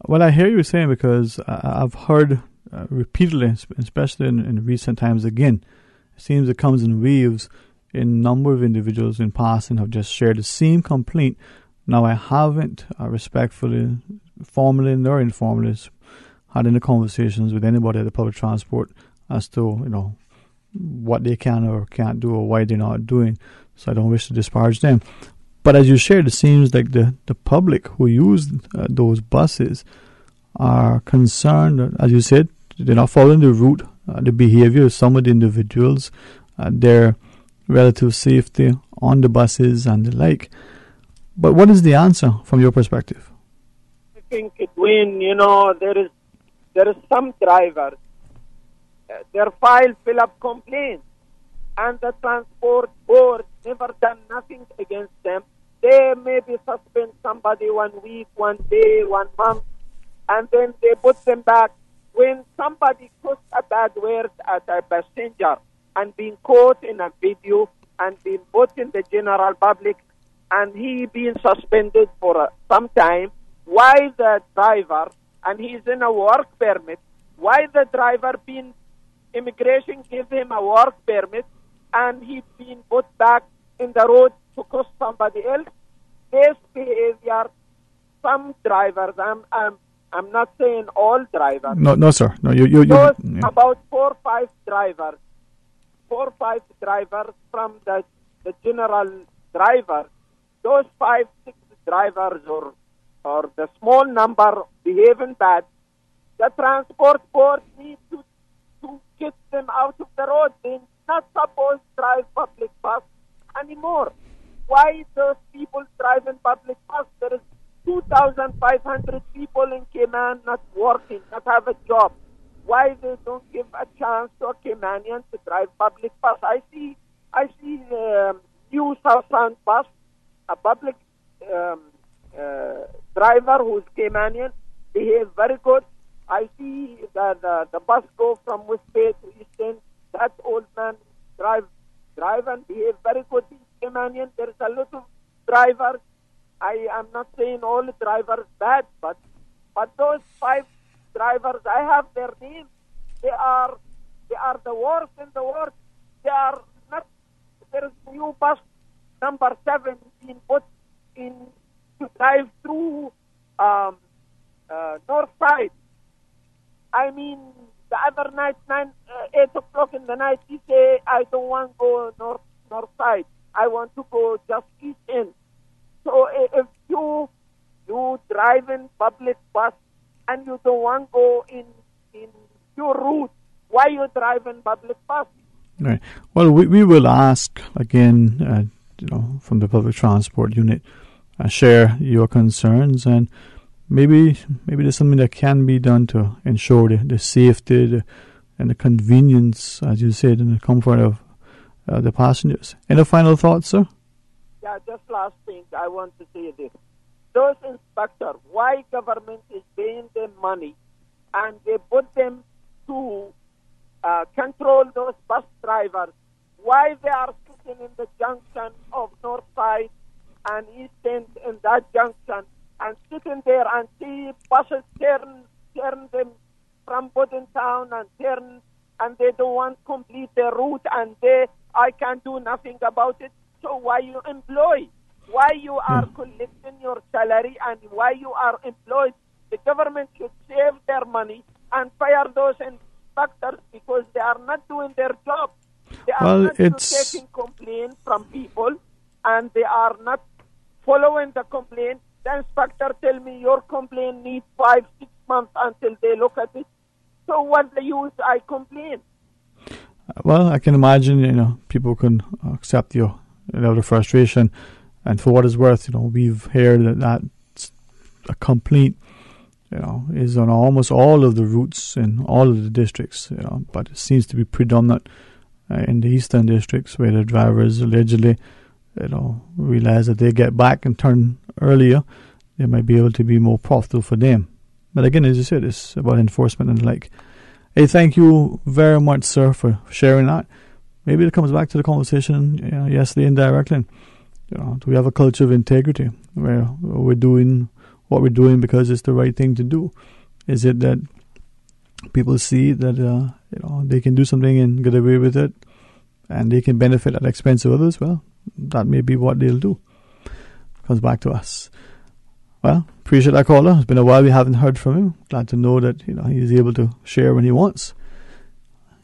Well, I hear you saying, because I've heard repeatedly, especially in recent times again, it seems it comes in waves. A number of individuals in passing have just shared the same complaint. Now, I haven't respectfully, formally nor informally, had any conversations with anybody at the public transport as to, what they can or can't do or why they're not doing. So I don't wish to disparage them. But as you shared, it seems like the public who use those buses are concerned, as you said, they're not following the route, the behavior of some of the individuals, their relative safety on the buses and the like. But what is the answer from your perspective? I think, Dwayne, there is some drivers, their file fill up complaints, and the transport board never done nothing against them. They maybe suspend somebody 1 week, 1 day, 1 month, and then they put them back. When somebody puts a bad word at a passenger and being caught in a video and being put in the general public, and he being suspended for some time, why the driver, and he's in a work permit, why the driver immigration give him a work permit and he's being put back in the road to cost somebody else? This behavior, some drivers, I'm not saying all drivers. No, sir. No, you. About 4 or 5 drivers from the general driver. Those 5, 6 drivers or the small number behaving bad, the transport board needs to get them out of the road. They're not supposed to drive public bus anymore. Why those people driving public bus? There is 2,500 people in Cayman not working, not have a job. Why they don't give a chance to a Caymanian to drive public bus? I see New South Sound bus, a public driver who's Caymanian, behave very good. I see the bus go from West Bay to East End. That old man drive and behave very good. He's Caymanian. There is a lot of drivers. I am not saying all drivers bad, but those 5 drivers, I have their names. They are the worst in the world. They are not. There is new bus number 7 being put in to drive through north side. I mean, the other night, 8 o'clock in the night, he say, I don't want to go north side. I want to go just east end. So if you driving public bus and you don't want to go in your route, why you driving public bus? Right. Well, we will ask again, from the public transport unit, share your concerns, and maybe there's something that can be done to ensure the safety and the convenience, as you said, and the comfort of the passengers. Any final thoughts, sir? Yeah, just last thing I want to say this. Those inspectors, why government is paying them money and they put them to control those bus drivers? Why they are sitting in the junction of North Side and East End in that junction and sitting there and see buses turn them from Bodin Town and turn, and they don't want to complete their route, and I can't do nothing about it. So why you employ? Why you are collecting your salary and why you are employed? The government should save their money and fire those inspectors because they are not doing their job. They are not taking complaints from people and they are not following the complaint. The inspector tell me your complaint needs 5-6 months until they look at it. So what's the use I complain? Well, I can imagine, people can accept your level of frustration. And for what it's worth, we've heard that a complaint, is on almost all of the routes in all of the districts, but it seems to be predominant in the eastern districts where the drivers allegedly, realize that they get back and turn earlier, they might be able to be more profitable for them. But again, as you said, it's about enforcement and like. Hey, thank you very much, sir, for sharing that. Maybe it comes back to the conversation yesterday indirectly. Do we have a culture of integrity where we're doing what we're doing because it's the right thing to do? Is it that people see that they can do something and get away with it, and they can benefit at the expense of others? Well, that may be what they'll do. Comes back to us. Well, appreciate that caller. It's been a while we haven't heard from him. Glad to know that he's able to share when he wants.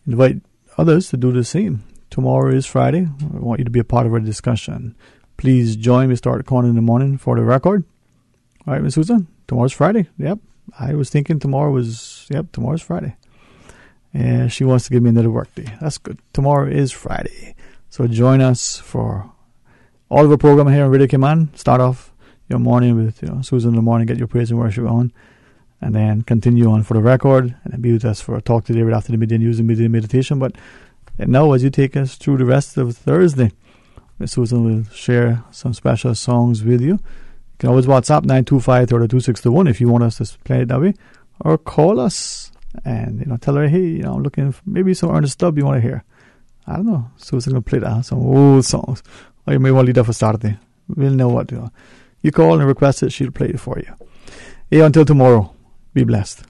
Invite others to do the same. Tomorrow is Friday. I want you to be a part of our discussion. Please join me. Start calling in the morning for the record. All right, Miss Susan. Tomorrow's Friday. Yep. I was thinking tomorrow's Friday. And she wants to give me another work day. That's good. Tomorrow is Friday. So join us for all of our program here on Radio Cayman. Start off your morning with Susan in the morning, get your praise and worship on, and then continue on for the record, and then be with us for a talk today right after the midday news and midday meditation. But now, as you take us through the rest of Thursday, Miss Susan will share some special songs with you. You can always WhatsApp 925-3261 if you want us to play it that way, or call us and tell her, hey, I'm looking for maybe some Ernest Stubb you want to hear. I don't know. Susan will play that, some old songs, or you may want to leave that for Saturday. We'll know what to do. You call and request it, she'll play it for you. Hey, until tomorrow, be blessed.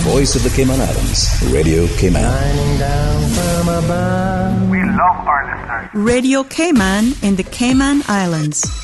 Voice of the Cayman Islands, Radio Cayman. We love our listeners. Radio Cayman in the Cayman Islands.